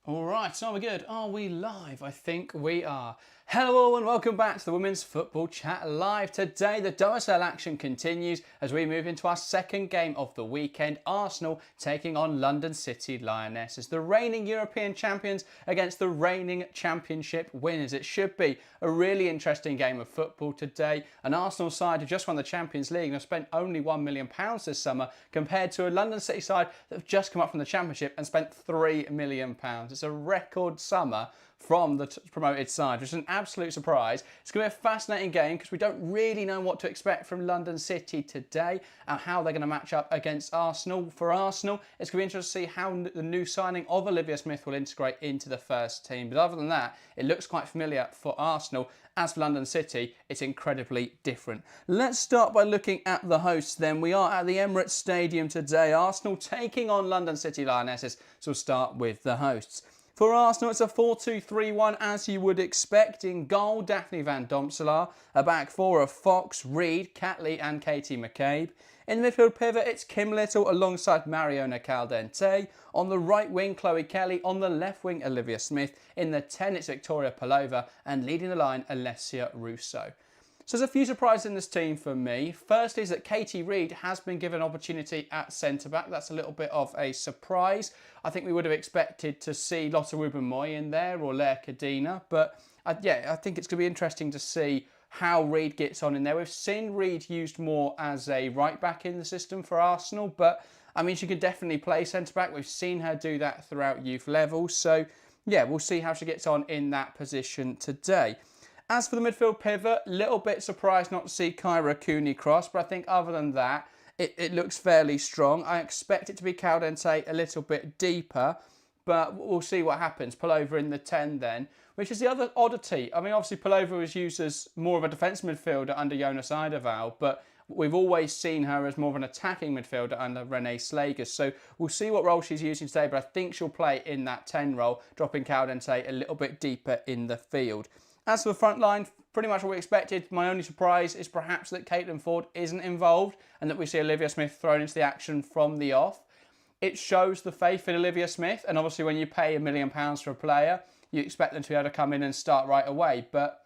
All right, so are we good? Are we live? I think we are. Hello and welcome back to the Women's Football Chat Live. Today the WSL action continues as we move into our second game of the weekend. Arsenal taking on London City Lionesses, the reigning European champions against the reigning championship winners. It should be a really interesting game of football today. An Arsenal side who just won the Champions League and have spent only £1 million this summer compared to a London City side that have just come up from the Championship and spent £3 million. It's a record summer from the promoted side, which is an absolute surprise. It's going to be a fascinating game because we don't really know what to expect from London City today and how they're going to match up against Arsenal. For Arsenal, it's going to be interesting to see how the new signing of Olivia Smith will integrate into the first team. But other than that, it looks quite familiar for Arsenal. As for London City, it's incredibly different. Let's start by looking at the hosts then. We are at the Emirates Stadium today. Arsenal taking on London City Lionesses. So we'll start with the hosts. For Arsenal, it's a 4-2-3-1 as you would expect. In goal, Daphne van Domselaar. A back four of Fox, Reed, Catley and Katie McCabe. In the midfield pivot, it's Kim Little alongside Mariona Caldente. On the right wing, Chloe Kelly. On the left wing, Olivia Smith. In the 10, it's Victoria Pelova. And leading the line, Alessia Russo. So there's a few surprises in this team for me. First is that Katie Reed has been given an opportunity at centre-back. That's a little bit of a surprise. I think we would have expected to see Lotte Wubben-Moy in there or Lea Cadena. But I think it's going to be interesting to see how Reed gets on in there. We've seen Reed used more as a right-back in the system for Arsenal. But, I mean, she could definitely play centre-back. We've seen her do that throughout youth levels. So, yeah, we'll see how she gets on in that position today. As for the midfield pivot, a little bit surprised not to see Kyra Cooney cross, but I think other than that, it looks fairly strong. I expect it to be Caldente a little bit deeper, but we'll see what happens. Pelova in the 10 then, which is the other oddity. I mean, obviously Pelova was used as more of a defensive midfielder under Jonas Eidevall, but we've always seen her as more of an attacking midfielder under Renee Slegers. So we'll see what role she's using today, but I think she'll play in that 10 role, dropping Caldente a little bit deeper in the field. As for the front line, pretty much what we expected. My only surprise is perhaps that Caitlin Ford isn't involved and that we see Olivia Smith thrown into the action from the off. It shows the faith in Olivia Smith, and obviously when you pay £1 million for a player, you expect them to be able to come in and start right away. But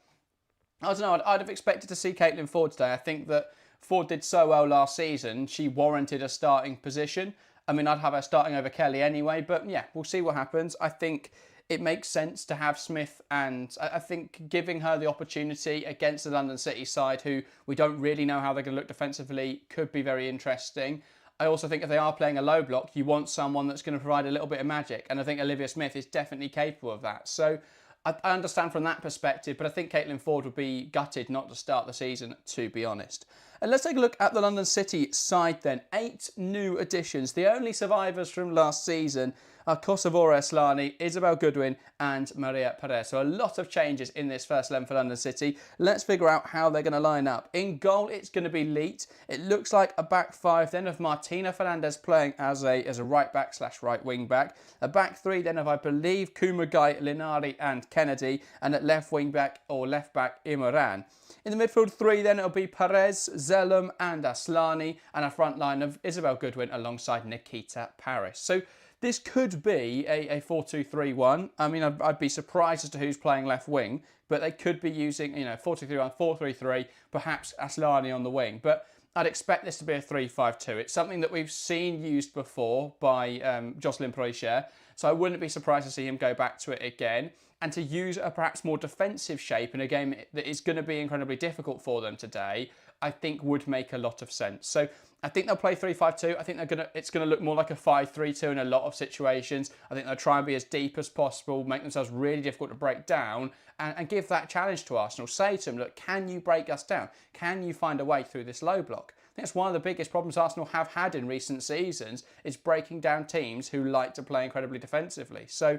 I don't know, I'd have expected to see Caitlin Ford today. I think that Ford did so well last season, she warranted a starting position. I mean, I'd have her starting over Kelly anyway, but yeah, we'll see what happens. I think it makes sense to have Smith, and I think giving her the opportunity against the London City side, who we don't really know how they're going to look defensively, could be very interesting. I also think if they are playing a low block, you want someone that's going to provide a little bit of magic, and I think Olivia Smith is definitely capable of that. So I understand from that perspective, but I think Caitlin Ford would be gutted not to start the season, to be honest. And let's take a look at the London City side then. 8 new additions. The only survivors from last season are Kosovora Aslani, Isabel Goodwin and Maria Perez. So a lot of changes in this first 11 for London City. Let's figure out how they're going to line up. In goal, it's going to be Leet. It looks like a back 5 then of Martina Fernandez playing as a right back / right wing back. A back 3 then of, I believe, Kumagai, Linari and Kennedy. And at left wing back or left back, Imran. In the midfield 3 then it'll be Perez, Zellum and Aslani. And a front line of Isabel Goodwin alongside Nikita Paris. So this could be a 4-2-3-1. I mean, I'd be surprised as to who's playing left wing, but they could be using, 4-2-3-1, 4-3-3, perhaps Aslani on the wing. But I'd expect this to be a 3-5-2. It's something that we've seen used before by Jocelyn Proicher, so I wouldn't be surprised to see him go back to it again. And to use a perhaps more defensive shape in a game that is going to be incredibly difficult for them today, I think would make a lot of sense. So I think they'll play 3-5-2. I think it's going to look more like a 5-3-2 in a lot of situations. I think they'll try and be as deep as possible, make themselves really difficult to break down, and give that challenge to Arsenal. Say to them, look, can you break us down? Can you find a way through this low block? I think that's one of the biggest problems Arsenal have had in recent seasons, is breaking down teams who like to play incredibly defensively. So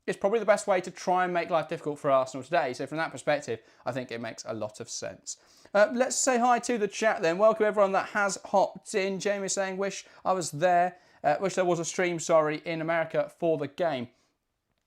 it's probably the best way to try and make life difficult for Arsenal today. So from that perspective, I think it makes a lot of sense. Let's say hi to the chat then. Welcome everyone that has hopped in. Jamie saying, wish I was there. Wish there was a stream, in America for the game.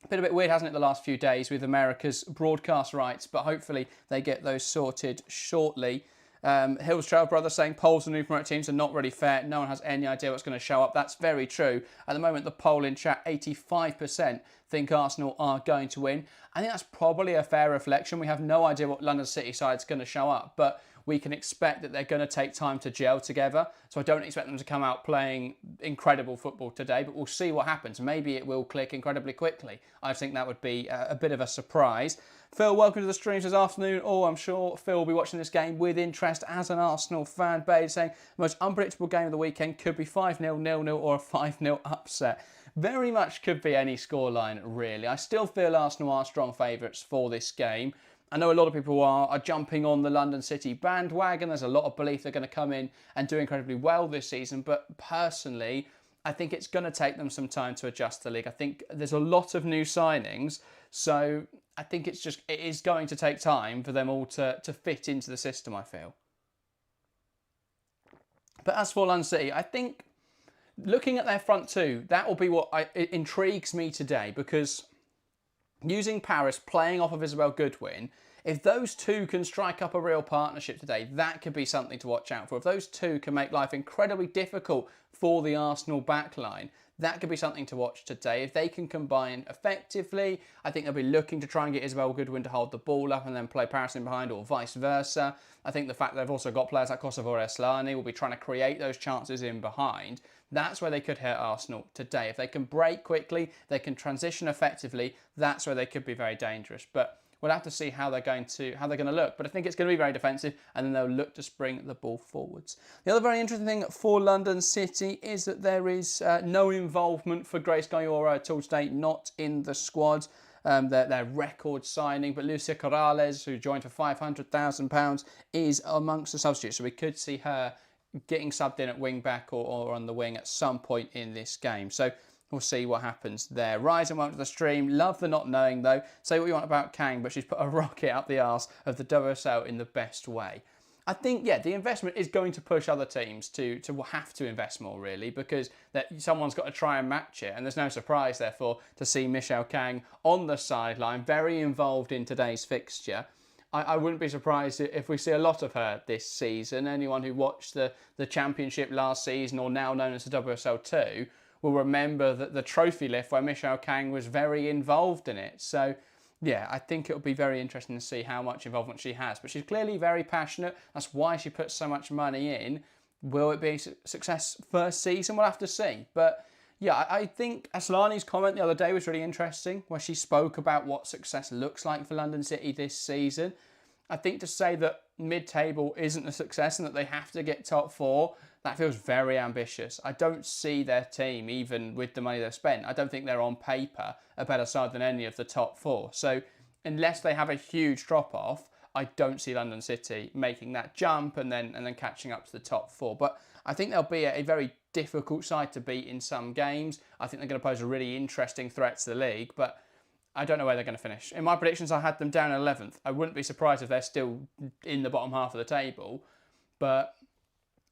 Been a bit weird, hasn't it, the last few days with America's broadcast rights, but hopefully they get those sorted shortly. Hill's Trail Brother saying polls and new promoted teams are not really fair. No one has any idea what's going to show up. That's very true. At the moment, the poll in chat, 85% think Arsenal are going to win. I think that's probably a fair reflection. We have no idea what London City side's going to show up, but we can expect that they're going to take time to gel together. So I don't expect them to come out playing incredible football today, but we'll see what happens. Maybe it will click incredibly quickly. I think that would be a bit of a surprise. Phil, welcome to the streams this afternoon. Oh, I'm sure Phil will be watching this game with interest as an Arsenal fan. Babe saying the most unpredictable game of the weekend could be 5-0, 0-0 or a 5-0 upset. Very much could be any scoreline, really. I still feel Arsenal are strong favourites for this game. I know a lot of people are jumping on the London City bandwagon. There's a lot of belief they're going to come in and do incredibly well this season. But personally, I think it's going to take them some time to adjust the league. I think there's a lot of new signings. So I think it is going to take time for them all to fit into the system, I feel. But as for London City, I think looking at their front two, that will be what it intrigues me today, because using Paris, playing off of Isabel Goodwin, if those two can strike up a real partnership today, that could be something to watch out for. If those two can make life incredibly difficult for the Arsenal backline, that could be something to watch today. If they can combine effectively, I think they'll be looking to try and get Isabel Goodwin to hold the ball up and then play Paris in behind, or vice versa. I think the fact that they've also got players like Kosovo or Eslani will be trying to create those chances in behind. That's where they could hit Arsenal today. If they can break quickly, they can transition effectively, that's where they could be very dangerous. But we'll have to see how they're going to look. But I think it's going to be very defensive, and then they'll look to spring the ball forwards. The other very interesting thing for London City is that there is no involvement for Grace Gayora at all today, not in the squad. Their record signing, but Lucia Corrales, who joined for £500,000, is amongst the substitutes. So we could see her getting subbed in at wing back or on the wing at some point in this game. So we'll see what happens there. Rise and welcome to the stream. Love the not knowing though. Say what you want about Kang, but she's put a rocket up the arse of the WSL in the best way. I think, yeah, the investment is going to push other teams to have to invest more, really, because someone's got to try and match it. And there's no surprise, therefore, to see Michelle Kang on the sideline, very involved in today's fixture. I wouldn't be surprised if we see a lot of her this season. Anyone who watched the Championship last season, or now known as the WSL2, will remember that the trophy lift where Michelle Kang was very involved in it. So, yeah, I think it'll be very interesting to see how much involvement she has. But she's clearly very passionate. That's why she puts so much money in. Will it be a success first season? We'll have to see. But yeah, I think Aslani's comment the other day was really interesting, where she spoke about what success looks like for London City this season. I think to say that mid-table isn't a success and that they have to get top four, that feels very ambitious. I don't see their team, even with the money they've spent, I don't think they're on paper a better side than any of the top four. So unless they have a huge drop-off, I don't see London City making that jump and then catching up to the top four. But I think they'll be a very difficult side to beat in some games. I think they're going to pose a really interesting threat to the league, but I don't know where they're going to finish. In my predictions, I had them down 11th. I wouldn't be surprised if they're still in the bottom half of the table. But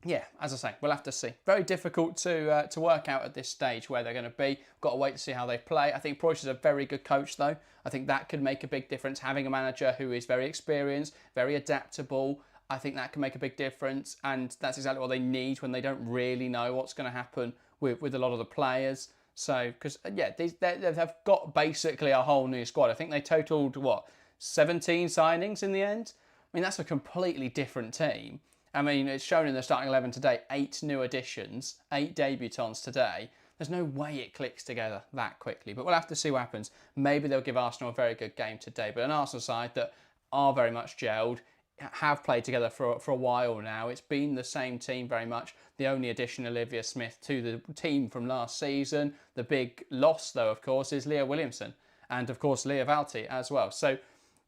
yeah, as I say, we'll have to see. Very difficult to work out at this stage where they're going to be. Got to wait to see how they play. I think Preuss is a very good coach, though. I think that could make a big difference. Having a manager who is very experienced, very adaptable, I think that can make a big difference. And that's exactly what they need when they don't really know what's going to happen with a lot of the players. So, because, yeah, they've got basically a whole new squad. I think they totaled, 17 signings in the end? I mean, that's a completely different team. I mean, it's shown in the starting 11 today, 8 new additions, 8 debutants today. There's no way it clicks together that quickly, but we'll have to see what happens. Maybe they'll give Arsenal a very good game today, but an Arsenal side that are very much gelled, have played together for a while now. It's been the same team very much. The only addition, Olivia Smith, to the team from last season. The big loss, though, of course, is Leah Williamson and, of course, Leah Valti as well. So,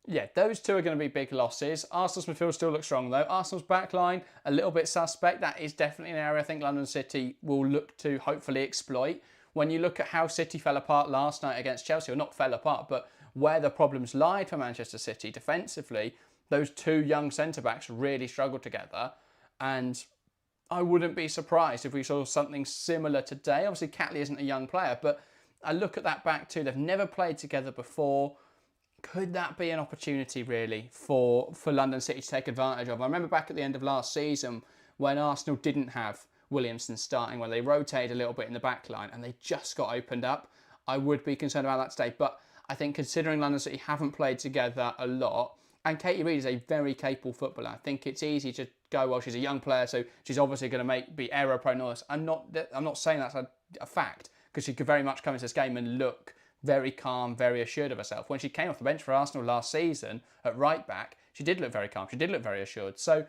yeah, those two are going to be big losses. Arsenal's midfield still looks strong, though. Arsenal's backline, a little bit suspect. That is definitely an area I think London City will look to hopefully exploit. When you look at how City fell apart last night against Chelsea, or not fell apart, but where the problems lied for Manchester City defensively, those two young centre-backs really struggled together. And I wouldn't be surprised if we saw something similar today. Obviously, Catley isn't a young player, but I look at that back two. They've never played together before. Could that be an opportunity, really, for London City to take advantage of? I remember back at the end of last season when Arsenal didn't have Williamson starting, when they rotated a little bit in the back line and they just got opened up. I would be concerned about that today. But I think considering London City haven't played together a lot, and Katie Reid is a very capable footballer, I think it's easy to go, well, she's a young player, so she's obviously going to be error-prone. I'm not saying that's a fact, because she could very much come into this game and look very calm, very assured of herself. When she came off the bench for Arsenal last season at right back, she did look very calm. She did look very assured. So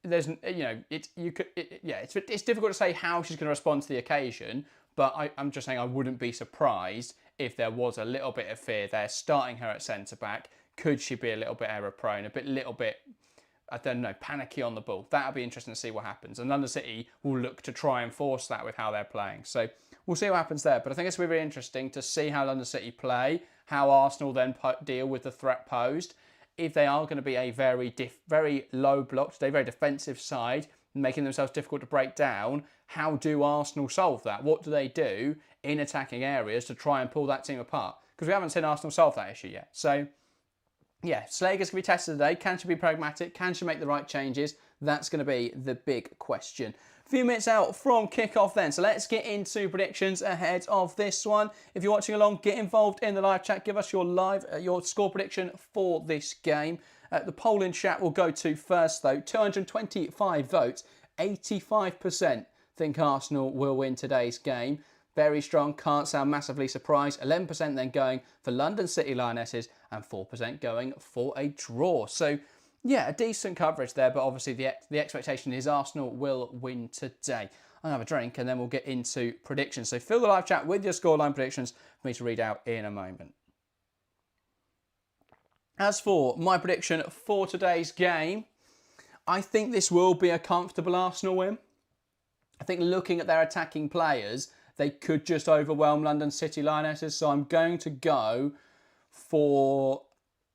there's, it's difficult to say how she's going to respond to the occasion. But I'm just saying I wouldn't be surprised if there was a little bit of fear there, starting her at centre back. Could she be a little bit error prone, little bit, I don't know, panicky on the ball? That'll be interesting to see what happens. And London City will look to try and force that with how they're playing. So we'll see what happens there. But I think it's going to be really interesting to see how London City play, how Arsenal then deal with the threat posed. If they are going to be a very low block today, very defensive side, making themselves difficult to break down, how do Arsenal solve that? What do they do in attacking areas to try and pull that team apart? Because we haven't seen Arsenal solve that issue yet. So yeah, Slegers can be tested today. Can she be pragmatic? Can she make the right changes? That's going to be the big question. A few minutes out from kickoff then. So let's get into predictions ahead of this one. If you're watching along, get involved in the live chat. Give us your score prediction for this game. The poll in chat will go to first though. 225 votes. 85% think Arsenal will win today's game. Very strong, can't sound massively surprised. 11% then going for London City Lionesses and 4% going for a draw. So yeah, a decent coverage there, but obviously the expectation is Arsenal will win today. I'll have a drink and then we'll get into predictions. So fill the live chat with your scoreline predictions for me to read out in a moment. As for my prediction for today's game, I think this will be a comfortable Arsenal win. I think looking at their attacking players, they could just overwhelm London City Lionesses. So I'm going to go for,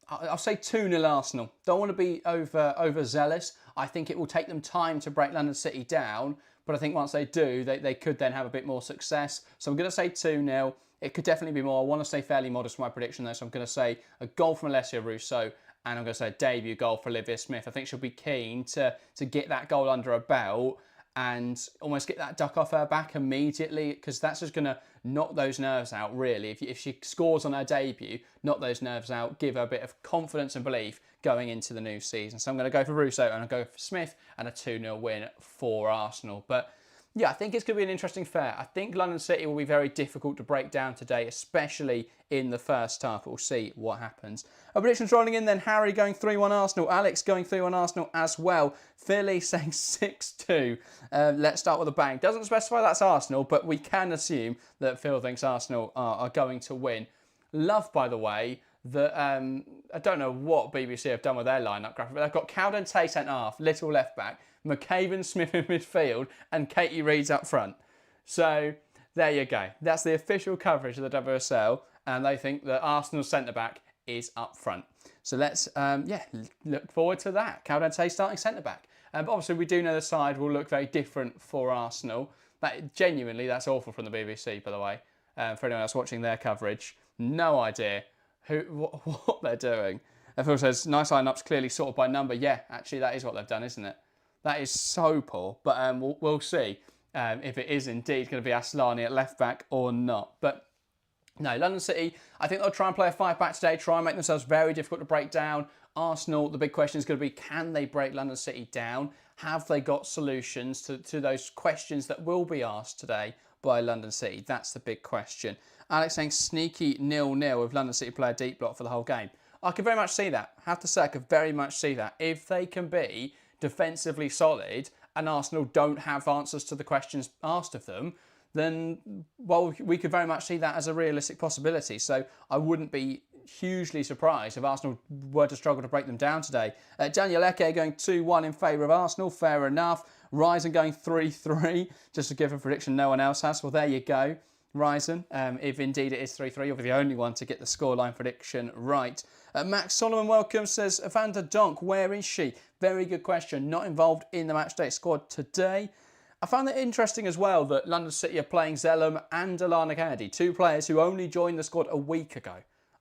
I'll say 2-0 Arsenal. Don't want to be overzealous. I think it will take them time to break London City down. But I think once they do, they could then have a bit more success. So I'm going to say 2-0. It could definitely be more. I want to stay fairly modest for my prediction though. So I'm going to say a goal from Alessia Russo. And I'm going to say a debut goal for Olivia Smith. I think she'll be keen to get that goal under her belt and almost get that duck off her back immediately, because that's just going to knock those nerves out, really. If she scores on her debut, knock those nerves out, give her a bit of confidence and belief going into the new season. So I'm going to go for Russo and I'll go for Smith and a 2-0 win for Arsenal. But yeah, I think it's going to be an interesting affair. I think London City will be very difficult to break down today, especially in the first half. We'll see what happens. Our predictions rolling in then. Harry going 3-1 Arsenal. Alex going 3-1 Arsenal as well. Philly saying 6-2. Let's start with a bang. Doesn't specify that's Arsenal, but we can assume that Phil thinks Arsenal are going to win. Love, by the way, that I don't know what BBC have done with their lineup graphic, but they've got Cowden Tay centre-half, Little left-back, McCabe Smith in midfield, and Katie Reid's up front. So there you go. That's the official coverage of the WSL, and they think that Arsenal's centre-back is up front. So let's, look forward to that. Cowden Tay starting centre-back. But obviously, we do know the side will look very different for Arsenal. Genuinely, that's awful from the BBC, by the way. For anyone else watching their coverage, no idea what they're doing. Phil says, nice lineups, clearly sorted by number. Yeah, actually, that is what they've done, isn't it? That is so poor, but we'll see if it is indeed going to be Aslani at left back or not. But no, London City, I think they'll try and play a 5-back today, try and make themselves very difficult to break down. Arsenal, the big question is going to be, can they break London City down? Have they got solutions to those questions that will be asked today by London City? That's the big question. Alex saying sneaky 0-0 with London City play a deep block for the whole game. I could very much see that. I have to say, I could very much see that. If they can be defensively solid and Arsenal don't have answers to the questions asked of them, then, well, we could very much see that as a realistic possibility. So I wouldn't be hugely surprised if Arsenal were to struggle to break them down today. Daniel Eke going 2-1 in favour of Arsenal, fair enough. Ryzen going 3-3, just to give a prediction no one else has. Well, there you go, Ryzen. If indeed it is 3-3, you'll be the only one to get the scoreline prediction right. Max Solomon welcome says, Evander Donk, where is she? Very good question. Not involved in the matchday squad today. I found it interesting as well that London City are playing Zellum and Alana Kennedy, two players who only joined the squad a week ago.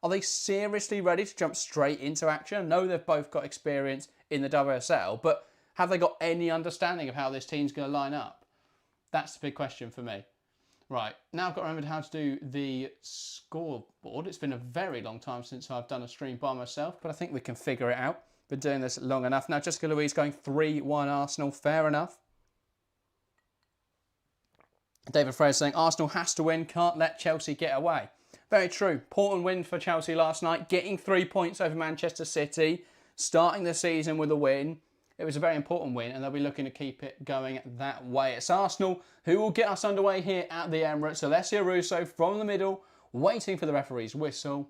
Are they seriously ready to jump straight into action? I know they've both got experience in the WSL, but have they got any understanding of how this team's going to line up? That's the big question for me. Right, now I've got to remember how to do the scoreboard. It's been a very long time since I've done a stream by myself, but I think we can figure it out. Been doing this long enough. Now Jessica Louise going 3-1 Arsenal, fair enough. David Fraser saying Arsenal has to win, can't let Chelsea get away. Very true. Important win for Chelsea last night, getting 3 points over Manchester City, starting the season with a win. It was a very important win, and they'll be looking to keep it going that way. It's Arsenal who will get us underway here at the Emirates. Alessia Russo from the middle, waiting for the referee's whistle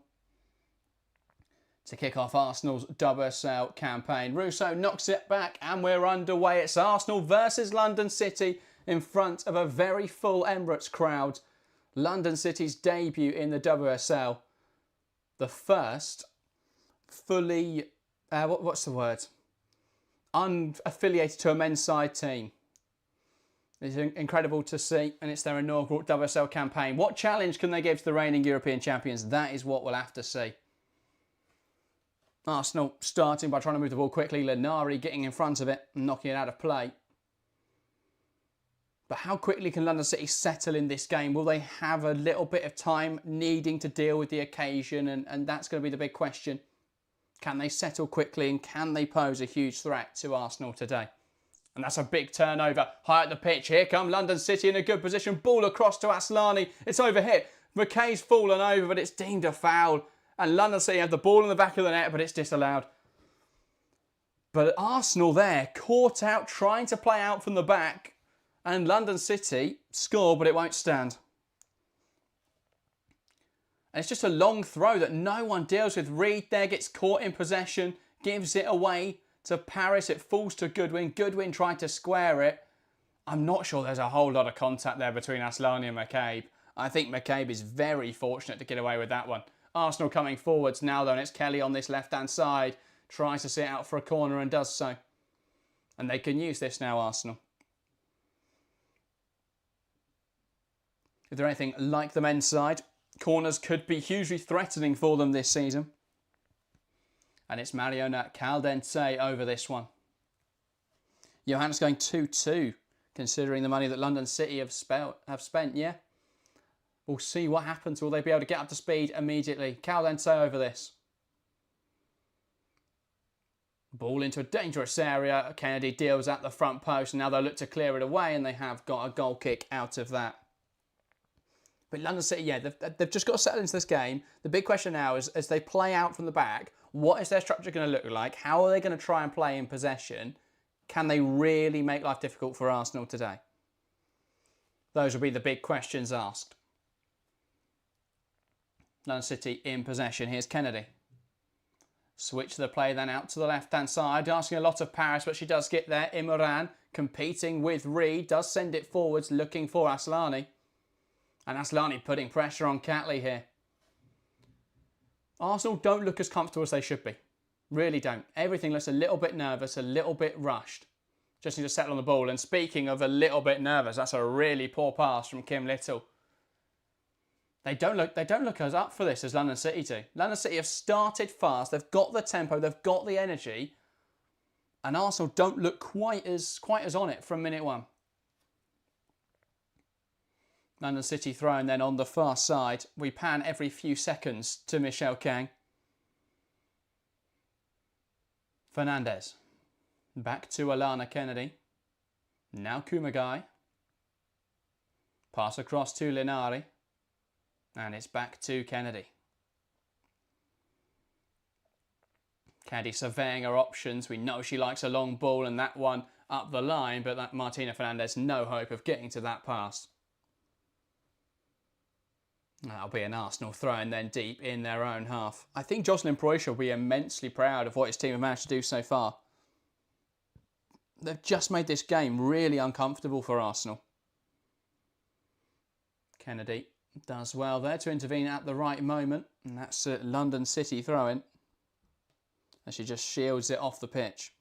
to kick off Arsenal's WSL campaign. Russo knocks it back, and we're underway. It's Arsenal versus London City in front of a very full Emirates crowd. London City's debut in the WSL. The first fully, what's the word? Unaffiliated to a men's side team. It's incredible to see, and it's their inaugural WSL campaign. What challenge can they give to the reigning European champions? That is what we'll have to see. Arsenal starting by trying to move the ball quickly. Linari getting in front of it and knocking it out of play. But how quickly can London City settle in this game? Will they have a little bit of time needing to deal with the occasion? And that's going to be the big question. Can they settle quickly and can they pose a huge threat to Arsenal today? And that's a big turnover. High at the pitch. Here come London City in a good position. Ball across to Aslani. It's overhit. McKay's fallen over, but it's deemed a foul. And London City have the ball in the back of the net, but it's disallowed. But Arsenal there, caught out, trying to play out from the back. And London City score, but it won't stand. And it's just a long throw that no one deals with. Reed there gets caught in possession, gives it away to Paris. It falls to Goodwin. Goodwin tried to square it. I'm not sure there's a whole lot of contact there between Aslani and McCabe. I think McCabe is very fortunate to get away with that one. Arsenal coming forwards now though, and it's Kelly on this left-hand side. Tries to sit out for a corner and does so. And they can use this now, Arsenal. If they're anything like the men's side, corners could be hugely threatening for them this season. And it's Mariona Caldente over this one. Johannes going 2-2, considering the money that London City have spent, yeah? We'll see what happens. Will they be able to get up to speed immediately? Caldente over this. Ball into a dangerous area. Kennedy deals at the front post. And now they'll look to clear it away, and they have got a goal kick out of that. But London City, yeah, they've just got to settle into this game. The big question now is, as they play out from the back, what is their structure going to look like? How are they going to try and play in possession? Can they really make life difficult for Arsenal today? Those will be the big questions asked. London City in possession. Here's Kennedy. Switch the play then out to the left-hand side. Asking a lot of Paris, but she does get there. Imran competing with Reed. Does send it forwards, looking for Aslani. And Aslani putting pressure on Catley here. Arsenal don't look as comfortable as they should be. Really don't. Everything looks a little bit nervous, a little bit rushed. Just need to settle on the ball. And speaking of a little bit nervous, that's a really poor pass from Kim Little. They don't look as up for this as London City do. London City have started fast. They've got the tempo. They've got the energy. And Arsenal don't look quite as on it from minute one. London City throwing then on the far side. We pan every few seconds to Michelle Kang. Fernandez. Back to Alana Kennedy. Now Kumagai. Pass across to Linari. And it's back to Kennedy. Kennedy surveying her options. We know she likes a long ball and that one up the line, but that Martina Fernandez, no hope of getting to that pass. That'll be an Arsenal throw and then deep in their own half. I think Jocelyn Proysh will be immensely proud of what his team have managed to do so far. They've just made this game really uncomfortable for Arsenal. Kennedy does well there to intervene at the right moment. And that's London City throwing. And she just shields it off the pitch.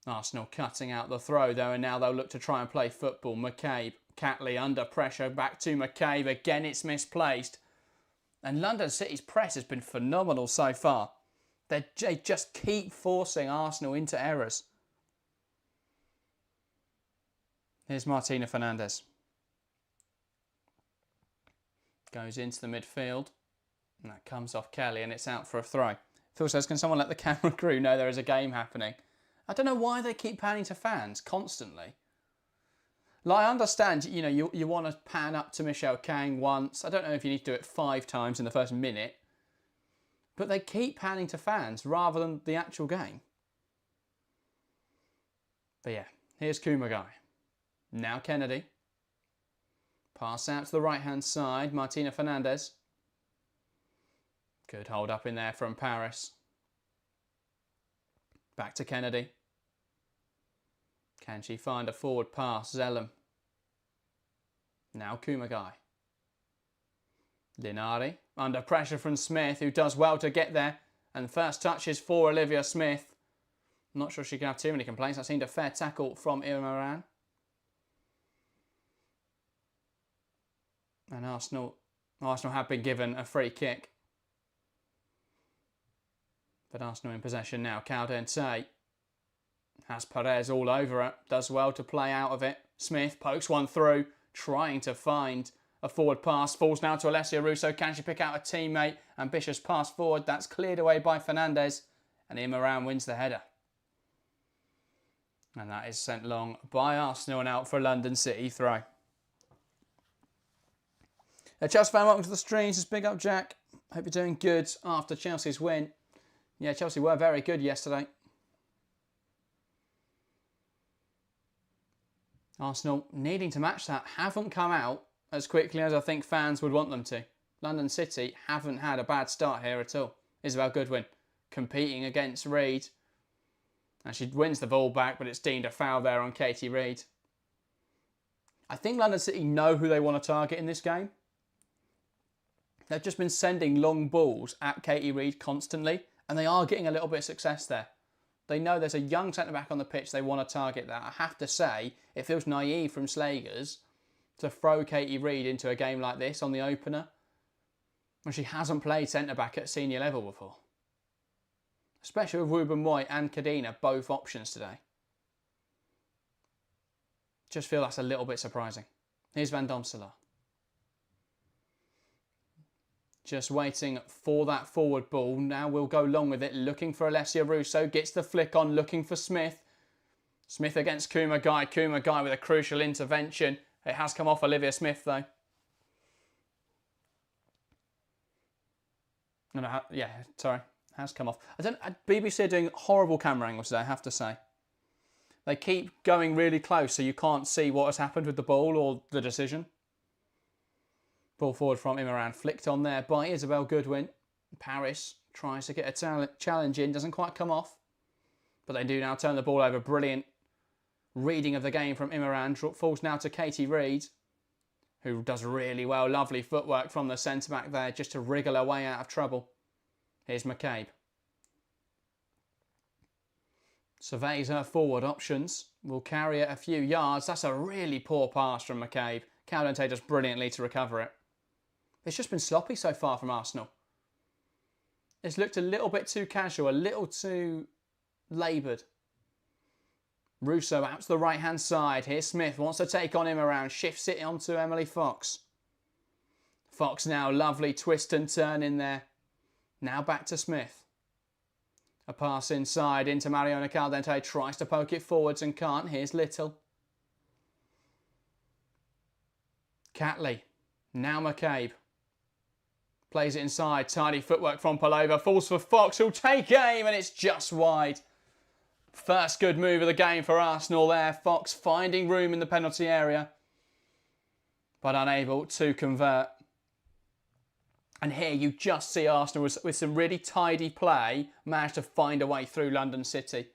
Arsenal cutting out the throw though, and now they'll look to try and play football. McCabe, Catley under pressure, back to McCabe. Again, it's misplaced. And London City's press has been phenomenal so far. They just keep forcing Arsenal into errors. Here's Martina Fernandez. Goes into the midfield. And that comes off Kelly and it's out for a throw. Phil says, can someone let the camera crew know there is a game happening? I don't know why they keep panning to fans constantly. Like, I understand, you know, you want to pan up to Michelle Kang once. I don't know if you need to do it 5 times in the first minute. But they keep panning to fans rather than the actual game. But yeah, here's Kumagai. Now Kennedy. Pass out to the right-hand side. Martina Fernandez. Good hold up in there from Paris. Back to Kennedy. Can she find a forward pass? Zellum. Now Kumagai. Linari. Under pressure from Smith, who does well to get there. And first touch is for Olivia Smith. I'm not sure she can have too many complaints. That seemed a fair tackle from Imran. And Arsenal have been given a free kick. But Arsenal in possession now. Caldente has Perez all over it. Does well to play out of it. Smith pokes one through, trying to find a forward pass. Falls now to Alessia Russo. Can she pick out a teammate? Ambitious pass forward. That's cleared away by Fernandez. And Imran wins the header. And that is sent long by Arsenal and out for a London City throw. Chelsea fan, welcome to the stream. Says big up, Jack. Hope you're doing good after Chelsea's win. Yeah, Chelsea were very good yesterday. Arsenal needing to match that haven't come out as quickly as I think fans would want them to. London City haven't had a bad start here at all. Isabel Goodwin competing against Reid. And she wins the ball back, but it's deemed a foul there on Katie Reid. I think London City know who they want to target in this game. They've just been sending long balls at Katie Reid constantly, and they are getting a little bit of success there. They know there's a young centre-back on the pitch, they want to target that. I have to say, it feels naive from Slegers to throw Katie Reid into a game like this on the opener when she hasn't played centre-back at senior level before. Especially with Ruben White and Cadena, both options today. Just feel that's a little bit surprising. Here's Van Domselaar. Just waiting for that forward ball. Now we'll go long with it, looking for Alessia Russo. Gets the flick on, looking for Smith. Smith against Kumagai. Kumagai with a crucial intervention. It has come off Olivia Smith, though. No, yeah, sorry. Has come off. BBC are doing horrible camera angles today, I have to say. They keep going really close, so you can't see what has happened with the ball or the decision. Ball forward from Imran, flicked on there by Isabel Goodwin. Paris tries to get a challenge in, doesn't quite come off. But they do now turn the ball over. Brilliant reading of the game from Imran. Falls now to Katie Reid, who does really well. Lovely footwork from the centre-back there, just to wriggle her way out of trouble. Here's McCabe. Surveys her forward options. Will carry it a few yards. That's a really poor pass from McCabe. Caldente does brilliantly to recover it. It's just been sloppy so far from Arsenal. It's looked a little bit too casual, a little too laboured. Russo out to the right-hand side. Here's Smith, wants to take on him around. Shifts it onto Emily Fox. Fox now, lovely twist and turn in there. Now back to Smith. A pass inside into Mariona Caldente. Tries to poke it forwards and can't. Here's Little. Catley. Now McCabe. Plays it inside. Tidy footwork from Palova. Falls for Fox, who'll take aim, and it's just wide. First good move of the game for Arsenal there. Fox finding room in the penalty area, but unable to convert. And here you just see Arsenal with some really tidy play managed to find a way through London City.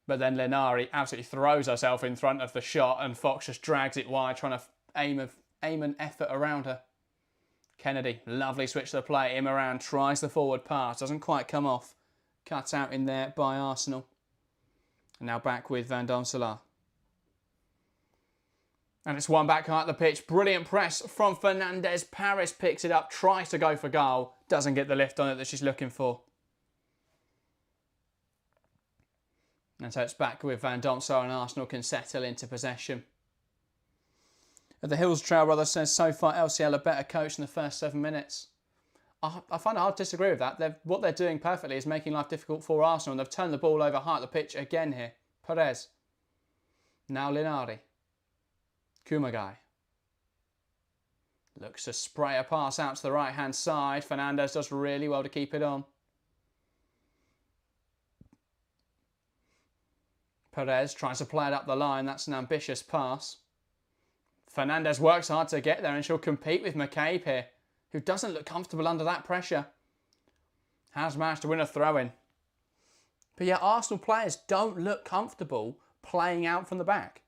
But then Linari absolutely throws herself in front of the shot and Fox just drags it wide, trying to aim an effort around her. Kennedy, lovely switch to the play. Imran tries the forward pass, doesn't quite come off. Cut out in there by Arsenal. And now back with Van Domselaar. And it's one back at the pitch. Brilliant press from Fernandez. Paris picks it up, tries to go for goal. Doesn't get the lift on it that she's looking for. And so it's back with Van Domsel, and Arsenal can settle into possession. The Hills Trail brother says, so far LCL are better coached in the first 7 minutes. I find it hard to disagree with that. What they're doing perfectly is making life difficult for Arsenal, and they've turned the ball over high at the pitch again here. Perez. Now Linari. Kumagai. Looks to spray a pass out to the right-hand side. Fernandez does really well to keep it on. Perez tries to play it up the line. That's an ambitious pass. Fernandez works hard to get there, and she'll compete with McCabe here, who doesn't look comfortable under that pressure. Has managed to win a throw-in. But yeah, Arsenal players don't look comfortable playing out from the back.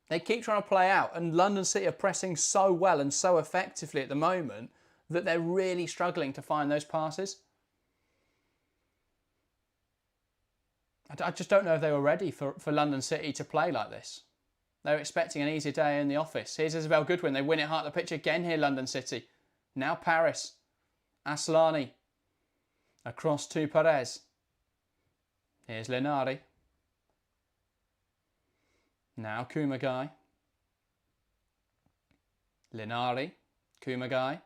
They keep trying to play out, and London City are pressing so well and so effectively at the moment that they're really struggling to find those passes. I just don't know if they were ready for London City to play like this. They were expecting an easier day in the office. Here's Isabel Goodwin. They win it hard at the pitch again here, London City. Now Paris. Aslani. Across to Perez. Here's Linari. Now Kumagai. Linari. Kumagai.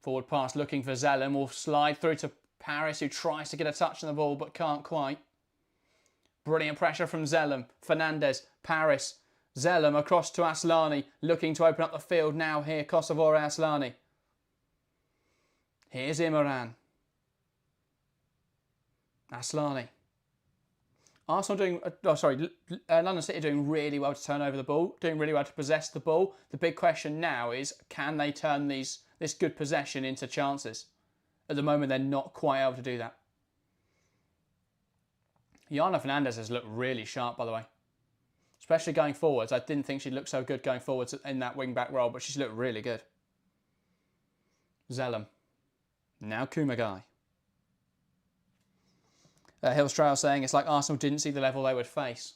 Forward pass looking for Zellem. Will slide through to Paris, who tries to get a touch on the ball but can't quite. Brilliant pressure from Zellem. Fernandez. Paris. Zellem across to Aslani. Looking to open up the field now here. Kosovore Aslani. Here's Imran. Aslani. Arsenal London City doing really well to turn over the ball, doing really well to possess the ball. The big question now is, can they turn this good possession into chances? At the moment, they're not quite able to do that. Yana Fernandez has looked really sharp, by the way. Especially going forwards. I didn't think she'd look so good going forwards in that wing-back role, but she's looked really good. Zellem. Now Kumagai. Hillstrail saying it's like Arsenal didn't see the level they would face.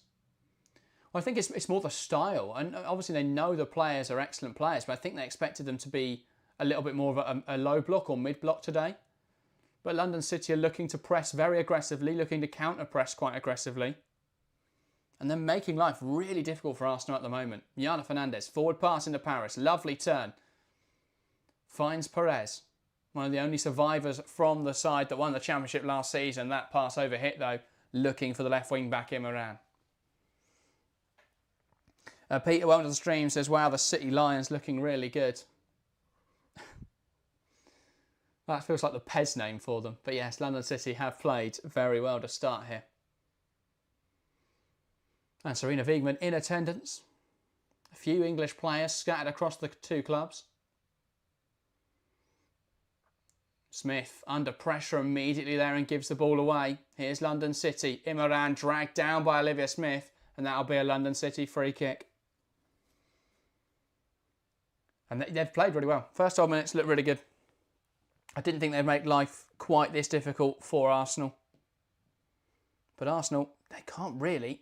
Well, I think it's more the style. And obviously they know the players are excellent players, but I think they expected them to be a little bit more of a low block or mid block today. But London City are looking to press very aggressively, looking to counter-press quite aggressively. And they're making life really difficult for Arsenal at the moment. Yana Fernandez, forward pass into Paris. Lovely turn. Finds Perez. One of the only survivors from the side that won the championship last season. That pass over hit though, looking for the left wing back in Moran. Peter, welcome to the stream, says, wow, the City Lions looking really good. That feels like the Pez name for them. But yes, London City have played very well to start here. And Serena Wiegman in attendance. A few English players scattered across the two clubs. Smith under pressure immediately there and gives the ball away. Here's London City. Imran dragged down by Olivia Smith, and that'll be a London City free kick. And they've played really well. First 12 minutes looked really good. I didn't think they'd make life quite this difficult for Arsenal. But Arsenal, they can't really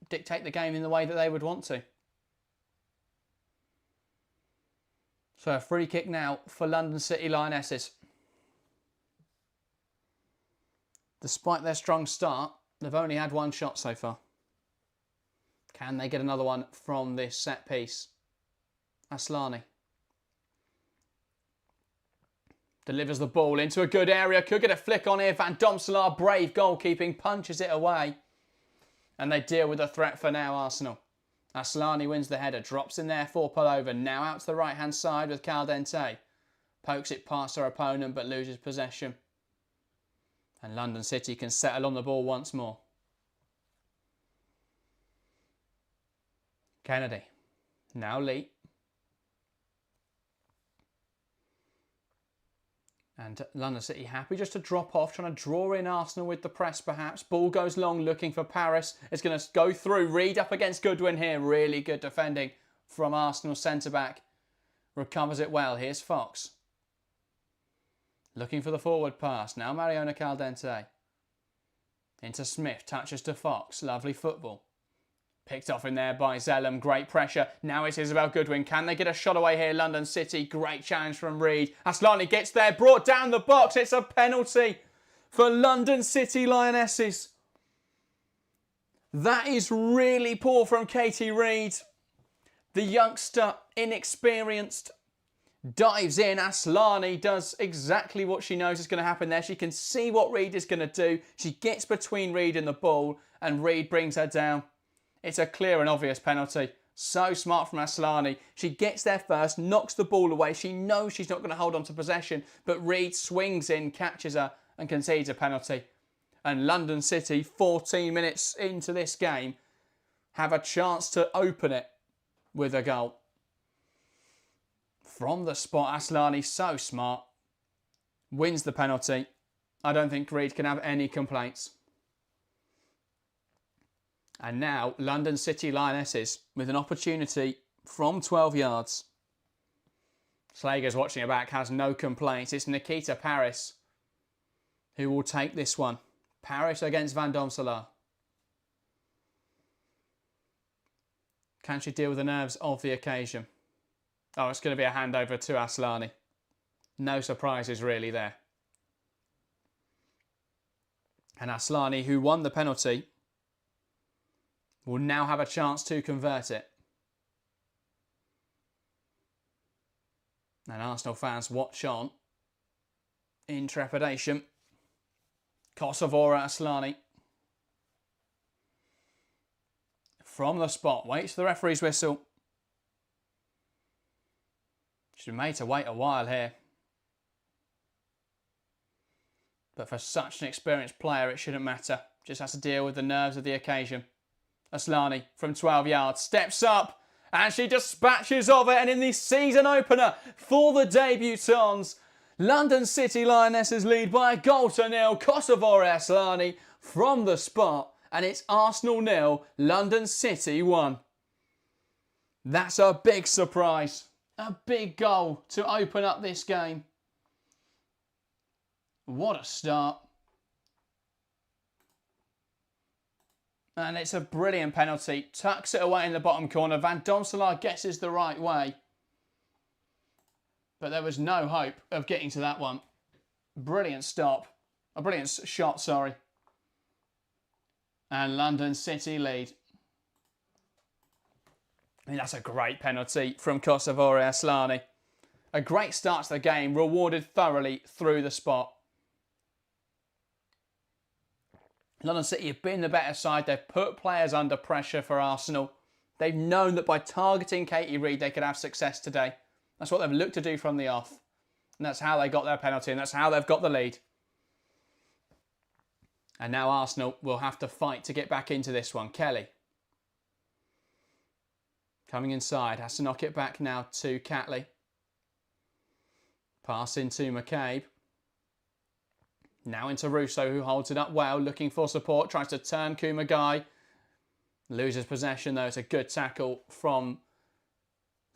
dictate the game in the way that they would want to. So a free kick now for London City Lionesses. Despite their strong start, they've only had one shot so far. Can they get another one from this set piece? Aslani. Delivers the ball into a good area. Could get a flick on here. Van Domselaar, brave goalkeeping, punches it away. And they deal with the threat for now, Arsenal. Aslani wins the header. Drops in there for Pullover. Now out to the right-hand side with Caldente. Pokes it past her opponent but loses possession. And London City can settle on the ball once more. Kennedy. Now Lee. And London City happy just to drop off, trying to draw in Arsenal with the press perhaps. Ball goes long, looking for Paris. It's going to go through. Reed up against Goodwin here. Really good defending from Arsenal centre-back. Recovers it well. Here's Fox. Looking for the forward pass. Now Mariona Caldente. Into Smith. Touches to Fox. Lovely football. Picked off in there by Zellum. Great pressure. Now it's Isabel Goodwin. Can they get a shot away here, London City? Great challenge from Reed. Aslani gets there. Brought down the box. It's a penalty for London City Lionesses. That is really poor from Katie Reed. The youngster, inexperienced, dives in. Aslani does exactly what she knows is going to happen there. She can see what Reed is going to do. She gets between Reed and the ball, and Reed brings her down. It's a clear and obvious penalty. So smart from Aslani. She gets there first, knocks the ball away. She knows she's not going to hold on to possession, but Reed swings in, catches her, and concedes a penalty. And London City, 14 minutes into this game, have a chance to open it with a goal. From the spot, Aslani, so smart, wins the penalty. I don't think Reed can have any complaints. And now, London City Lionesses with an opportunity from 12 yards. Slegers watching it back has no complaints. It's Nikita Paris who will take this one. Paris against Van Domselaar. Can she deal with the nerves of the occasion? Oh, it's going to be a handover to Aslani. No surprises really there. And Aslani, who won the penalty, will now have a chance to convert it. And Arsenal fans watch on in trepidation. Kosovora Aslani. From the spot, waits for the referee's whistle. She's been made to wait a while here. But for such an experienced player, it shouldn't matter. Just has to deal with the nerves of the occasion. Aslani from 12 yards steps up and she dispatches of it, and in the season opener for the debutants, London City Lionesses lead by a goal to nil. Kosovora Aslani from the spot, and it's Arsenal 0, London City 1. That's a big surprise, a big goal to open up this game. What a start. And it's a brilliant penalty. Tucks it away in the bottom corner. Van Domselaar guesses the right way. But there was no hope of getting to that one. Brilliant stop. A brilliant shot, sorry. And London City lead. I mean, that's a great penalty from Kosovora Aslani. A great start to the game, rewarded thoroughly through the spot. London City have been the better side. They've put players under pressure for Arsenal. They've known that by targeting Katie Reed, they could have success today. That's what they've looked to do from the off. And that's how they got their penalty, and that's how they've got the lead. And now Arsenal will have to fight to get back into this one. Kelly. Coming inside, has to knock it back now to Catley. Pass into McCabe. Now into Russo, who holds it up well, looking for support, tries to turn Kumagai. Loses possession though. It's a good tackle from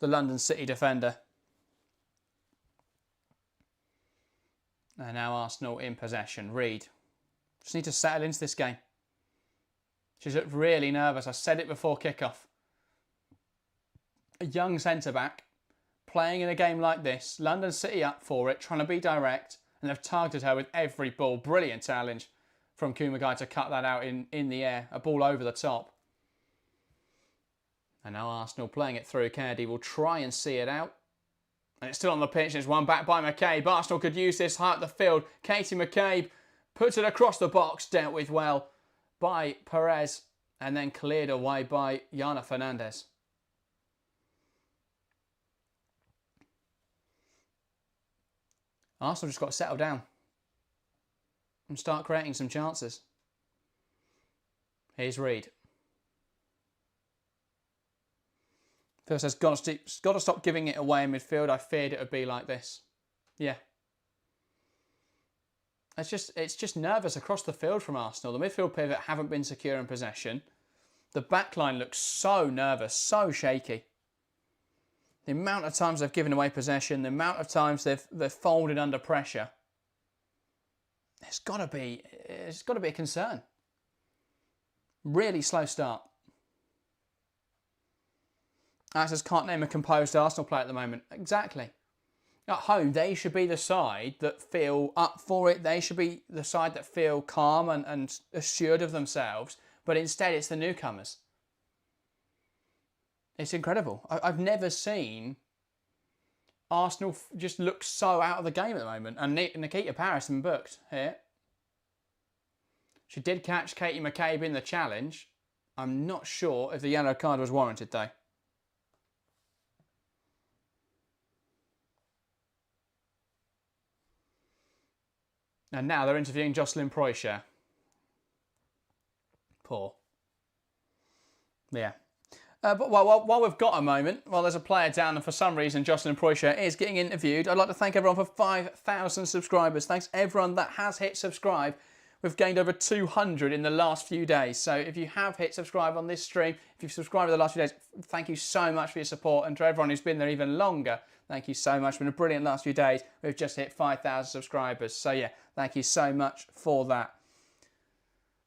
the London City defender. And now Arsenal in possession. Reed. Just need to settle into this game. She's looked really nervous. I said it before kickoff. A young centre-back playing in a game like this. London City up for it, trying to be direct. And they've targeted her with every ball. Brilliant challenge from Kumagai to cut that out in the air. A ball over the top. And now Arsenal playing it through. Kennedy will try and see it out. And it's still on the pitch. It's one back by McCabe. Arsenal could use this high up the field. Katie McCabe puts it across the box. Dealt with well by Perez. And then cleared away by Yana Fernandez. Arsenal just got to settle down and start creating some chances. Here's Reed. First has got to stop giving it away in midfield. I feared it would be like this. Yeah. It's just nervous across the field from Arsenal. The midfield pivot haven't been secure in possession. The backline looks so nervous, so shaky. The amount of times they've given away possession, the amount of times they've folded under pressure, it's got to be a concern. Really slow start. Access can't name a composed Arsenal player at the moment. Exactly. At home, they should be the side that feel up for it. They should be the side that feel calm and assured of themselves. But instead, it's the newcomers. It's incredible. I've never seen Arsenal just look so out of the game at the moment. And Nikita Parris been booked here. She did catch Katie McCabe in the challenge. I'm not sure if the yellow card was warranted, though. And now they're interviewing Jocelyn Proysher. Poor. Yeah. But while we've got a moment, while there's a player down and for some reason Jocelyn Proysher is getting interviewed, I'd like to thank everyone for 5,000 subscribers. Thanks everyone that has hit subscribe. We've gained over 200 in the last few days. So if you have hit subscribe on this stream, if you've subscribed in the last few days, thank you so much for your support. And to everyone who's been there even longer, thank you so much. It's been a brilliant last few days. We've just hit 5,000 subscribers. So yeah, thank you so much for that.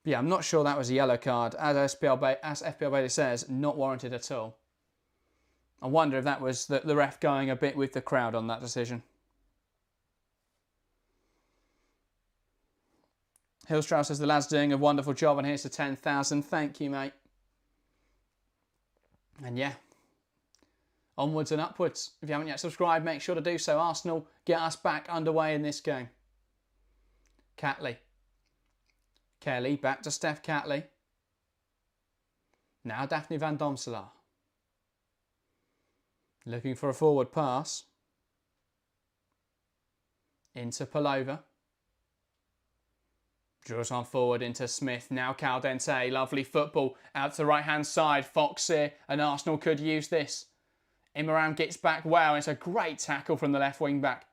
Yeah, I'm not sure that was a yellow card. As FPL Bailey says, not warranted at all. I wonder if that was the ref going a bit with the crowd on that decision. Hillstrauss says the lad's doing a wonderful job and here's to 10,000. Thank you, mate. And yeah, onwards and upwards. If you haven't yet subscribed, make sure to do so. Arsenal get us back underway in this game. Catley. Kelly back to Steph Catley. Now Daphne van Domselaar. Looking for a forward pass. Into Palova. Draws on forward into Smith. Now Caldente. Lovely football out to the right-hand side. Fox here. And Arsenal could use this. Imran gets back well. It's a great tackle from the left wing back.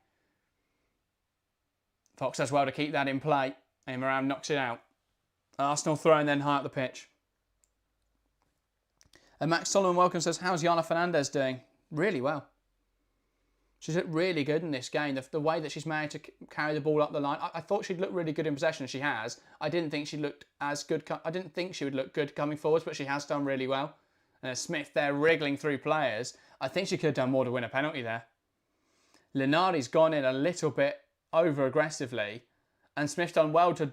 Fox does well to keep that in play. Imran knocks it out. Arsenal throwing then high up the pitch. And Max Solomon Welcome says, how's Yana Fernandez doing? Really well. She's looked really good in this game. The way that she's managed to carry the ball up the line. I thought she'd look really good in possession. She has. I didn't think she looked as good. I didn't think she would look good coming forwards, but she has done really well. And Smith there wriggling through players. I think she could have done more to win a penalty there. Linari's gone in a little bit over aggressively. And Smith done well to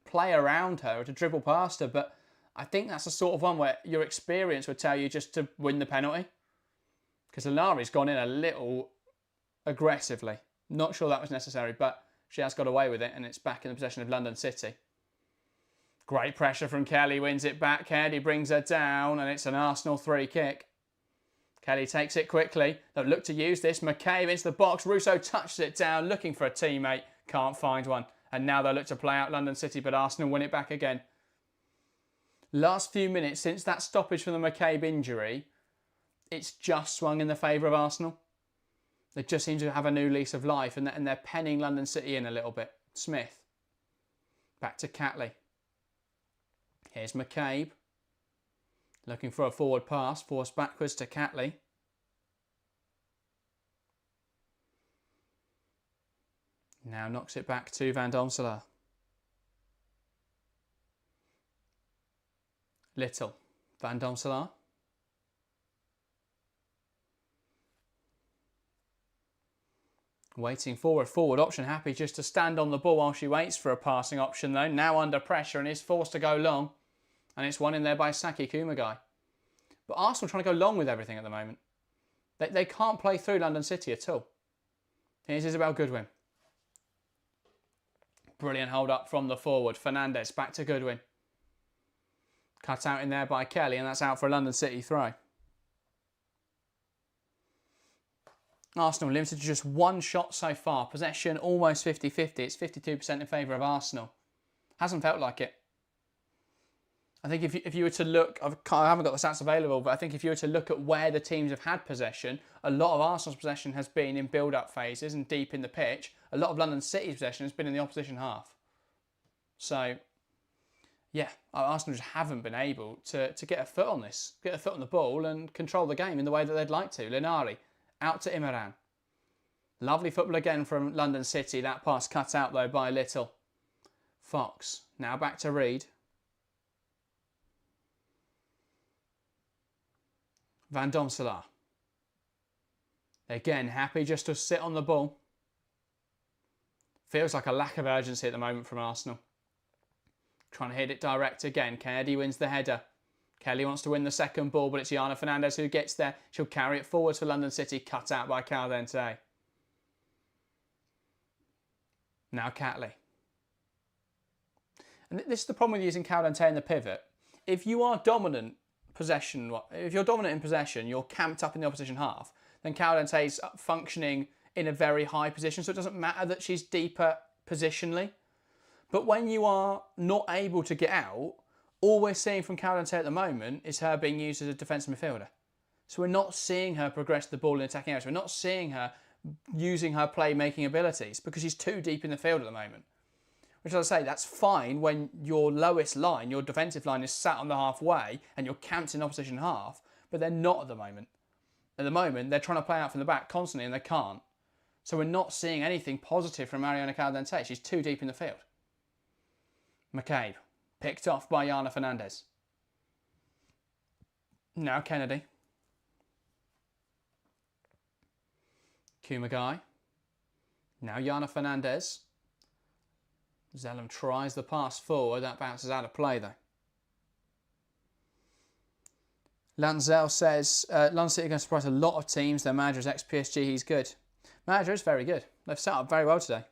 play around her or to dribble past her. But I think that's the sort of one where your experience would tell you just to win the penalty. Because Linari's gone in a little aggressively. Not sure that was necessary, but she has got away with it and it's back in the possession of London City. Great pressure from Kelly, wins it back. Kelly brings her down and it's an Arsenal free kick. Kelly takes it quickly. They'll look to use this. McCabe into the box. Russo touches it down, looking for a teammate. Can't find one. And now they'll look to play out London City, but Arsenal win it back again. Last few minutes since that stoppage from the McCabe injury, it's just swung in the favour of Arsenal. They just seem to have a new lease of life and they're penning London City in a little bit. Smith. Back to Catley. Here's McCabe. Looking for a forward pass. Forced backwards to Catley. Now knocks it back to Van Domselaar. Little. Van Domselaar. Waiting for a forward option. Happy just to stand on the ball while she waits for a passing option though. Now under pressure and is forced to go long. And it's won in there by Saki Kumagai. But Arsenal trying to go long with everything at the moment. They can't play through London City at all. Here's Isabel Goodwin. Brilliant hold up from the forward. Fernandez back to Goodwin. Cut out in there by Kelly and that's out for a London City throw. Arsenal limited to just one shot so far. Possession almost 50-50. It's 52% in favour of Arsenal. Hasn't felt like it. I think if you were to look, I haven't got the stats available, but I think if you were to look at where the teams have had possession, a lot of Arsenal's possession has been in build-up phases and deep in the pitch. A lot of London City's possession has been in the opposition half. So, yeah, Arsenal just haven't been able to get a foot on this, get a foot on the ball and control the game in the way that they'd like to. Linari, out to Imran. Lovely football again from London City. That pass cut out though by Little. Fox, now back to Reed. Van Domselaar. Again, happy just to sit on the ball. Feels like a lack of urgency at the moment from Arsenal. Trying to hit it direct again. Kennedy wins the header. Kelly wants to win the second ball, but it's Jana Fernandez who gets there. She'll carry it forwards for London City, cut out by Caldente. Now Catley. And this is the problem with using Caldente in the pivot. If you are dominant possession, if you're dominant in possession, you're camped up in the opposition half, then Caldente's functioning in a very high position, so it doesn't matter that she's deeper positionally. But when you are not able to get out, all we're seeing from Caldente at the moment is her being used as a defensive midfielder. So we're not seeing her progress the ball in attacking areas. We're not seeing her using her playmaking abilities because she's too deep in the field at the moment. Which, as I say, that's fine when your lowest line, your defensive line, is sat on the halfway and you're camped in opposition half, but they're not at the moment. At the moment, they're trying to play out from the back constantly and they can't. So we're not seeing anything positive from Mariana Caldente. She's too deep in the field. McCabe, picked off by Jana Fernandez. Now Kennedy. Kumagai. Now Jana Fernandez. Zellum tries the pass forward. That bounces out of play though. Lanzel says, London City are going to surprise a lot of teams. Their manager is ex-PSG. He's good. Manager is very good. They've set up very well today.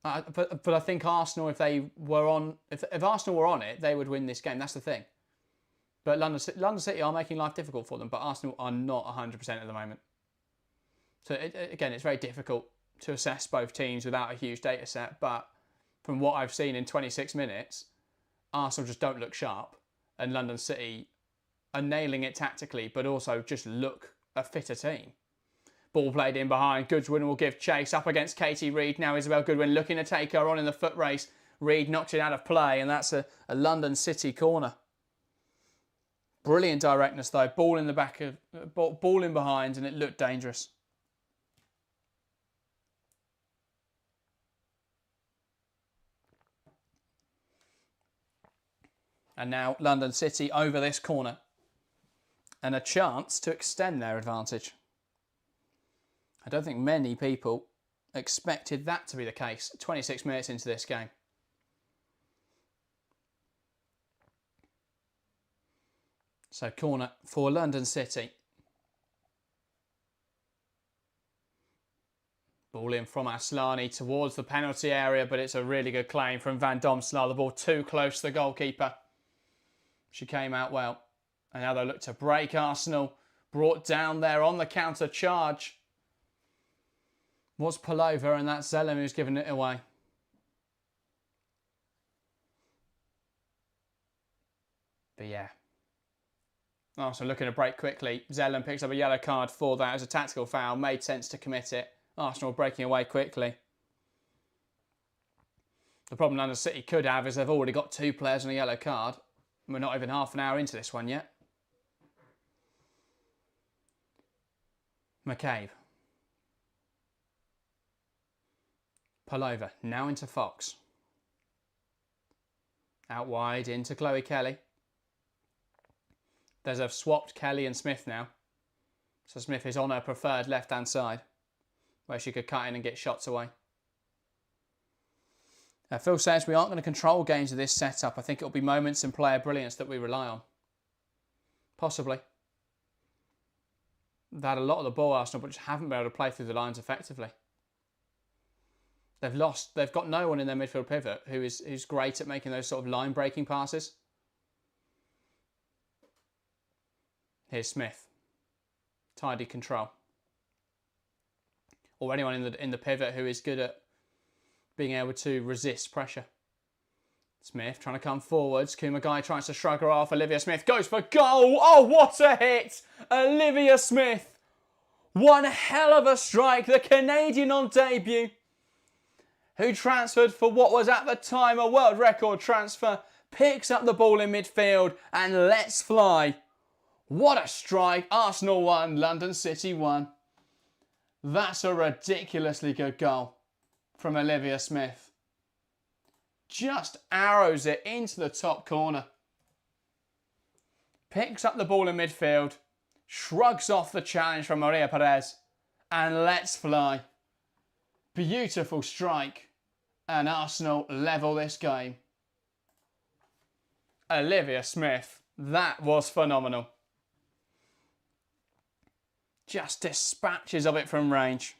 But I think Arsenal, if Arsenal were on it, they would win this game. That's the thing. But London City are making life difficult for them, but Arsenal are not 100% at the moment. So again, it's very difficult to assess both teams without a huge data set. But from what I've seen in 26 minutes, Arsenal just don't look sharp, and London City are nailing it tactically, but also just look a fitter team. Ball played in behind. Goodwin will give chase up against Katie Reid. Now Isabel Goodwin looking to take her on in the foot race. Reid knocks it out of play, and that's a London City corner. Brilliant directness though. Ball in the back of ball in behind, and it looked dangerous. And now London City over this corner, and a chance to extend their advantage. I don't think many people expected that to be the case 26 minutes into this game. So corner for London City. Ball in from Aslani towards the penalty area, but it's a really good claim from Van Domselaar. The ball too close to the goalkeeper. She came out well. And now they look to break Arsenal. Brought down there on the counter charge was Palova, and that's Zellum who's given it away. But yeah. Arsenal looking to break quickly. Zellum picks up a yellow card for that as a tactical foul. Made sense to commit it. Arsenal breaking away quickly. The problem London City could have is they've already got 2 players on a yellow card. We're not even half an hour into this one yet. McCabe. Palova, now into Fox. Out wide into Chloe Kelly. There's a swapped Kelly and Smith now. So Smith is on her preferred left-hand side, where she could cut in and get shots away. Phil says we aren't going to control games with this setup. I think it'll be moments and player brilliance that we rely on. Possibly. They've had a lot of the ball, Arsenal, but just haven't been able to play through the lines effectively. They've got no one in their midfield pivot who's great at making those sort of line-breaking passes. Here's Smith. Tidy control. Or anyone in the pivot who is good at being able to resist pressure. Smith trying to come forwards. Kumagai tries to shrug her off. Olivia Smith goes for goal. Oh, what a hit! Olivia Smith. One hell of a strike. The Canadian on debut, who transferred for what was at the time a world record transfer, picks up the ball in midfield and lets fly. What a strike. Arsenal 1, London City 1. That's a ridiculously good goal from Olivia Smith. Just arrows it into the top corner. Picks up the ball in midfield, shrugs off the challenge from Maria Perez and lets fly. Beautiful strike, and Arsenal level this game. Olivia Smith, that was phenomenal. Just dispatches of it from range.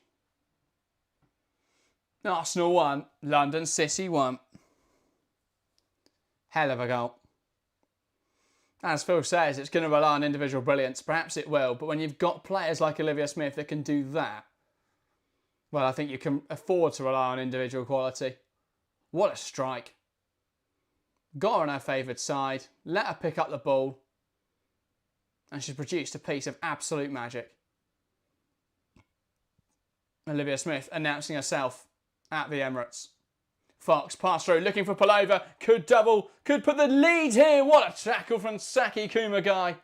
Arsenal 1, London City 1. Hell of a goal. As Phil says, it's going to rely on individual brilliance. Perhaps it will, but when you've got players like Olivia Smith that can do that, well, I think you can afford to rely on individual quality. What a strike. Got her on her favoured side, let her pick up the ball, and she's produced a piece of absolute magic. Olivia Smith announcing herself at the Emirates. Fox pass through, looking for Palova, could double, could put the lead here. What a tackle from Saki Kumagai.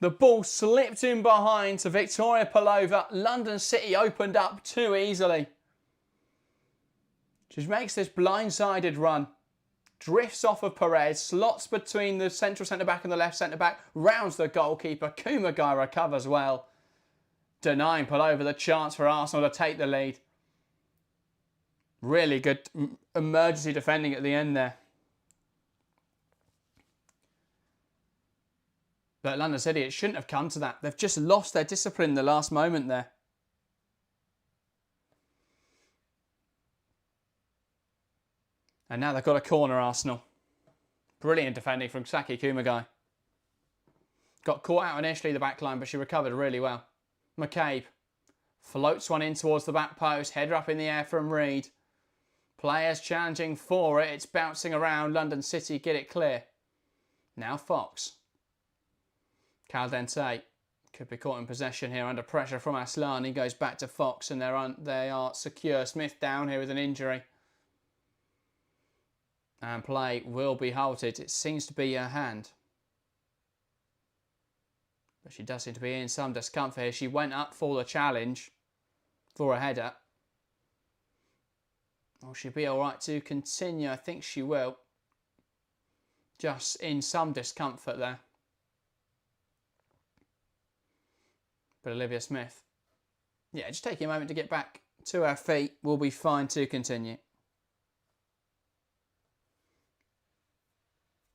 The ball slipped in behind to Victoria Palova. London City opened up too easily. She makes this blindsided run. Drifts off of Perez, slots between the central centre-back and the left centre-back, rounds the goalkeeper. Kumagai recovers well, denying Palova the chance for Arsenal to take the lead. Really good emergency defending at the end there. But London City, it shouldn't have come to that. They've just lost their discipline in the last moment there. And now they've got a corner, Arsenal. Brilliant defending from Saki Kumagai. Got caught out initially, the back line, but she recovered really well. McCabe floats one in towards the back post. Header up in the air from Reed. Players challenging for it. It's bouncing around. London City get it clear. Now Fox. Caldente could be caught in possession here under pressure from Aslani. Goes back to Fox and they are secure. Smith down here with an injury. And play will be halted. It seems to be her hand. But she does seem to be in some discomfort here. She went up for the challenge for a header. Will she be alright to continue? I think she will. Just in some discomfort there. But Olivia Smith, yeah, just taking a moment to get back to her feet. Will be fine to continue.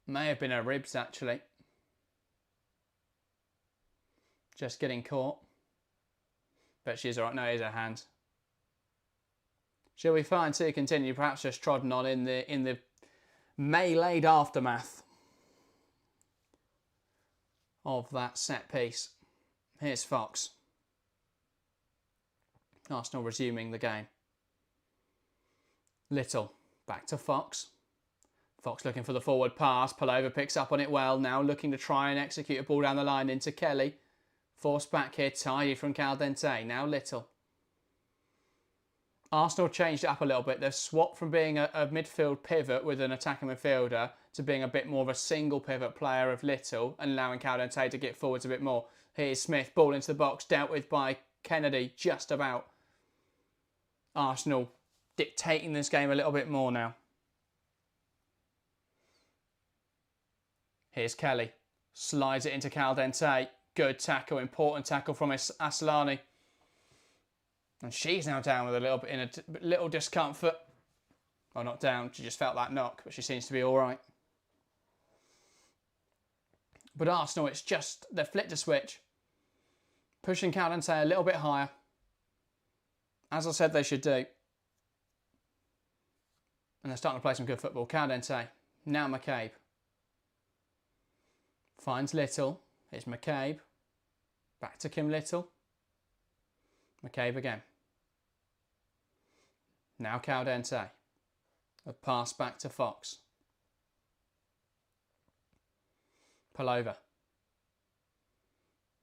May have been her ribs, actually. Just getting caught. But she's alright. No, it is her hand. She'll be fine to continue. Perhaps just trodden on in the meleeed aftermath of that set piece. Here's Fox. Arsenal resuming the game. Little. Back to Fox. Fox looking for the forward pass. Palova picks up on it well. Now looking to try and execute a ball down the line into Kelly. Forced back here. Tidy from Caldente. Now Little. Arsenal changed it up a little bit. They've swapped from being a midfield pivot with an attacking midfielder to being a bit more of a single pivot player of Little and allowing Caldente to get forwards a bit more. Here's Smith. Ball into the box. Dealt with by Kennedy just about. Arsenal dictating this game a little bit more now. Here's Kelly. Slides it into Caldente. Good tackle. Important tackle from Aslani. And she's now down with a little bit in a little discomfort. Well, not down. She just felt that knock, but she seems to be all right. But Arsenal, it's just they've flipped a switch. Pushing Caldente a little bit higher. As I said they should do. And they're starting to play some good football. Caldente. Now McCabe. Finds Little. Here's McCabe. Back to Kim Little. McCabe again. Now Caldente. A pass back to Fox. Palova.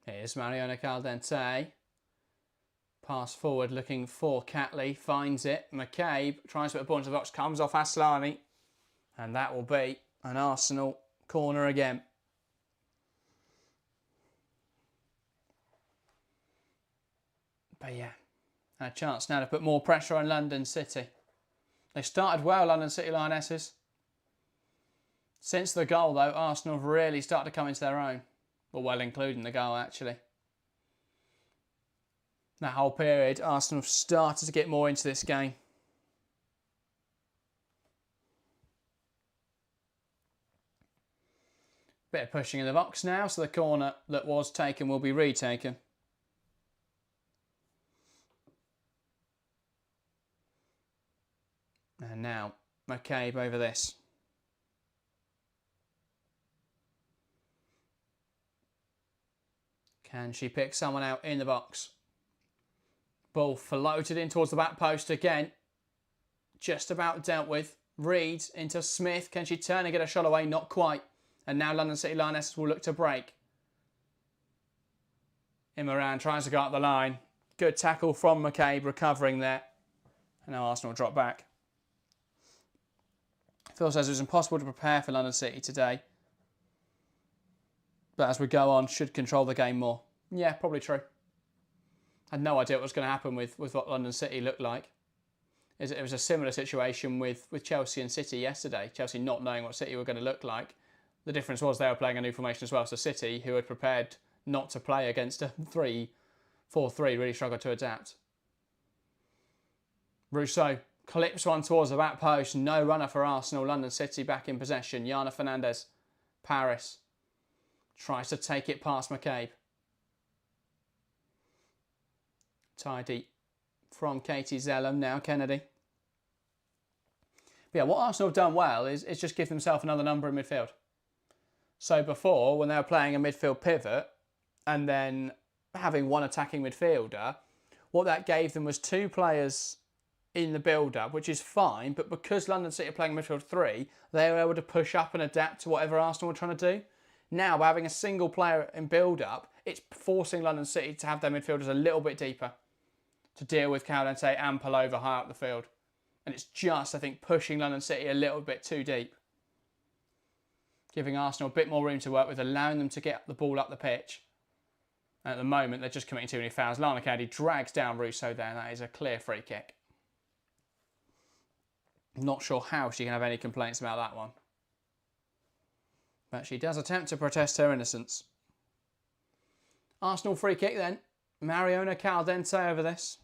Here's Mariona Caldente. Pass forward looking for Catley. Finds it. McCabe tries to put a ball into the box. Comes off Aslani. And that will be an Arsenal corner again. But yeah, a chance now to put more pressure on London City. They started well, London City Lionesses. Since the goal, though, Arsenal have really started to come into their own. Well, including the goal, actually. That whole period, Arsenal have started to get more into this game. Bit of pushing in the box now, so the corner that was taken will be retaken. And now, McCabe over this. Can she pick someone out in the box? Ball floated in towards the back post again. Just about dealt with. Reed into Smith. Can she turn and get a shot away? Not quite. And now London City Lionesses will look to break. Imran tries to go up the line. Good tackle from McCabe, recovering there. And now Arsenal drop back. Phil says it was impossible to prepare for London City today. But as we go on, should control the game more. Yeah, probably true. Had no idea what was going to happen with what London City looked like. It was a similar situation with Chelsea and City yesterday. Chelsea not knowing what City were going to look like. The difference was they were playing a new formation as well. So City, who had prepared not to play against a 3-4-3, really struggled to adapt. Rousseau clips one towards the back post. No runner for Arsenal. London City back in possession. Yana Fernandez. Paris tries to take it past McCabe. Tidy from Katie Zellum, now Kennedy. But yeah, what Arsenal have done well is just give themselves another number in midfield. So before, when they were playing a midfield pivot and then having one attacking midfielder, what that gave them was two players in the build-up, which is fine, but because London City are playing midfield 3, they were able to push up and adapt to whatever Arsenal were trying to do. Now, by having a single player in build-up, it's forcing London City to have their midfielders a little bit deeper to deal with Caldente and Palova high up the field. And it's just, I think, pushing London City a little bit too deep. Giving Arsenal a bit more room to work with, allowing them to get the ball up the pitch. And at the moment, they're just committing too many fouls. Lana Kennedy drags down Rousseau there, and that is a clear free kick. Not sure how she can have any complaints about that one. But she does attempt to protest her innocence. Arsenal free kick then. Mariona Caldente over this.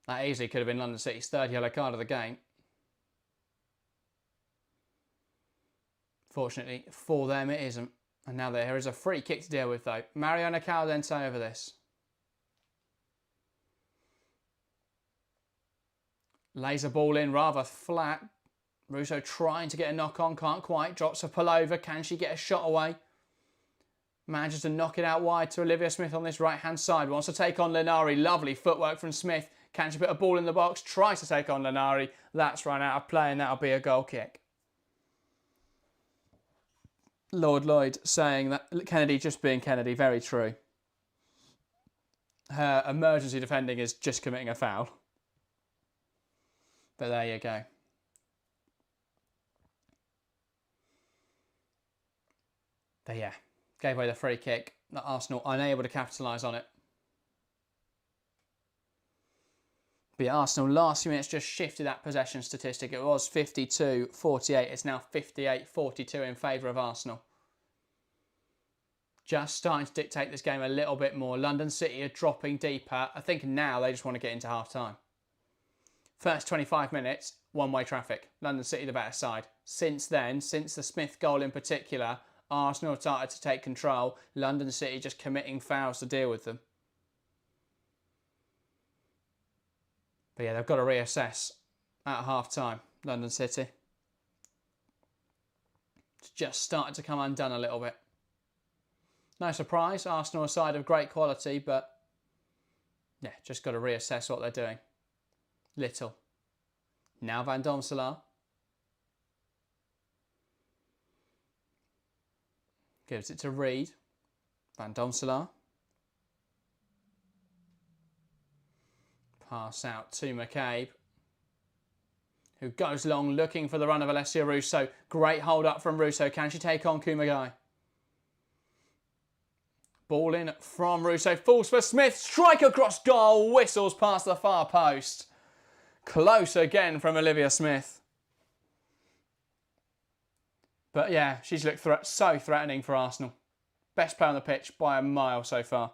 That easily could have been London City's third yellow card of the game. Fortunately for them, it isn't. And now there is a free kick to deal with, though. Mariona Caldente over this. Lays a ball in rather flat. Rousseau trying to get a knock on, can't quite. Drops for Palova. Can she get a shot away? Manages to knock it out wide to Olivia Smith on this right-hand side. Wants to take on Linari. Lovely footwork from Smith. Can she put a ball in the box? Tries to take on Linari. That's run out of play and that'll be a goal kick. Lord Lloyd saying that Kennedy just being Kennedy. Very true. Her emergency defending is just committing a foul. But there you go. But yeah, gave away the free kick. Arsenal unable to capitalise on it. But yeah, Arsenal last few minutes just shifted that possession statistic. It was 52-48. It's now 58-42 in favour of Arsenal. Just starting to dictate this game a little bit more. London City are dropping deeper. I think now they just want to get into half-time. First 25 minutes, one-way traffic. London City the better side. Since then, since the Smith goal in particular, Arsenal have started to take control. London City just committing fouls to deal with them. But yeah, they've got to reassess at half-time, London City. It's just started to come undone a little bit. No surprise, Arsenal are a side of great quality, but yeah, just got to reassess what they're doing. Little. Now Van Domselaar. Gives it to Reed. Van Domselaar. Pass out to McCabe, who goes long looking for the run of Alessia Rousseau. Great hold up from Rousseau. Can she take on Kumagai? Ball in from Rousseau. Falls for Smith. Strike across goal. Whistles past the far post. Close again from Olivia Smith. But yeah, she's looked so threatening for Arsenal. Best player on the pitch by a mile so far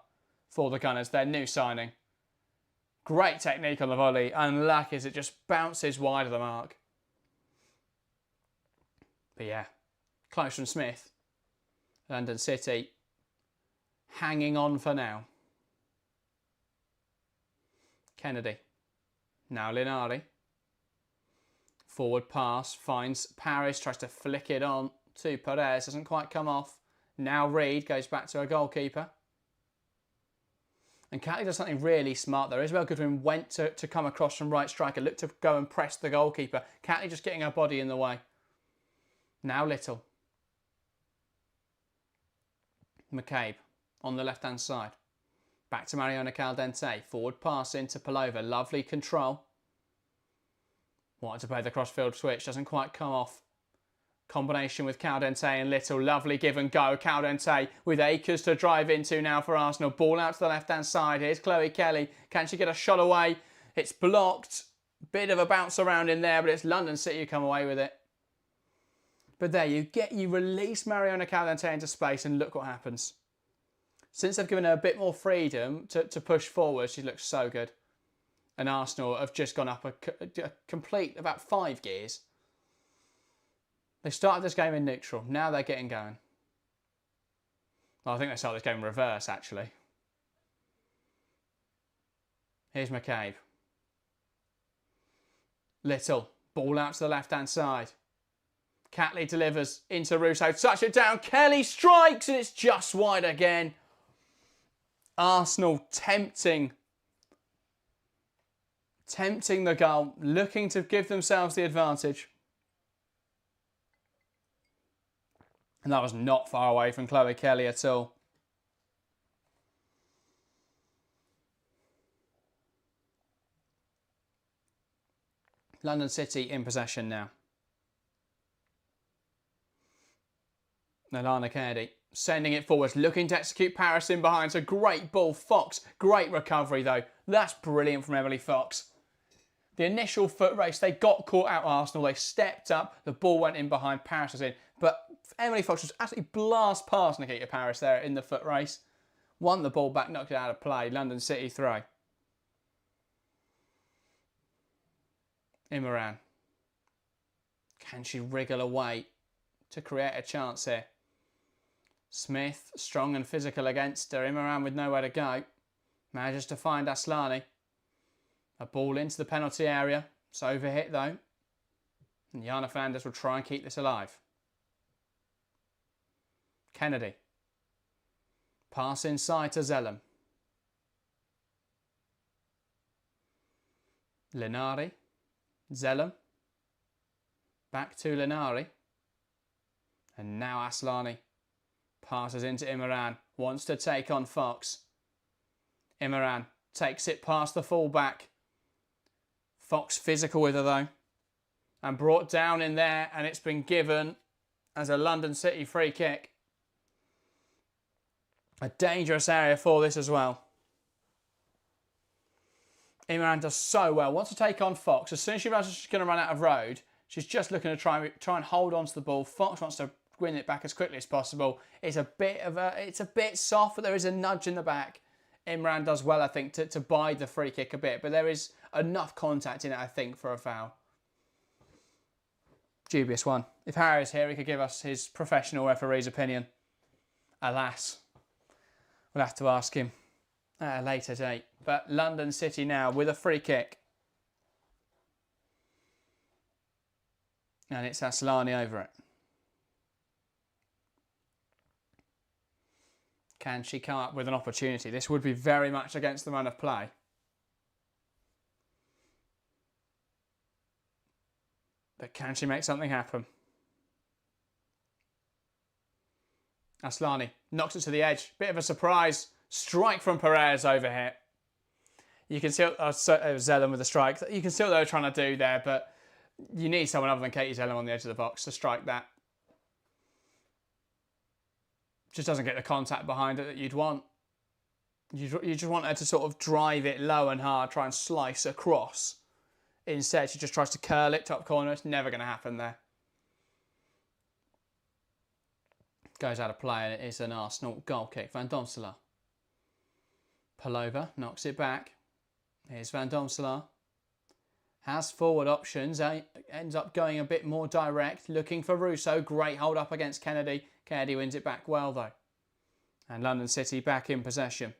for the Gunners, their new signing. Great technique on the volley. Unlucky as it just bounces wide of the mark. But yeah, close from Smith. London City hanging on for now. Kennedy. Now Linari. Forward pass, finds Paris, tries to flick it on to Perez, doesn't quite come off. Now Reed goes back to a goalkeeper. And Catley does something really smart there. Isabel Goodwin went to come across from right striker, looked to go and press the goalkeeper. Catley just getting her body in the way. Now Little. McCabe on the left-hand side. Back to Mariona Caldente. Forward pass into Palova. Lovely control. Wanted to play the crossfield switch. Doesn't quite come off. Combination with Caldente and Little. Lovely give and go. Caldente with acres to drive into now for Arsenal. Ball out to the left-hand side. Here's Chloe Kelly. Can she get a shot away? It's blocked. Bit of a bounce around in there, but it's London City who come away with it. But there you release Mariona Caldente into space and look what happens. Since they've given her a bit more freedom to push forward, she looks so good. And Arsenal have just gone up a complete about 5 gears. They started this game in neutral. Now they're getting going. Well, I think they started this game in reverse, actually. Here's McCabe. Little. Ball out to the left-hand side. Catley delivers into Russo. Touch it down. Kelly strikes and it's just wide again. Arsenal tempting the goal, looking to give themselves the advantage. And that was not far away from Chloe Kelly at all. London City in possession now. Nalana Kennedy sending it forwards, looking to execute Paris in behind. So great ball, Fox. Great recovery though. That's brilliant from Emily Fox. The initial foot race, they got caught out Arsenal. They stepped up, the ball went in behind, Paris was in. But Emily Fox was absolutely blast past Nikita Paris there in the foot race. Won the ball back, knocked it out of play. London City throw. Imran. Can she wriggle away to create a chance here? Smith, strong and physical against her. Imran with nowhere to go. Manages to find Aslani. A ball into the penalty area. It's overhit though. And Jana Fernandez will try and keep this alive. Kennedy. Pass inside to Zellum. Linari. Zellum. Back to Linari. And now Aslani. Passes into Imran. Wants to take on Fox. Imran takes it past the fullback. Fox physical with her though. And brought down in there. And it's been given as a London City free kick. A dangerous area for this as well. Imran does so well. Wants to take on Fox. As soon as she realises she's going to run out of road, she's just looking to try and hold on to the ball. Fox wants to win it back as quickly as possible. It's a bit soft, but there is a nudge in the back. Imran does well, I think, to bide the free kick a bit, but there is enough contact in it, I think, for a foul. Dubious one. If Harry is here, he could give us his professional referee's opinion. Alas, we'll have to ask him at a later date. But London City now with a free kick. And it's Aslani over it. Can she come up with an opportunity? This would be very much against the run of play. But can she make something happen? Aslani knocks it to the edge. Bit of a surprise. Strike from Perez over here. You can see Zellum with a strike. You can see what they were trying to do there, but you need someone other than Katie Zellum on the edge of the box to strike that. Just doesn't get the contact behind it that you'd want. You just want her to sort of drive it low and hard, try and slice across. Instead, she just tries to curl it top corner. It's never going to happen there. Goes out of play and it is an Arsenal goal kick. Van Domselaar. Palova knocks it back. Here's Van Domselaar. Has forward options. Ends up going a bit more direct. Looking for Russo. Great hold up against Kennedy. Kennedy wins it back well though. And London City back in possession.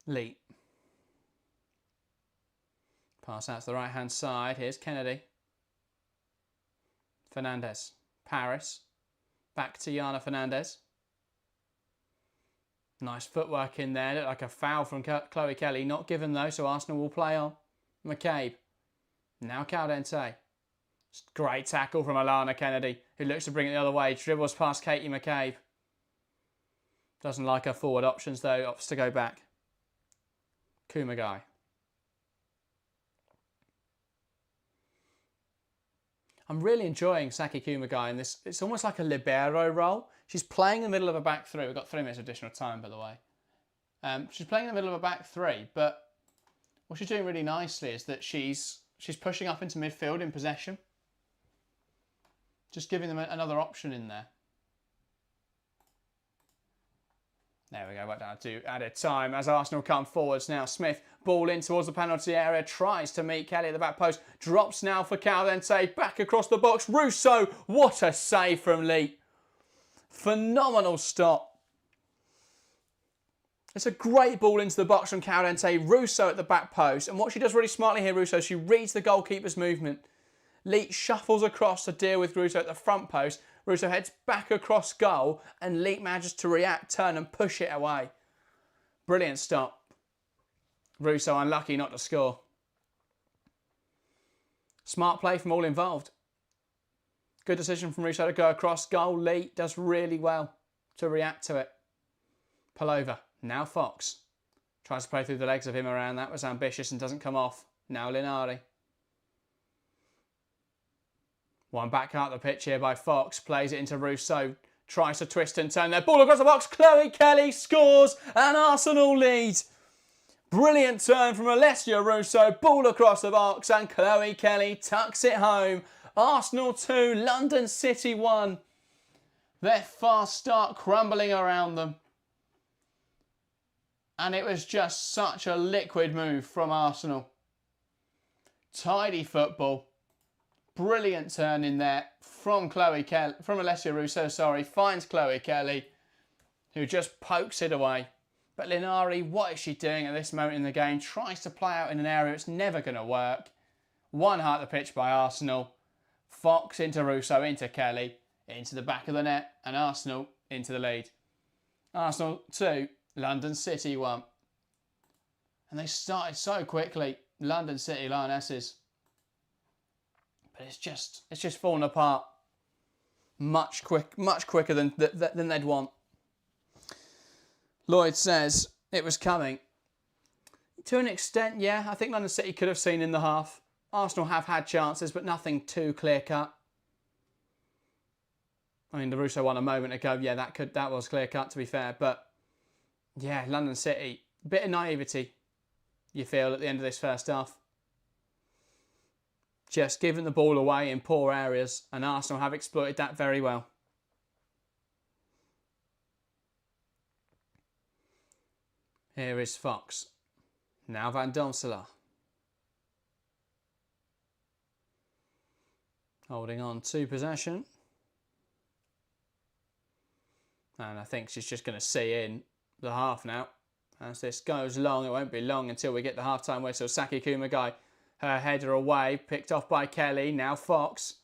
Lee. Pass out to the right hand side. Here's Kennedy. Fernandez. Paris. Back to Yana Fernandez. Nice footwork in there. Looked like a foul from Chloe Kelly. Not given though, so Arsenal will play on. McCabe. Now Caldente. Great tackle from Alana Kennedy, who looks to bring it the other way. Dribbles past Katie McCabe. Doesn't like her forward options though. Opts to go back. Kumagai. I'm really enjoying Saki Kumagai in this. It's almost like a libero role. She's playing in the middle of a back three. We've got 3 minutes of additional time, by the way. She's playing in the middle of a back three, but what she's doing really nicely is that she's pushing up into midfield in possession. Just giving them another option in there. There we go, right down to added time as Arsenal come forwards now. Smith, ball in towards the penalty area, tries to meet Kelly at the back post, drops now for Caldente, back across the box. Russo, what a save from Lee. Phenomenal stop. It's a great ball into the box from Caldente. Russo at the back post, and what she does really smartly here, Russo, she reads the goalkeeper's movement. Lee shuffles across to deal with Russo at the front post. Russo heads back across goal and Leek manages to react, turn and push it away. Brilliant stop. Russo unlucky not to score. Smart play from all involved. Good decision from Russo to go across goal. Lee does really well to react to it. Palova, now Fox. Tries to play through the legs of him around. That was ambitious and doesn't come off. Now Linari. One back out the pitch here by Fox. Plays it into Russo. Tries to twist and turn there. Ball across the box. Chloe Kelly scores and Arsenal lead. Brilliant turn from Alessia Russo. Ball across the box and Chloe Kelly tucks it home. Arsenal 2, London City 1. Their fast start crumbling around them. And it was just such a liquid move from Arsenal. Tidy football. Brilliant turn in there from Alessia Russo, finds Chloe Kelly, who just pokes it away. But Linari, what is she doing at this moment in the game? Tries to play out in an area it's never going to work. One heart the pitch by Arsenal. Fox into Russo, into Kelly, into the back of the net, and Arsenal into the lead. Arsenal 2, London City 1. And they started so quickly, London City Lionesses. But it's just fallen apart much quicker than they'd want. Lloyd says it was coming. To an extent, yeah, I think London City could have seen in the half. Arsenal have had chances, but nothing too clear-cut. I mean, the Russo one a moment ago, yeah, that was clear-cut, to be fair. But, yeah, London City, a bit of naivety, you feel, at the end of this first half. Just giving the ball away in poor areas, and Arsenal have exploited that very well. Here is Fox. Now Van Domselaar. Holding on to possession. And I think she's just going to see in the half now. As this goes long, it won't be long until we get the half-time whistle. Saki Kumagai, her header away, picked off by Kelly. Now Fox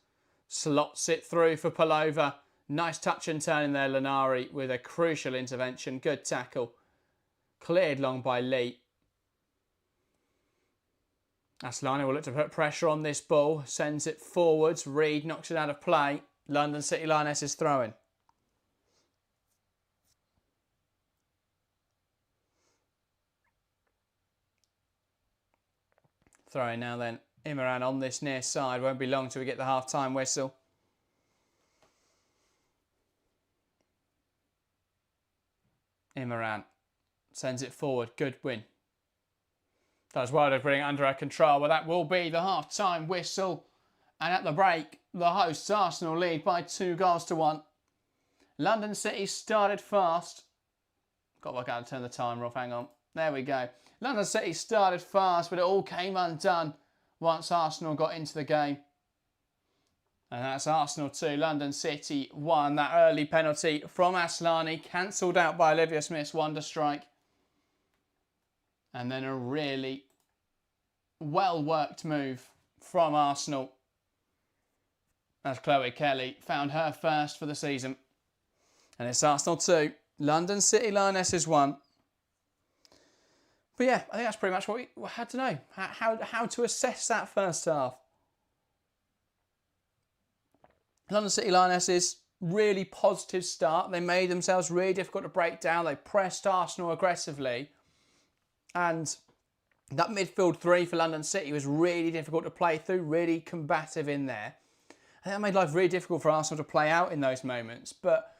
slots it through for Palova. Nice touch and turn in there, Linari, with a crucial intervention. Good tackle. Cleared long by Lee. Aslani will look to put pressure on this ball. Sends it forwards. Reed knocks it out of play. London City Lionesses throwing. Throwing now then. Imran on this near side. Won't be long till we get the half-time whistle. Imran sends it forward. Good win. Does well to bring it under our control. Well, that will be the half-time whistle. And at the break, the hosts Arsenal lead by 2-1. London City started fast. Got to work out how to turn the timer off, hang on. There we go. London City started fast, but it all came undone once Arsenal got into the game. And that's Arsenal 2, London City 1. That early penalty from Aslani, cancelled out by Olivia Smith's wonder strike. And then a really well-worked move from Arsenal as Chloe Kelly found her first for the season. And it's Arsenal 2, London City Lionesses 1. But yeah, I think that's pretty much what we had to know. How to assess that first half. London City Lionesses, really positive start. They made themselves really difficult to break down. They pressed Arsenal aggressively. And that midfield three for London City was really difficult to play through, really combative in there. I think that made life really difficult for Arsenal to play out in those moments. But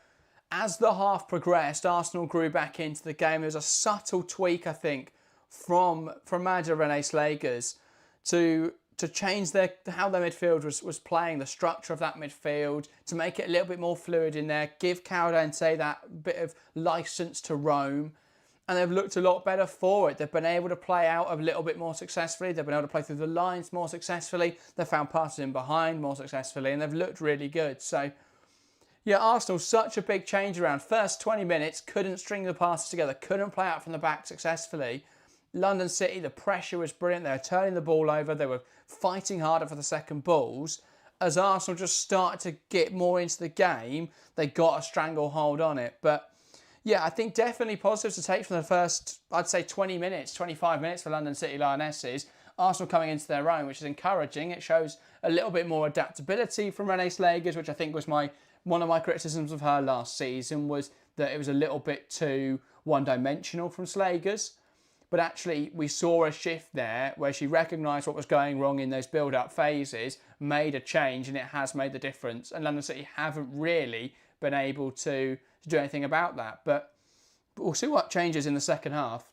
as the half progressed, Arsenal grew back into the game. There was a subtle tweak, I think, from manager Emirates Stadium to change how their midfield was playing, the structure of that midfield, to make it a little bit more fluid in there, give Caldente that bit of licence to roam. And they've looked a lot better for it. They've been able to play out a little bit more successfully. They've been able to play through the lines more successfully. They've found passes in behind more successfully, and they've looked really good. So, yeah, Arsenal, such a big change around. First 20 minutes, couldn't string the passes together, couldn't play out from the back successfully. London City, the pressure was brilliant. They were turning the ball over. They were fighting harder for the second balls. As Arsenal just started to get more into the game, they got a stranglehold on it. But yeah, I think definitely positives to take from the first, I'd say 20 minutes, 25 minutes for London City Lionesses. Arsenal coming into their own, which is encouraging. It shows a little bit more adaptability from Emirates Stadium, which I think was one of my criticisms of her last season, was that it was a little bit too one-dimensional from Slegers. But actually, we saw a shift there where she recognised what was going wrong in those build-up phases, made a change, and it has made the difference. And London City haven't really been able to do anything about that. But we'll see what changes in the second half.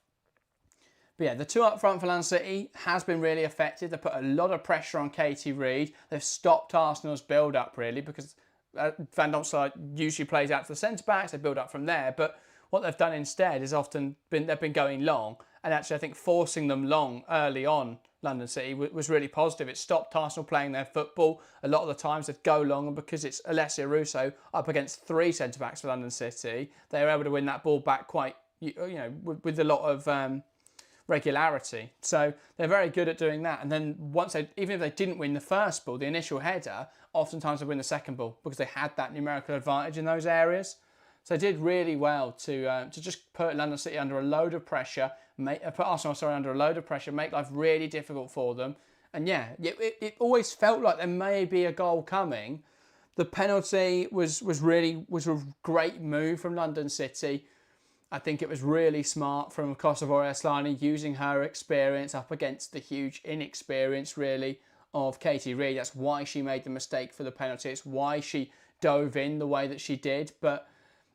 But yeah, the two up front for London City has been really effective. They put a lot of pressure on Katie Reid. They've stopped Arsenal's build-up, really, because Van Donkside usually plays out to the centre-backs. They build up from there. But what they've done instead is they've been going long. And actually, I think forcing them long early on, London City, was really positive. It stopped Arsenal playing their football. A lot of the times they'd go long, and because it's Alessia Russo up against three centre-backs for London City, they were able to win that ball back quite, with a lot of regularity. So they're very good at doing that. And then even if they didn't win the first ball, the initial header, oftentimes they win the second ball because they had that numerical advantage in those areas. So they did really well to just put London City under a load of pressure, put Arsenal under a load of pressure, make life really difficult for them. And yeah, it always felt like there may be a goal coming. The penalty was a great move from London City. I think it was really smart from Kosovo Aslani using her experience up against the huge inexperience, really, of Katie Reid. That's why she made the mistake for the penalty. It's why she dove in the way that she did. But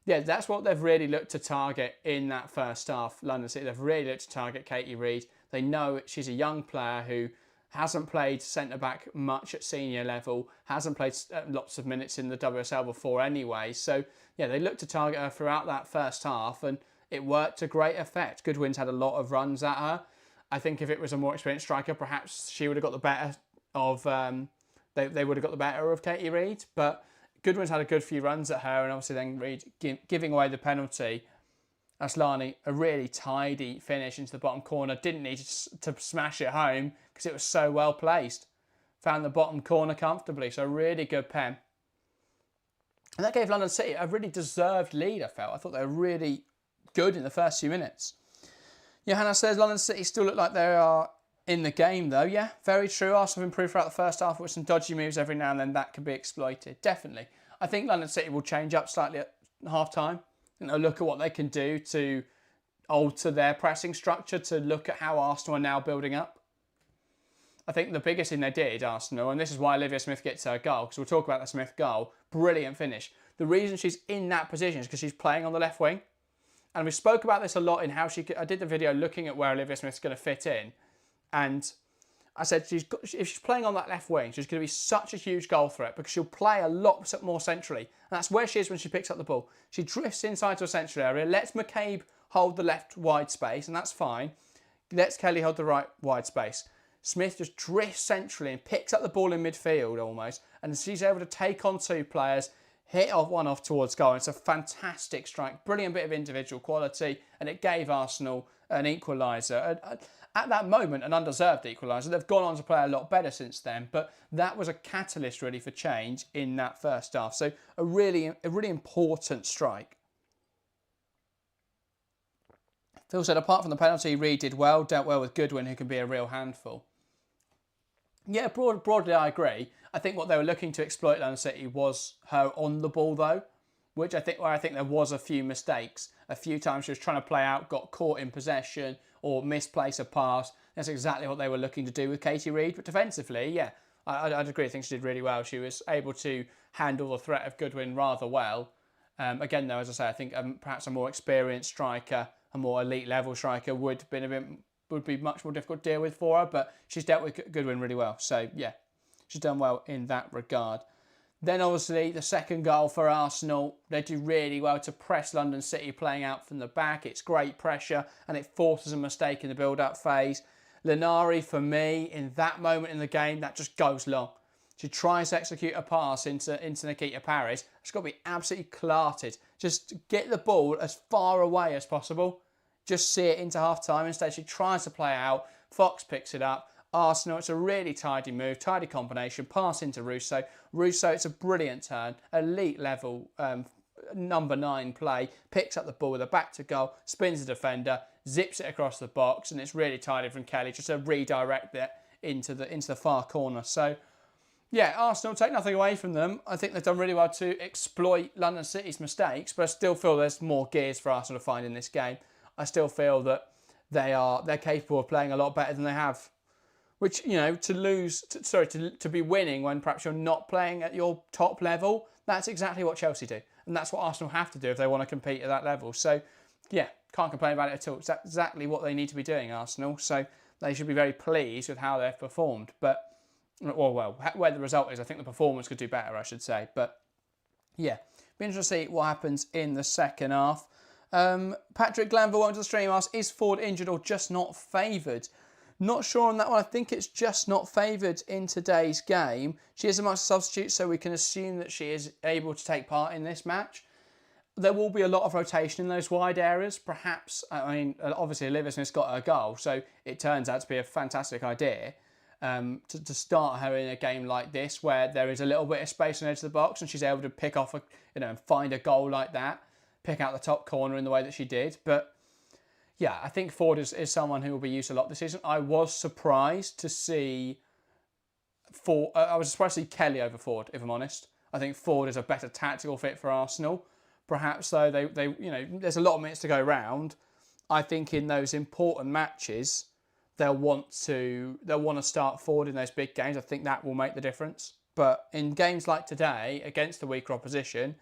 yeah, that's what they've really looked to target in that first half, London City. They've really looked to target Katie Reid. They know she's a young player who hasn't played centre-back much at senior level, hasn't played lots of minutes in the WSL before anyway. So, yeah, they looked to target her throughout that first half, and it worked to great effect. Goodwin's had a lot of runs at her. I think if it was a more experienced striker, perhaps she would have got the better of... They would have got the better of Katie Reid, but Goodwin's had a good few runs at her, and obviously then Reid giving away the penalty. Aslani, a really tidy finish into the bottom corner. Didn't need to smash it home because it was so well placed. Found the bottom corner comfortably, so really good pen. And that gave London City a really deserved lead, I felt. I thought they were really good in the first few minutes. Johanna says London City still look like they are in the game, though. Yeah, very true. Arsenal have improved throughout the first half with some dodgy moves every now and then. That can be exploited, definitely. I think London City will change up slightly at half-time. They'll look at what they can do to alter their pressing structure, to look at how Arsenal are now building up. I think the biggest thing they did, Arsenal, and this is why Olivia Smith gets her goal, because we'll talk about the Smith goal, brilliant finish. The reason she's in that position is because she's playing on the left wing. And we spoke about this a lot in how I did the video looking at where Olivia Smith's going to fit in. And I said if she's playing on that left wing, she's going to be such a huge goal threat because she'll play a lot more centrally. And that's where she is when she picks up the ball. She drifts inside to a central area, lets McCabe hold the left wide space, and that's fine. Lets Kelly hold the right wide space. Smith just drifts centrally and picks up the ball in midfield almost, and she's able to take on 2 players, hit one off towards goal. It's a fantastic strike, brilliant bit of individual quality, and it gave Arsenal an equaliser. At that moment, an undeserved equaliser. They've gone on to play a lot better since then, but that was a catalyst really for change in that first half. So a really important strike. Phil said, apart from the penalty, Reid did well, dealt well with Goodwin, who can be a real handful. Yeah, broadly I agree. I think what they were looking to exploit London City was her on the ball though, where I think there was a few mistakes. A few times she was trying to play out, got caught in possession or misplace a pass. That's exactly what they were looking to do with Katie Reid. But defensively, yeah, I'd agree. I think she did really well. She was able to handle the threat of Goodwin rather well. Again, though, as I say, I think perhaps a more experienced striker, a more elite level striker would be much more difficult to deal with for her. But she's dealt with Goodwin really well. So yeah, she's done well in that regard. Then obviously the second goal for Arsenal, they do really well to press London City playing out from the back. It's great pressure and it forces a mistake in the build-up phase. Linari, for me, in that moment in the game, that just goes long. She tries to execute a pass into Nikita Paris. It's got to be absolutely clarted. Just get the ball as far away as possible. Just see it into half-time. Instead, she tries to play out. Fox picks it up. Arsenal, it's a really tidy move, tidy combination, pass into Russo. Russo, it's a brilliant turn, elite level number 9 play, picks up the ball with a back to goal, spins the defender, zips it across the box, and it's really tidy from Kelly just to redirect it into the far corner. So, yeah, Arsenal, take nothing away from them. I think they've done really well to exploit London City's mistakes, but I still feel there's more gears for Arsenal to find in this game. I still feel that they're capable of playing a lot better than they have. Which, you know, to be winning when perhaps you're not playing at your top level, that's exactly what Chelsea do. And that's what Arsenal have to do if they want to compete at that level. So, yeah, can't complain about it at all. It's exactly what they need to be doing, Arsenal. So they should be very pleased with how they've performed. But, well, where the result is, I think the performance could do better, I should say. But, yeah, be interesting to see what happens in the second half. Patrick Glanville, welcome to the stream, asks, is Ford injured or just not favoured? Not sure on that one. I think it's just not favoured in today's game. She is amongst the substitutes, so we can assume that she is able to take part in this match. There will be a lot of rotation in those wide areas. Perhaps, I mean, obviously Olivia Smith's got her goal, so it turns out to be a fantastic idea to start her in a game like this where there is a little bit of space on the edge of the box and she's able to pick off, and find a goal like that, pick out the top corner in the way that she did. But yeah, I think Ford is someone who will be used a lot this season. I was surprised to see Kelly over Ford, if I'm honest. I think Ford is a better tactical fit for Arsenal. Perhaps though they there's a lot of minutes to go round. I think in those important matches they'll want to start Ford in those big games. I think that will make the difference. But in games like today against the weaker opposition,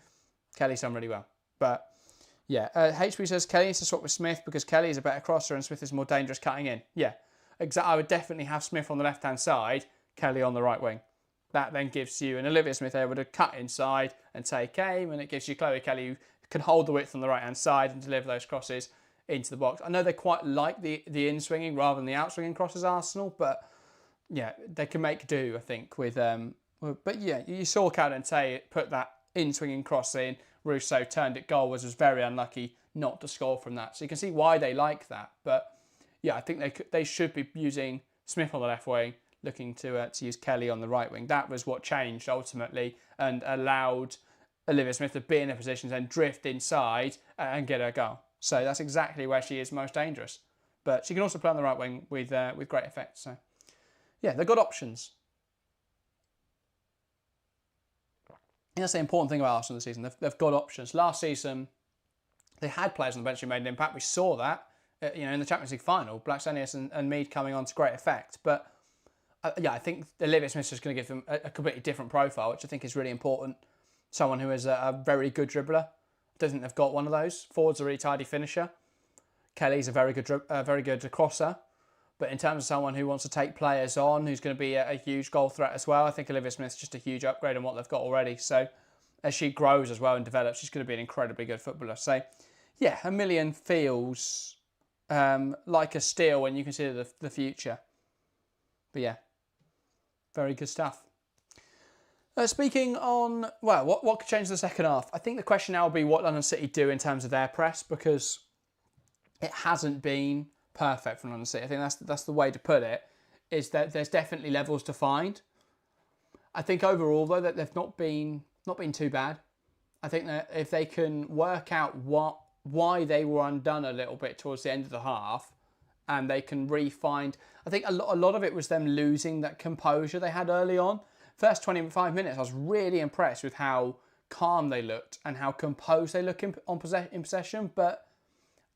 Kelly's done really well. But yeah, HP says Kelly needs to swap with Smith because Kelly is a better crosser and Smith is more dangerous cutting in. Yeah, exactly. I would definitely have Smith on the left-hand side, Kelly on the right wing. That then gives you an Olivia Smith able to cut inside and take aim, and it gives you Chloe Kelly who can hold the width on the right-hand side and deliver those crosses into the box. I know they quite like the in-swinging rather than the out-swinging crosses, Arsenal, but yeah, they can make do, I think, with... But yeah, you saw Caldente put that in-swinging cross in. Russo turned it goal, was very unlucky not to score from that. So you can see why they like that. But yeah, I think they should be using Smith on the left wing, looking to use Kelly on the right wing. That was what changed ultimately and allowed Olivia Smith to be in a position to then drift inside and get her goal. So that's exactly where she is most dangerous. But she can also play on the right wing with great effect. So yeah, they've got options. And that's the important thing about Arsenal this season. They've got options. Last season, they had players on the bench who made an impact. We saw that, in the Champions League final. Blackstenius and Mead coming on to great effect. But yeah, I think Olivia Smith's just going to give them a completely different profile, which I think is really important. Someone who is a very good dribbler. I don't think they've got one of those. Ford's a really tidy finisher. Kelly's a very good crosser. But in terms of someone who wants to take players on, who's going to be a huge goal threat as well, I think Olivia Smith's just a huge upgrade on what they've got already. So as she grows as well and develops, she's going to be an incredibly good footballer. So yeah, $1 million feels like a steal when you consider the future. But yeah, very good stuff. Speaking on, well, what could change the second half? I think the question now will be what London City do in terms of their press, because it hasn't been perfect from London City. I think that's the way to put it, is that there's definitely levels to find. I think overall, though, that they've not been too bad. I think that if they can work out why they were undone a little bit towards the end of the half, and they can re-find, I think a lot of it was them losing that composure they had early on. First 25 minutes, I was really impressed with how calm they looked and how composed they look in possession. But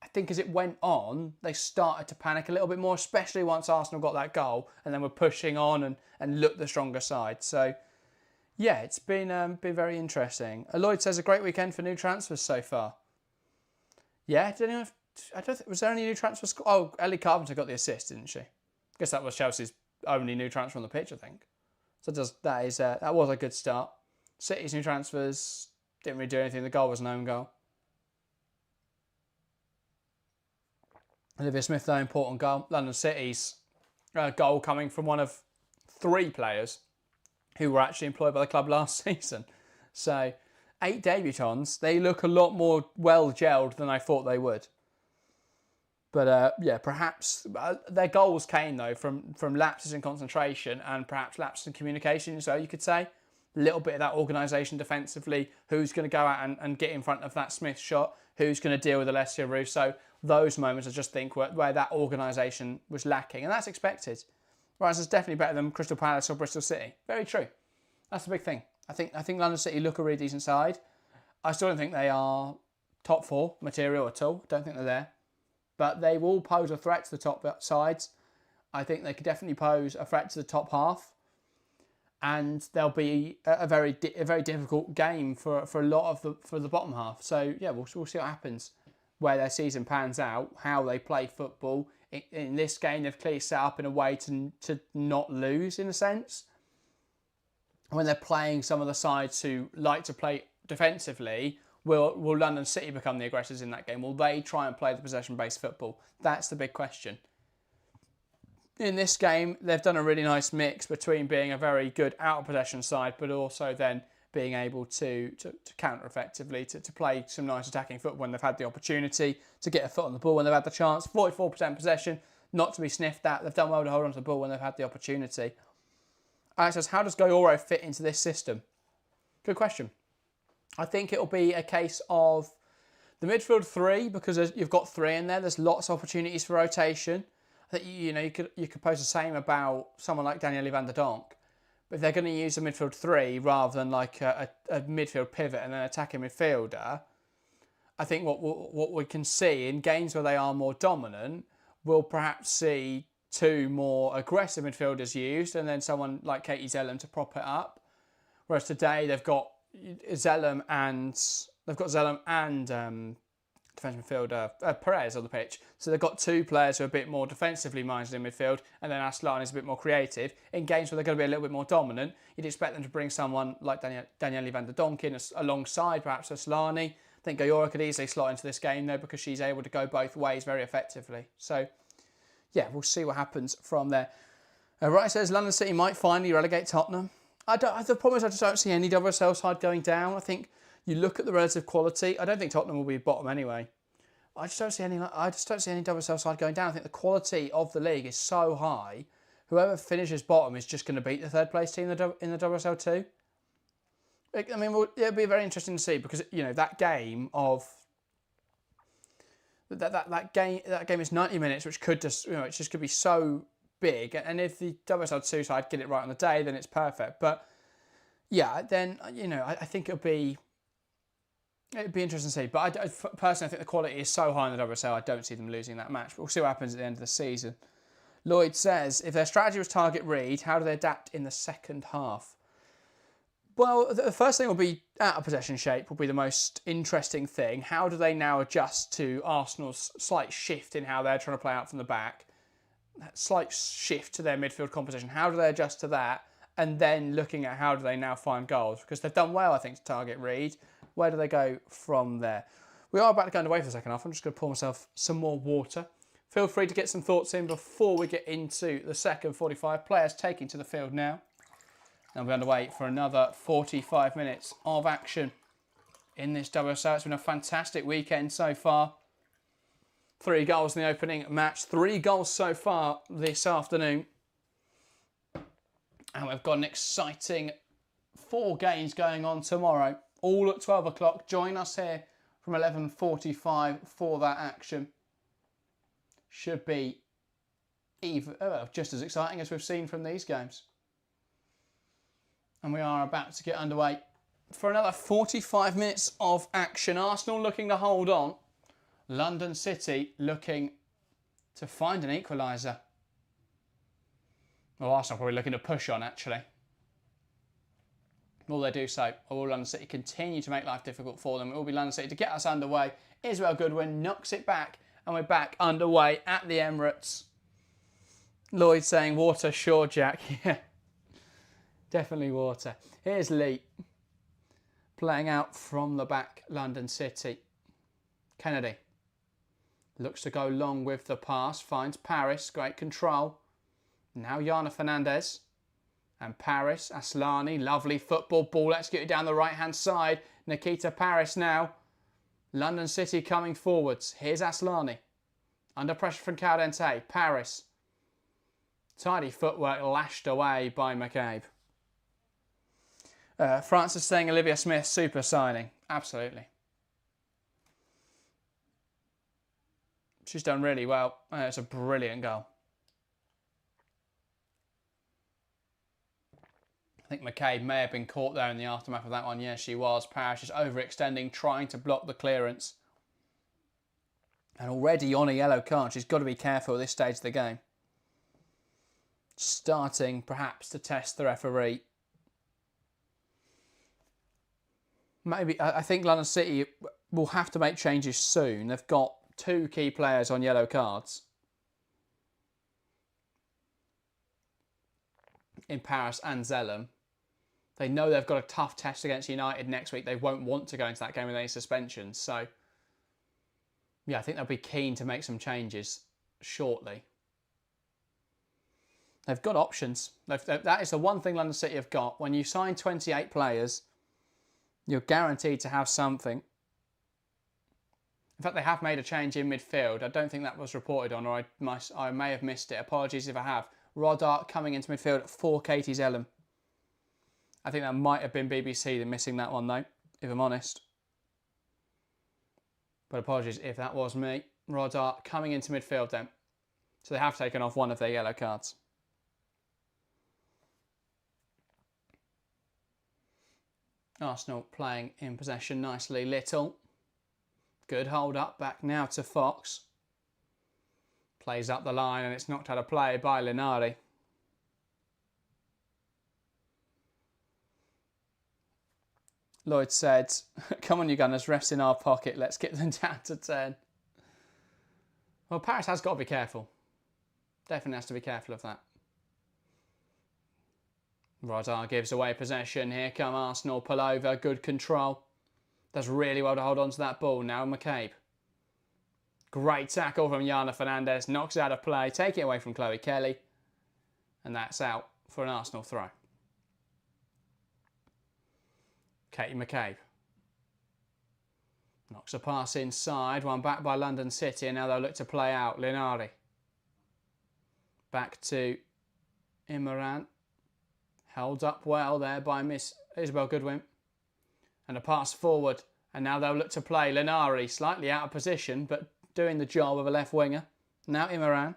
I think as it went on, they started to panic a little bit more, especially once Arsenal got that goal and then were pushing on and looked the stronger side. So yeah, it's been very interesting. Lloyd says a great weekend for new transfers so far. Yeah, was there any new transfers? Oh, Ellie Carpenter got the assist, didn't she? I guess that was Chelsea's only new transfer on the pitch, I think. So that was a good start. City's new transfers didn't really do anything. The goal was an own goal. Olivia Smith, though, important goal. London City's goal coming from one of 3 players who were actually employed by the club last season. So 8 debutants. They look a lot more well-gelled than I thought they would. But yeah, perhaps their goals came, though, from lapses in concentration and perhaps lapses in communication, so you could say. A little bit of that organisation defensively. Who's going to go out and get in front of that Smith shot? Who's going to deal with Alessia Russo? Those moments, I just think, where that organisation was lacking. And that's expected. Whereas it's definitely better than Crystal Palace or Bristol City. Very true. That's the big thing. I think London City look a really decent side. I still don't think they are top 4 material at all. Don't think they're there. But they will pose a threat to the top sides. I think they could definitely pose a threat to the top half. And they'll be a very difficult game for a lot of the bottom half. So yeah, we'll see what happens, where their season pans out, how they play football. In this game, they've clearly set up in a way to not lose, in a sense. When they're playing some of the sides who like to play defensively, will London City become the aggressors in that game? Will they try and play the possession-based football? That's the big question. In this game, they've done a really nice mix between being a very good out-of-possession side, but also then being able to counter effectively, to play some nice attacking football when they've had the opportunity, to get a foot on the ball when they've had the chance. 44% possession, not to be sniffed at. They've done well to hold on to the ball when they've had the opportunity. Alex says, how does Goyoro fit into this system? Good question. I think it'll be a case of the midfield 3, because you've got 3 in there. There's lots of opportunities for rotation. I think you could pose the same about someone like Danielle van der Donk. But if they're going to use a midfield 3 rather than like a midfield pivot and an attacking midfielder, I think what we can see in games where they are more dominant, we'll perhaps see 2 more aggressive midfielders used and then someone like Katie Zellum to prop it up. Whereas today they've got Zellum and defensive midfielder Perez on the pitch. So they've got 2 players who are a bit more defensively minded in midfield, and then Aslan is a bit more creative. In games where they're going to be a little bit more dominant, you'd expect them to bring someone like Danielle van der Donk in alongside perhaps Aslani. I think Goyora could easily slot into this game though, because she's able to go both ways very effectively. So yeah, we'll see what happens from there. Wright says London City might finally relegate Tottenham. The problem is I just don't see any WSL side going down. I think you look at the relative quality. I don't think Tottenham will be bottom anyway. I just don't see any WSL side going down. I think the quality of the league is so high. Whoever finishes bottom is just going to beat the third place team in the WSL too. I mean, it'll be very interesting to see, because that game is 90 minutes, which could just it just could be so big. And if the WSL2 side get it right on the day, then it's perfect. But yeah, then I think it'd be interesting to see. But I personally think the quality is so high in the WSL, I don't see them losing that match. But we'll see what happens at the end of the season. Lloyd says, if their strategy was target read, how do they adapt in the second half? Well, the first thing will be out of possession shape will be the most interesting thing. How do they now adjust to Arsenal's slight shift in how they're trying to play out from the back? that slight shift to their midfield composition. How do they adjust to that? And then looking at how do they now find goals? Because they've done well, I think, to target Reed. Where do they go from there? We are about to go underway for the second half. I'm just going to pour myself some more water. Feel free to get some thoughts in before we get into the second 45. Players taking to the field now. And we'll be underway for another 45 minutes of action in this WSL. It's been a fantastic weekend so far. 3 goals in the opening match. 3 goals so far this afternoon. And we've got an exciting 4 games going on tomorrow. All at 12 o'clock. Join us here from 11:45 for that action. Should be just as exciting as we've seen from these games. And we are about to get underway for another 45 minutes of action. Arsenal looking to hold on. London City looking to find an equaliser. Well, Arsenal probably looking to push on, actually. Will they do so? Or will London City continue to make life difficult for them? It will be London City to get us underway. Isabel Goodwin knocks it back, and we're back underway at the Emirates. Lloyd saying, water, sure, Jack. Yeah, definitely water. Here's Lee playing out from the back, London City. Kennedy looks to go long with the pass, finds Paris, great control. Now Yana Fernandez and Paris, Aslani, lovely football ball executed down the right-hand side. Nikita Paris now. London City coming forwards. Here's Aslani. Under pressure from Caldente. Paris. Tidy footwork lashed away by McCabe. Francis saying Olivia Smith, super signing. Absolutely. She's done really well. It's a brilliant goal. I think McCabe may have been caught there in the aftermath of that one. Yes, she was. Parrish is overextending, trying to block the clearance. And already on a yellow card. She's got to be careful at this stage of the game. Starting, perhaps, to test the referee. Maybe, I think London City will have to make changes soon. They've got 2 key players on yellow cards. In Paris and Zellum. They know they've got a tough test against United next week. They won't want to go into that game with any suspensions. So, yeah, I think they'll be keen to make some changes shortly. They've got options. That is the one thing London City have got. When you sign 28 players, you're guaranteed to have something. In fact, they have made a change in midfield. I don't think that was reported on, or I may have missed it. Apologies if I have. Rodart coming into midfield for Katie Zellum. I think that might have been BBC. They're missing that one, though, if I'm honest. But apologies if that was me. Rodart coming into midfield then. So they have taken off one of their yellow cards. Arsenal playing in possession nicely. Little. Good hold up. Back now to Fox. Plays up the line and it's knocked out of play by Linari. Lloyd said, come on you Gunners, refs in our pocket, let's get them down to 10. Well, Paris has got to be careful. Definitely has to be careful of that. Rodar gives away possession. Here come Arsenal, pull over, good control. Does really well to hold on to that ball. Now McCabe. Great tackle from Yana Fernandez. Knocks it out of play. Take it away from Chloe Kelly. And that's out for an Arsenal throw. Katie McCabe. Knocks a pass inside. One back by London City. And now they'll look to play out. Linari. Back to Imran. Held up well there by Miss Isabel Goodwin. And a pass forward. And now they'll look to play. Linari slightly out of position, but doing the job of a left winger. Now Imran.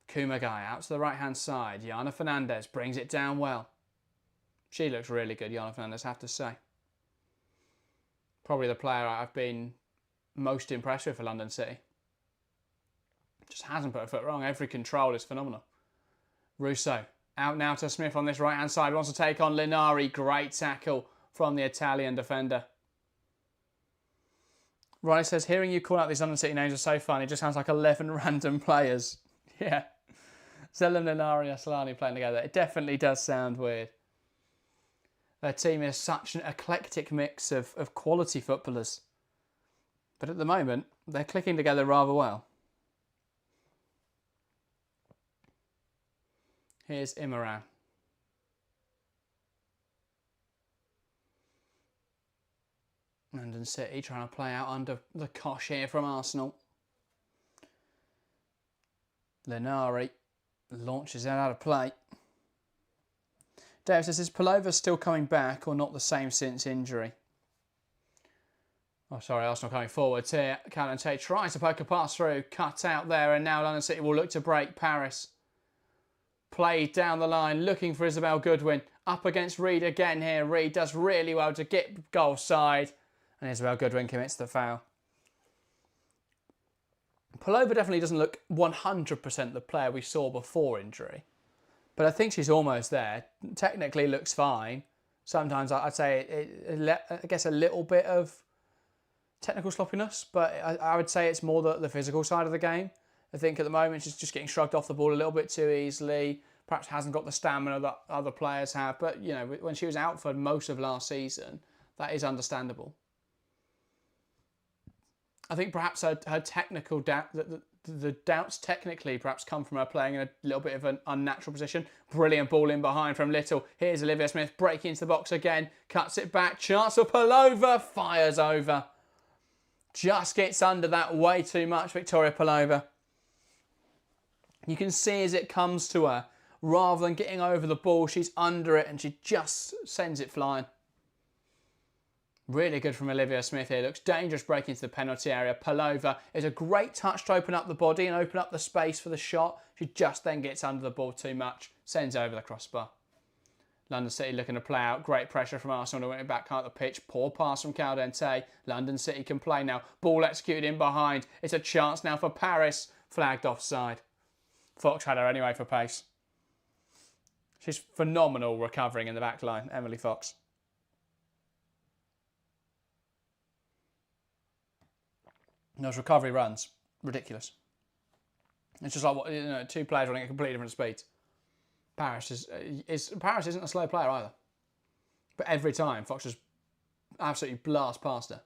Kumagai out to the right-hand side. Yana Fernandez brings it down well. She looks really good, Yana Fernandez, I have to say. Probably the player I've been most impressed with for London City. Just hasn't put a foot wrong. Every control is phenomenal. Russo out now to Smith on this right-hand side. Wants to take on Linari. Great tackle from the Italian defender. Ronnie says, hearing you call out these London City names is so fun. It just sounds like 11 random players. Yeah. Zelam, Lenari, Aslani playing together. It definitely does sound weird. Their team is such an eclectic mix of quality footballers. But at the moment, they're clicking together rather well. Here's Imran. London City trying to play out under the cosh here from Arsenal. Lenari launches it out of play. Dave says, is Palova still coming back or not the same since injury? Oh, sorry, Arsenal coming forwards here. Callum Tate tries to poke a pass through, cut out there, and now London City will look to break Paris. Played down the line, looking for Isabel Goodwin. Up against Reed again here. Reed does really well to get goal side. And Isabel Goodwin commits the foul. Palova definitely doesn't look 100% the player we saw before injury. But I think she's almost there. Technically looks fine. Sometimes I'd say, I guess, a little bit of technical sloppiness. But I would say it's more the physical side of the game. I think at the moment she's just getting shrugged off the ball a little bit too easily. Perhaps hasn't got the stamina that other players have. But, you know, when she was out for most of last season, that is understandable. I think perhaps her technical doubt, the doubts technically perhaps come from her playing in a little bit of an unnatural position. Brilliant ball in behind from Little. Here's Olivia Smith breaking into the box again. Cuts it back. Chance for Palova. Fires over. Just gets under that way too much, Victoria Palova. You can see as it comes to her, rather than getting over the ball, she's under it and she just sends it flying. Really good from Olivia Smith here. Looks dangerous breaking into the penalty area. Palova is a great touch to open up the body and open up the space for the shot. She just then gets under the ball too much. Sends over the crossbar. London City looking to play out. Great pressure from Arsenal to win it back out the pitch. Poor pass from Caldente. London City can play now. Ball executed in behind. It's a chance now for Paris. Flagged offside. Fox had her anyway for pace. She's phenomenal recovering in the back line, Emily Fox. Those recovery runs, ridiculous. It's just like what, two players running at completely different speeds. Paris isn't a slow player either, but every time Fox just absolutely blasts past her.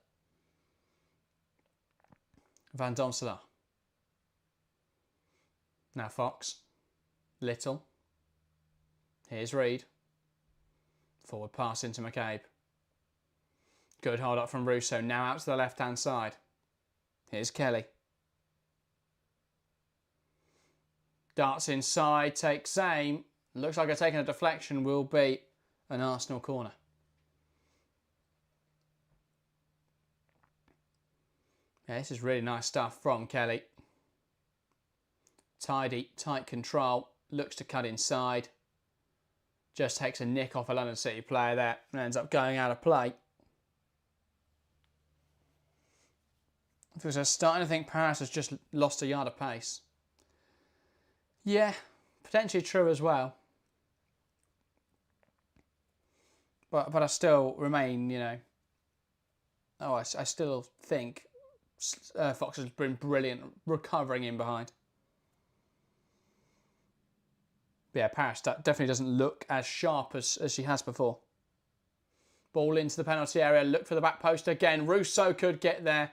Van Domselaar. Now Fox, Little. Here's Reed. Forward pass into McCabe. Good hold up from Russo. Now out to the left hand side. Here's Kelly. Darts inside, takes aim. Looks like taking a deflection will be an Arsenal corner. Yeah, this is really nice stuff from Kelly. Tidy, tight control. Looks to cut inside. Just takes a nick off a London City player there and ends up going out of play. Because I'm starting to think Paris has just lost a yard of pace. Yeah, potentially true as well. But I still remain, I still think Fox has been brilliant recovering in behind. But yeah, Paris definitely doesn't look as sharp as she has before. Ball into the penalty area, look for the back post again. Russo could get there.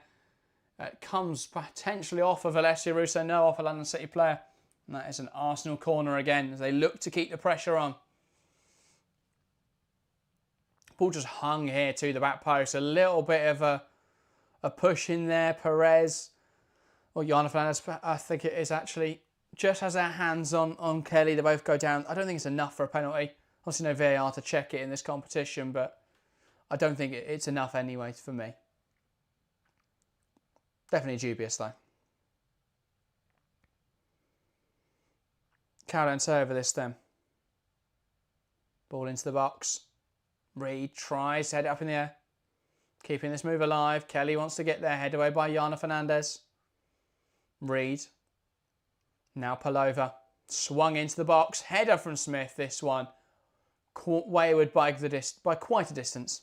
It comes potentially off of Alessia Russo, no off a London City player. And that is an Arsenal corner again as they look to keep the pressure on. Ball just hung here to the back post. A little bit of a push in there. Perez or Yana Fernandez, I think it is actually, just has our hands on Kelly. They both go down. I don't think it's enough for a penalty. Obviously no VAR to check it in this competition, but I don't think it's enough anyway for me. Definitely dubious though. Caldente over this then. Ball into the box. Reed tries to head it up in the air. Keeping this move alive. Kelly wants to get there. Head away by Yana Fernandez. Reed. Now Palova. Swung into the box. Header from Smith, this one. Wayward by quite a distance.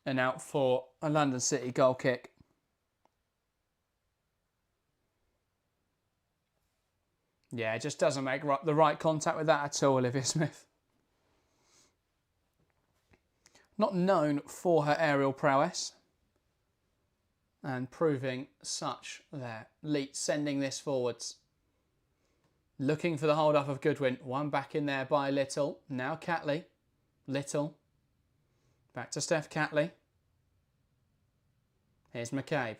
And out for a London City goal kick. Yeah, it just doesn't make the right contact with that at all, Olivia Smith. Not known for her aerial prowess. And proving such there. Leet sending this forwards. Looking for the hold up of Goodwin. One back in there by Little. Now Catley. Little. Back to Steph Catley. Here's McCabe.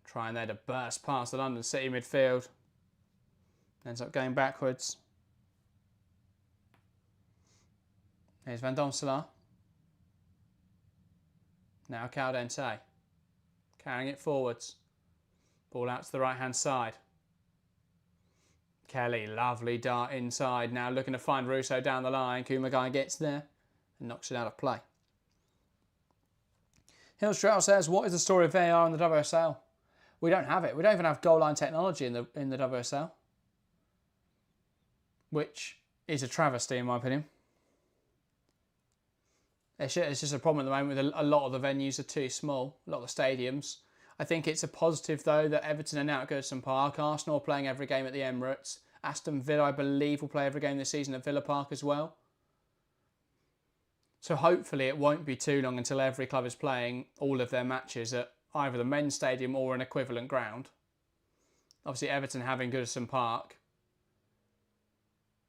Trying there to burst past the London City midfield. Ends up going backwards. Here's Van Domselaar. Now Caldente. Carrying it forwards. Ball out to the right-hand side. Kelly, lovely dart inside. Now looking to find Russo down the line. Kumagai gets there and knocks it out of play. Hillstrout says, what is the story of VAR in the WSL? We don't have it. We don't even have goal line technology in the WSL. Which is a travesty in my opinion. It's just a problem at the moment with a lot of the venues are too small, a lot of the stadiums. I think it's a positive though that Everton are now at Goodison Park. Arsenal are playing every game at the Emirates. Aston Villa, I believe, will play every game this season at Villa Park as well. So hopefully it won't be too long until every club is playing all of their matches at either the men's stadium or an equivalent ground. Obviously Everton having Goodison Park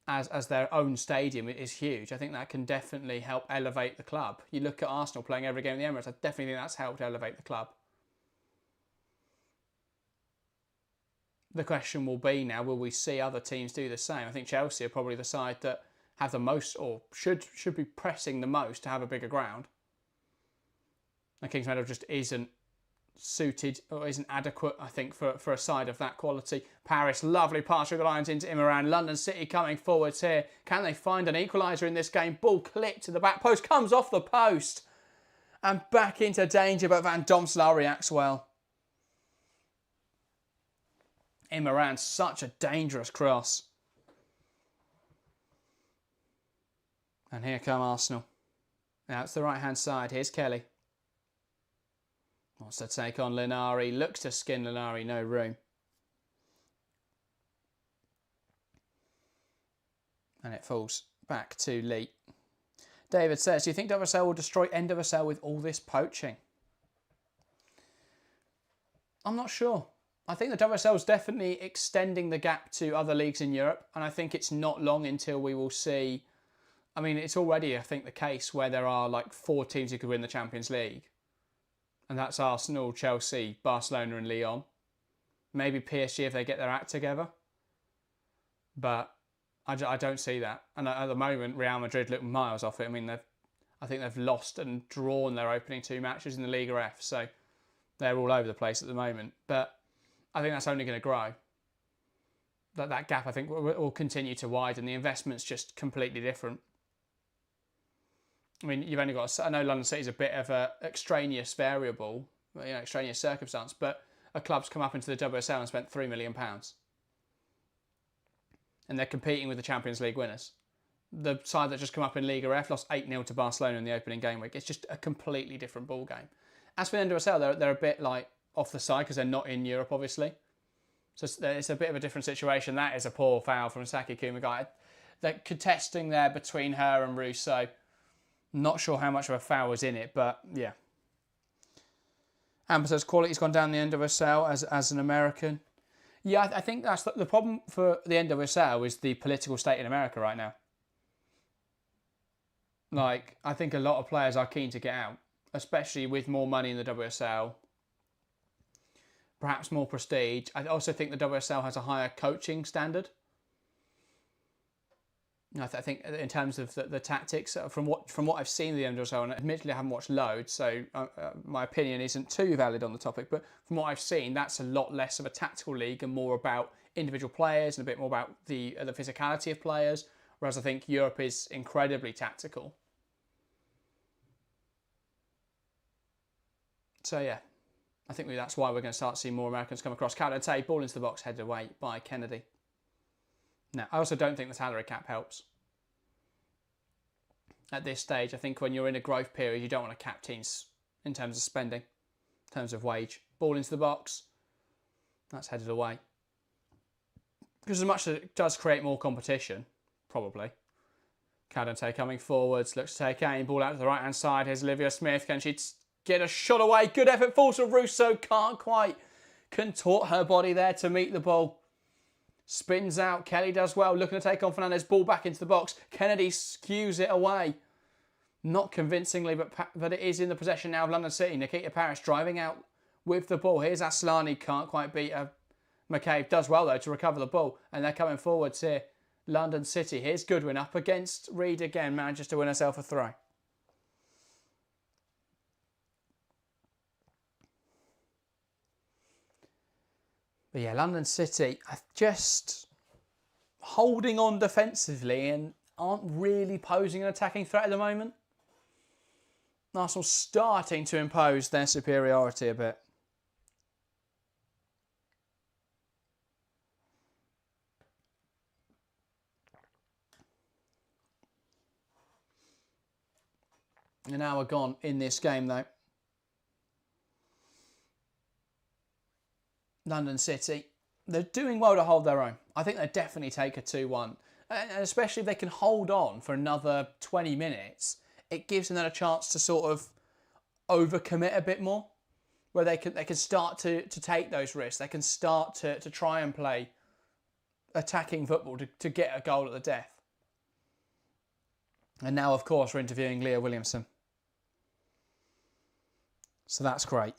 as their own stadium is huge. I think that can definitely help elevate the club. You look at Arsenal playing every game in the Emirates, I definitely think that's helped elevate the club. The question will be now, will we see other teams do the same? I think Chelsea are probably the side that have the most, or should be pressing the most to have a bigger ground. And Kings Meadow just isn't suited or isn't adequate, I think, for a side of that quality. Paris, lovely pass through the lines into Imran. London City coming forwards here. Can they find an equaliser in this game? Ball clipped to the back post, comes off the post. And back into danger, but Van Domselaar reacts well. Imran, such a dangerous cross. And here come Arsenal. Now it's the right-hand side. Here's Kelly. Wants to take on Linari. Looks to skin Linari. No room. And it falls back to Lee. David says, do you think WSL will destroy NWSL with all this poaching? I'm not sure. I think the WSL is definitely extending the gap to other leagues in Europe. And I think it's not long until we will see... I mean, it's already, I think, the case where there are like 4 teams who could win the Champions League. And that's Arsenal, Chelsea, Barcelona and Lyon. Maybe PSG if they get their act together. But I don't see that. And at the moment, Real Madrid look miles off it. I mean, I think they've lost and drawn their opening 2 matches in the Liga F. So they're all over the place at the moment. But I think that's only going to grow. That gap, I think, will continue to widen. The investment's just completely different. I mean, you've only got... I know London City is a bit of an extraneous variable, extraneous circumstance, but a club's come up into the WSL and spent £3 million. And they're competing with the Champions League winners. The side that just come up in Liga F lost 8-0 to Barcelona in the opening game week. It's just a completely different ball game. As for the NWSL, they're a bit like off the side because they're not in Europe, obviously. So it's a bit of a different situation. That is a poor foul from Saki Kumagai. They're contesting there between her and Russo. Not sure how much of a foul was in it, but yeah. Amber says quality's gone down the NWSL as an American. Yeah, I think that's the problem for the NWSL is the political state in America right now. Like, I think a lot of players are keen to get out, especially with more money in the WSL. Perhaps more prestige. I also think the WSL has a higher coaching standard. I think in terms of the tactics, from what I've seen of the NWSL, and admittedly I haven't watched loads, so my opinion isn't too valid on the topic, but from what I've seen, that's a lot less of a tactical league and more about individual players and a bit more about the physicality of players, whereas I think Europe is incredibly tactical. So yeah, I think that's why we're going to start seeing more Americans come across. Caldente, ball into the box, headed away by Kennedy. Now, I also don't think the salary cap helps. at this stage. I think when you're in a growth period, you don't want to cap teams in terms of spending, in terms of wage. Ball into the box. That's headed away. Because as much as it does create more competition, probably. Cadente coming forwards, looks to take aim, ball out to the right-hand side. Here's Olivia Smith. Can she get a shot away? Good effort, falls to Russo. Can't quite contort her body there to meet the ball. Spins out. Kelly does well. Looking to take on Fernandez. Ball back into the box. Kennedy skews it away. Not convincingly, but it is in the possession now of London City. Nikita Parris driving out with the ball. Here's Aslani. Can't quite beat her. McCabe does well, though, to recover the ball. And they're coming forwards here. London City. Here's Goodwin up against Reed again. Manages to win herself a throw. But yeah, London City are just holding on defensively and aren't really posing an attacking threat at the moment. Arsenal starting to impose their superiority a bit. An hour gone in this game, though. London City, they're doing well to hold their own. I think they definitely take a 2-1. And especially if they can hold on for another 20 minutes, it gives them then a chance to sort of overcommit a bit more. Where they can start to take those risks. They can start to try and play attacking football to get a goal at the death. And now, of course, we're interviewing Leah Williamson. So that's great.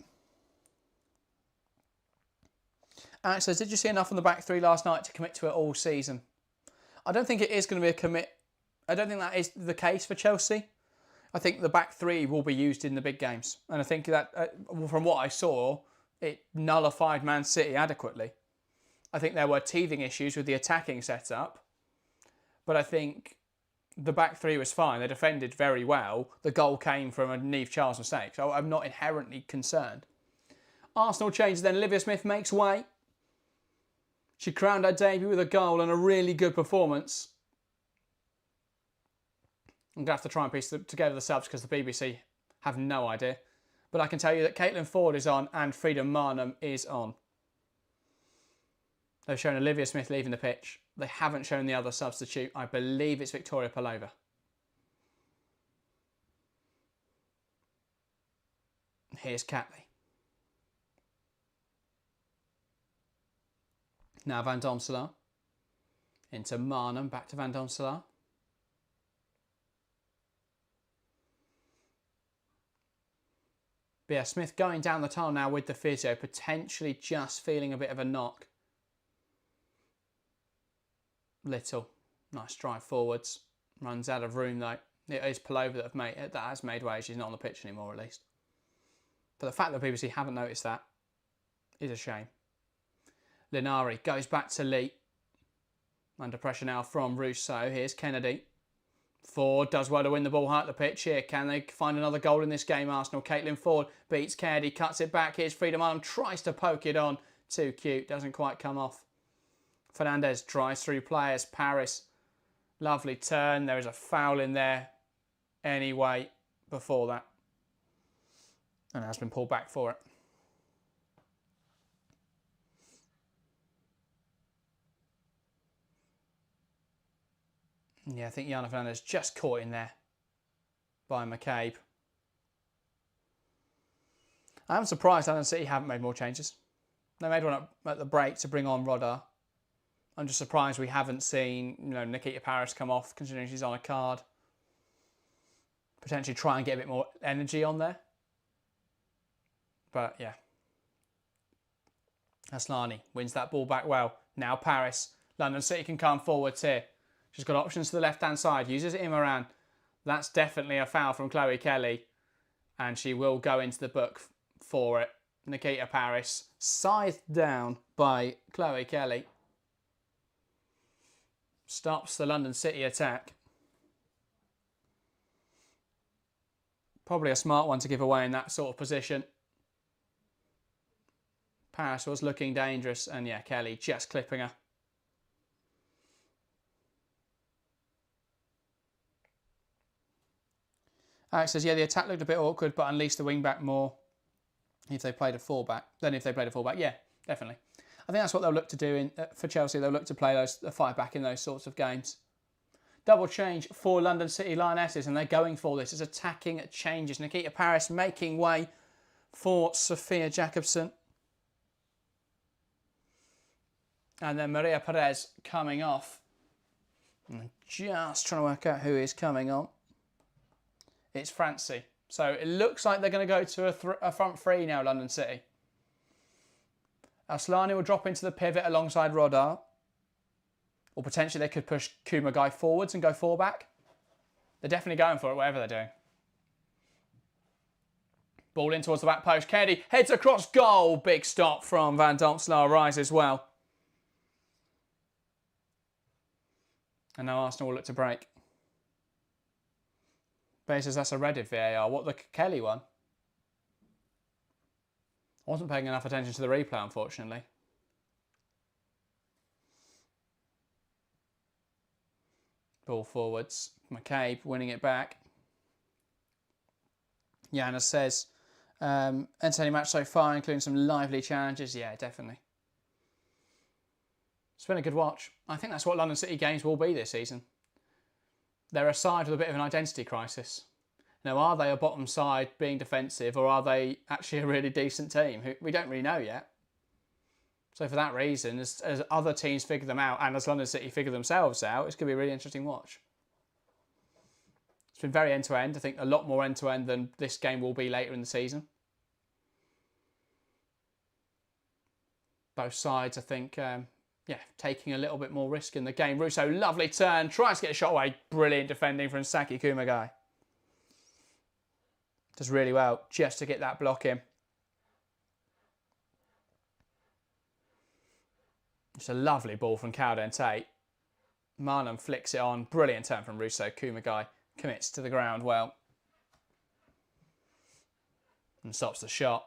Alex says, did you see enough on the back three last night to commit to it all season? I don't think it is going to be a commit. I don't think that is the case for Chelsea. I think the back three will be used in the big games. And I think that, from what I saw, it nullified Man City adequately. I think there were teething issues with the attacking setup. But I think the back three was fine. They defended very well. The goal came from a Niamh Charles mistake. So I'm not inherently concerned. Arsenal changes then. Olivia Smith makes way. She crowned her debut with a goal and a really good performance. I'm going to have to try and piece together the subs because the BBC have no idea. But I can tell you that Caitlin Ford is on and Frida Marnham is on. They've shown Olivia Smith leaving the pitch. They haven't shown the other substitute. I believe it's Victoria Pelova. Here's Catley. Now Van Domselaar. Into Marnham. Back to Van Domselaar. But yeah, Smith going down the tunnel now with the physio. Potentially just feeling a bit of a knock. Little. Nice drive forwards. Runs out of room though. It is Pelova that has made way. She's not on the pitch anymore at least. But the fact that BBC haven't noticed that is a shame. Linari goes back to Lee. Under pressure now from Russo. Here's Kennedy. Ford does well to win the ball high at the pitch here. Can they find another goal in this game, Arsenal? Caitlin Ford beats Kennedy, cuts it back. Here's Frida Marnham, tries to poke it on. Too cute, doesn't quite come off. Fernandez drives through players. Paris, lovely turn. There is a foul in there anyway before that. And has been pulled back for it. Yeah, I think Jana Fernandez just caught in there by McCabe. I'm surprised London City haven't made more changes. They made one at the break to bring on Rodar. I'm just surprised we haven't seen, Nikita Parris come off, considering she's on a card. Potentially try and get a bit more energy on there. But yeah. Aslani wins that ball back well. Now Parris. London City can come forwards here. She's got options to the left-hand side. Uses Imran. That's definitely a foul from Chloe Kelly. And she will go into the book for it. Nikita Parris, scythed down by Chloe Kelly. Stops the London City attack. Probably a smart one to give away in that sort of position. Parris was looking dangerous. And yeah, Kelly just clipping her. Alex says, yeah, the attack looked a bit awkward, but unleashed the wing back more if they played a fullback. Yeah, definitely. I think that's what they'll look to do for Chelsea. They'll look to play the fight back in those sorts of games. Double change for London City Lionesses, and they're going for this. It's attacking changes. Nikita Paris making way for Sophia Jakobsen. And then Maria Perez coming off. I'm just trying to work out who is coming on. It's Francie. So it looks like they're going to go to a front three now, London City. Aslani will drop into the pivot alongside Rodar. Or potentially they could push Kumagai forwards and go four back. They're definitely going for it, whatever they're doing. Ball in towards the back post. Kennedy heads across goal. Big stop from Van Dontselaar Rise as well. And now Arsenal will look to break. Bay says that's a Reddit VAR. What, the Kelly one? I wasn't paying enough attention to the replay, unfortunately. Ball forwards. McCabe winning it back. Yana says, entertaining match so far, including some lively challenges. Yeah, definitely. It's been a good watch. I think that's what London City games will be this season. They're a side with a bit of an identity crisis. Now, are they a bottom side being defensive, or are they actually a really decent team? We don't really know yet. So for that reason, as other teams figure them out, and as London City figure themselves out, it's going to be a really interesting watch. It's been very end-to-end. I think a lot more end-to-end than this game will be later in the season. Both sides, I think, taking a little bit more risk in the game. Russo, lovely turn, tries to get a shot away. Brilliant defending from Saki Kumagai. Does really well just to get that block in. It's a lovely ball from Cowden Tate. Marnham flicks it on. Brilliant turn from Russo. Kumagai commits to the ground well. And stops the shot.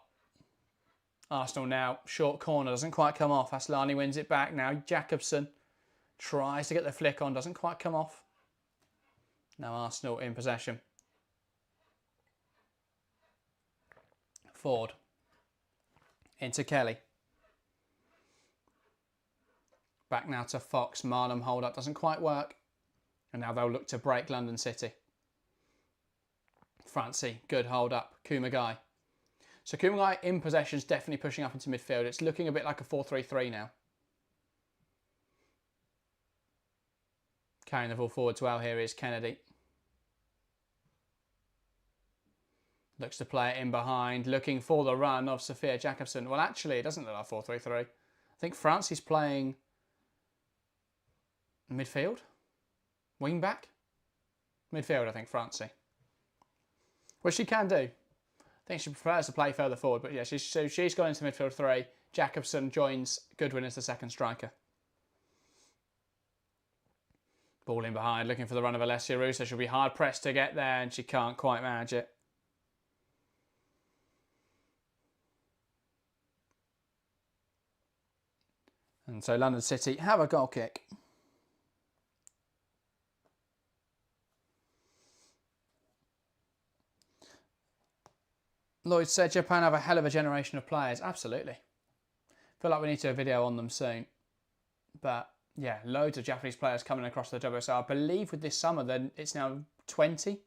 Arsenal now, short corner, doesn't quite come off. Aslani wins it back now. Jakobsen tries to get the flick on, doesn't quite come off. Now Arsenal in possession. Ford. Into Kelly. Back now to Fox. Marnham hold up, doesn't quite work. And now they'll look to break London City. Francie, good hold up. Kumagai. So Kumagai in possession is definitely pushing up into midfield. It's looking a bit like a 4-3-3 now. Carrying the ball forwards well here is Kennedy. Looks to play it in behind, looking for the run of Sophia Jakobsen. Well, actually, it doesn't look like 4-3-3. I think Francie's playing midfield? Wing back? Midfield, I think, Francie. Which she can do. I think she prefers to play further forward, but yeah, she's gone into midfield three. Jakobsen joins Goodwin as the second striker. Ball in behind, looking for the run of Alessia Russo. She'll be hard pressed to get there, and she can't quite manage it. And so London City have a goal kick. Lloyd said Japan have a hell of a generation of players. Absolutely. Feel like we need to do a video on them soon. But yeah, loads of Japanese players coming across the WSL. I believe with this summer, then it's now 20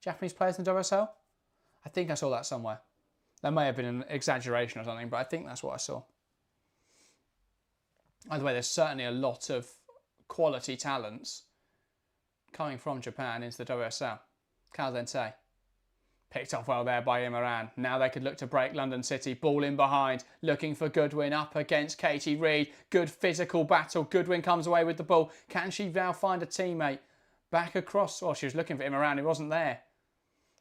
Japanese players in the WSL. I think I saw that somewhere. That may have been an exaggeration or something, but I think that's what I saw. Either way, there's certainly a lot of quality talents coming from Japan into the WSL. Caldente. Picked off well there by Imran. Now they could look to break London City. Ball in behind. Looking for Goodwin up against Katie Reid. Good physical battle. Goodwin comes away with the ball. Can she now find a teammate? Back across. Oh, she was looking for Imran. He wasn't there.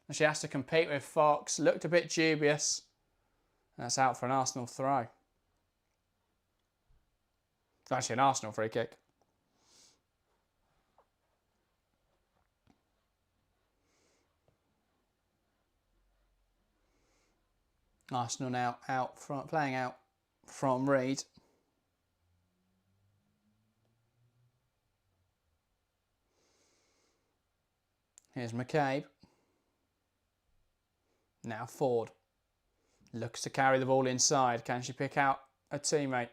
And she has to compete with Fox. Looked a bit dubious. That's out for an Arsenal throw. It's actually an Arsenal free kick. Arsenal now playing out from Reid. Here's McCabe. Now Ford. Looks to carry the ball inside. Can she pick out a teammate?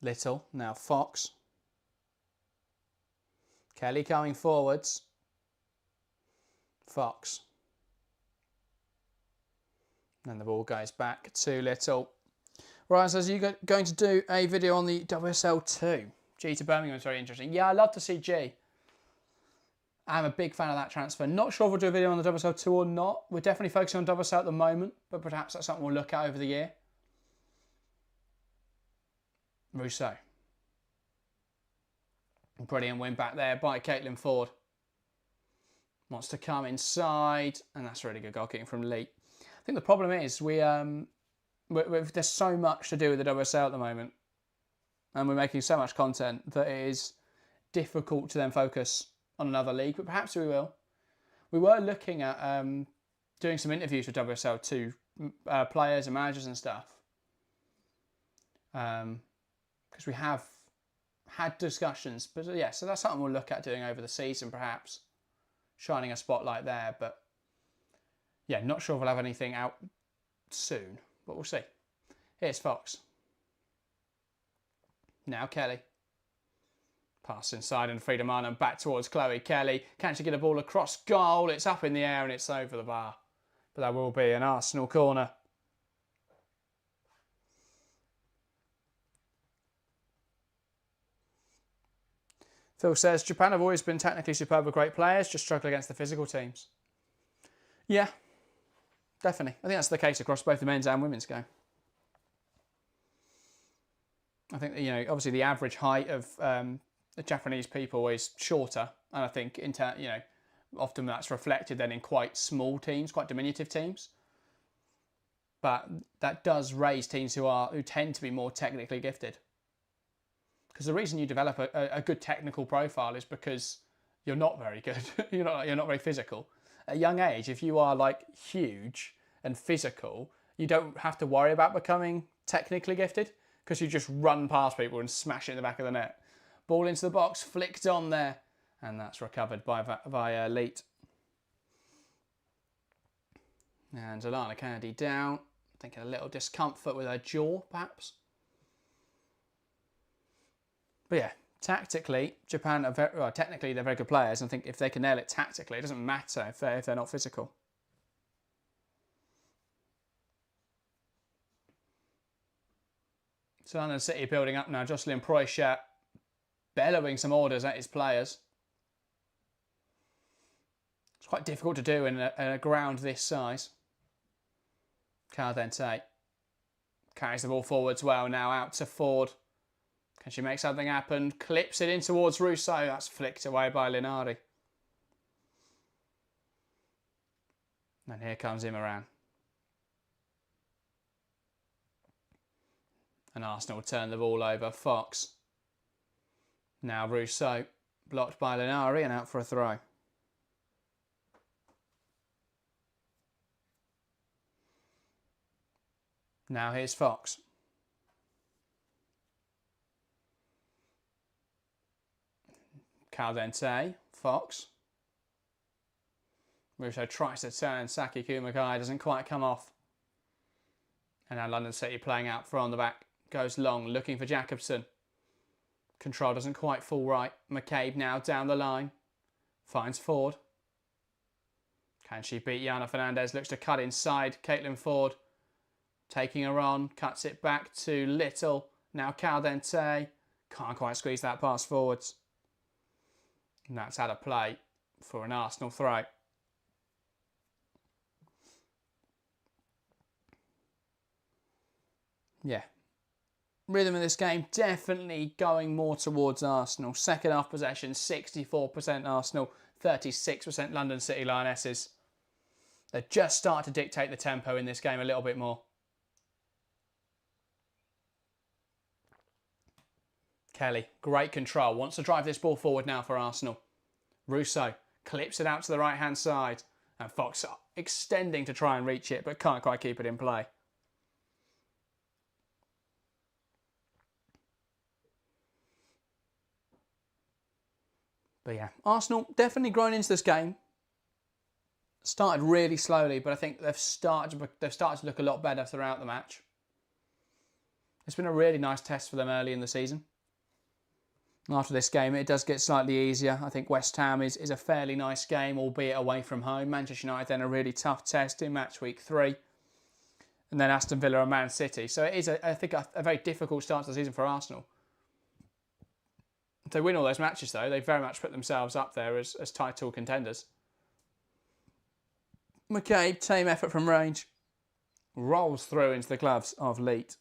Little. Now Fox. Kelly coming forwards. Fox. And the ball goes back to Little. Right, so are you going to do a video on the WSL2? G to Birmingham is very interesting. Yeah, I'd love to see G. I'm a big fan of that transfer. Not sure if we'll do a video on the WSL2 or not. We're definitely focusing on WSL at the moment, but perhaps that's something we'll look at over the year. Rousseau. Brilliant win back there by Caitlin Ford. Wants to come inside, and that's a really good goal kicking from Lee. I think the problem is there's so much to do with the WSL at the moment, and we're making so much content that it is difficult to then focus on another league, but perhaps we will. We were looking at doing some interviews with WSL2 players and managers and stuff, because we have had discussions. But yeah, so that's something we'll look at doing over the season, perhaps shining a spotlight there. But yeah, not sure if we'll have anything out soon, but we'll see. Here's Fox. Now Kelly. Pass inside and Frida Martin back towards Chloe Kelly. Can she get a ball across goal? It's up in the air and it's over the bar. But that will be an Arsenal corner. Phil says, Japan have always been technically superb with great players, just struggle against the physical teams. Yeah, definitely. I think that's the case across both the men's and women's game. I think, you know, obviously the average height of the Japanese people is shorter, and I think often that's reflected then in quite small teams, quite diminutive teams. But that does raise teams who tend to be more technically gifted. Because the reason you develop a good technical profile is because you're not very good. you're not very physical. At a young age, if you are like huge and physical, you don't have to worry about becoming technically gifted because you just run past people and smash it in the back of the net. Ball into the box, flicked on there, and that's recovered by Leet. And Alana Kennedy down. I think a little discomfort with her jaw, perhaps. But yeah, tactically, Japan are technically they're very good players. And I think if they can nail it tactically, it doesn't matter if they're not physical. So London City building up now. Jocelyn Proychat bellowing some orders at his players. It's quite difficult to do in a ground this size. Caldente carries the ball forwards well now, out to Ford. Can she make something happen? Clips it in towards Rousseau. That's flicked away by Linari. And here comes Imran. And Arsenal turn the ball over. Fox. Now Rousseau. Blocked by Linari and out for a throw. Now here's Fox. Caldente, Fox. Rousseau tries to turn Saki Kumagai, doesn't quite come off. And now London City playing out for on the back. Goes long, looking for Jacobson. Control doesn't quite fall right. McCabe now down the line. Finds Ford. Can she beat Yana Fernandez? Looks to cut inside. Caitlin Ford taking her on. Cuts it back to Little. Now Caldente. Can't quite squeeze that pass forwards. And that's out of play for an Arsenal throw. Yeah. Rhythm of this game definitely going more towards Arsenal. Second half possession, 64% Arsenal, 36% London City Lionesses. They just start to dictate the tempo in this game a little bit more. Kelly, great control. Wants to drive this ball forward now for Arsenal. Rousseau clips it out to the right-hand side. And Fox extending to try and reach it, but can't quite keep it in play. But yeah, Arsenal definitely grown into this game. Started really slowly, but I think they've started to look a lot better throughout the match. It's been a really nice test for them early in the season. After this game, it does get slightly easier. I think West Ham is a fairly nice game, albeit away from home. Manchester United then a really tough test in match week 3. And then Aston Villa and Man City. So it is, I think, a very difficult start to the season for Arsenal. If they win all those matches, though, they very much put themselves up there as title contenders. McCabe, team effort from range, rolls through into the gloves of Leet.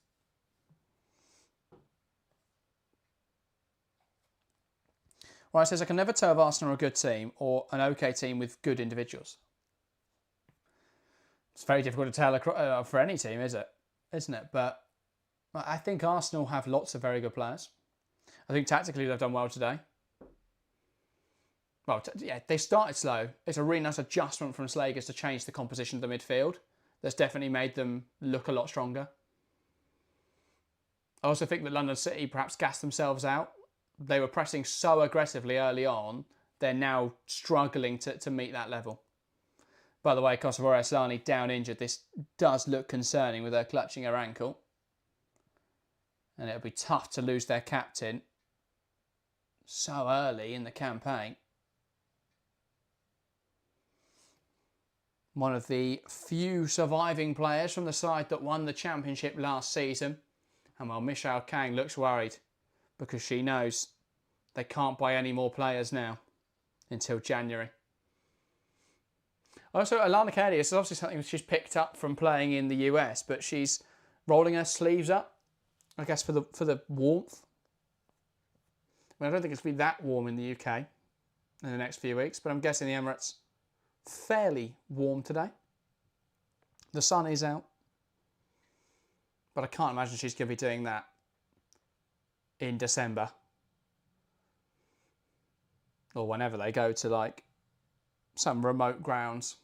Right, it says, I can never tell if Arsenal are a good team or an okay team with good individuals. It's very difficult to tell for any team, isn't it? But I think Arsenal have lots of very good players. I think tactically they've done well today. Well, yeah, they started slow. It's a really nice adjustment from Slegers to change the composition of the midfield. That's definitely made them look a lot stronger. I also think that London City perhaps gassed themselves out. They were pressing so aggressively early on, they're now struggling to meet that level. By the way, Kosovo Asllani down injured. This does look concerning with her clutching her ankle. And it'll be tough to lose their captain so early in the campaign. One of the few surviving players from the side that won the championship last season. And while Michelle Kang looks worried because she knows they can't buy any more players now until January. Also, Alana Kennedy, this is obviously something she's picked up from playing in the US, but she's rolling her sleeves up, I guess, for the warmth. I don't think it's going to be that warm in the UK in the next few weeks, but I'm guessing the Emirates fairly warm today. The sun is out, but I can't imagine she's going to be doing that in December or whenever they go to like some remote grounds.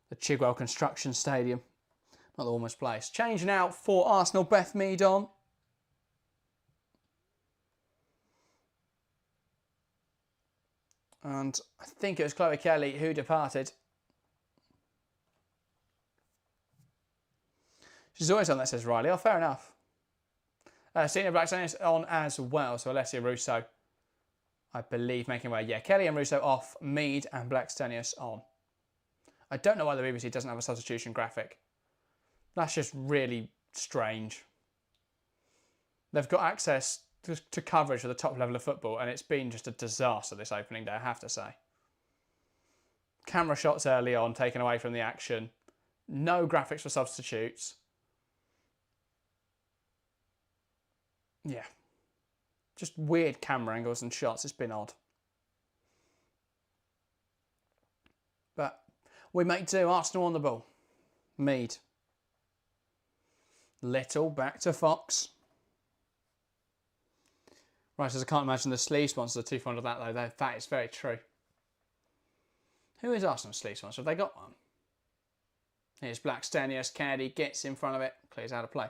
The Chigwell Construction Stadium, not the warmest place. Changing out for Arsenal, Beth Mead on. And I think it was Chloe Kelly who departed. She's always on that, says Riley. Oh, fair enough. Senior Blackstone on as well. So Alessia Russo, I believe, making way. Yeah, Kelly and Russo off. Mead and Blackstenius on. I don't know why the BBC doesn't have a substitution graphic. That's just really strange. They've got access to coverage for the top level of football, and it's been just a disaster this opening day, I have to say. Camera shots early on, taken away from the action. No graphics for substitutes. Yeah. Just weird camera angles and shots. It's been odd. But we make do. Arsenal on the ball. Mead. Little back to Fox. Right, as I can't imagine the sleeve sponsors are too fond of that, though. That is very true. Who is Arsenal's sleeve sponsor? Have they got one? Here's Blackstenius. Kennedy gets in front of it. Clears out of play.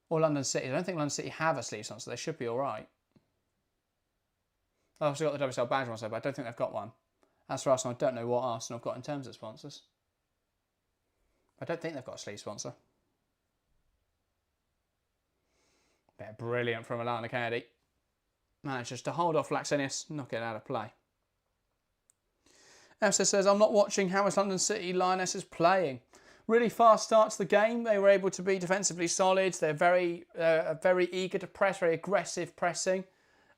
Or London City. I don't think London City have a sleeve sponsor. They should be all right. I've also got the WSL badge one, but I don't think they've got one. As for Arsenal, I don't know what Arsenal have got in terms of sponsors. I don't think they've got a sleeve sponsor. Yeah, brilliant from Alana Kennedy. Manages to hold off Blackstenius, knock it out of play. Elsa says, I'm not watching how is London City Lionesses playing. Really fast start to the game. They were able to be defensively solid. They're very eager to press, very aggressive pressing.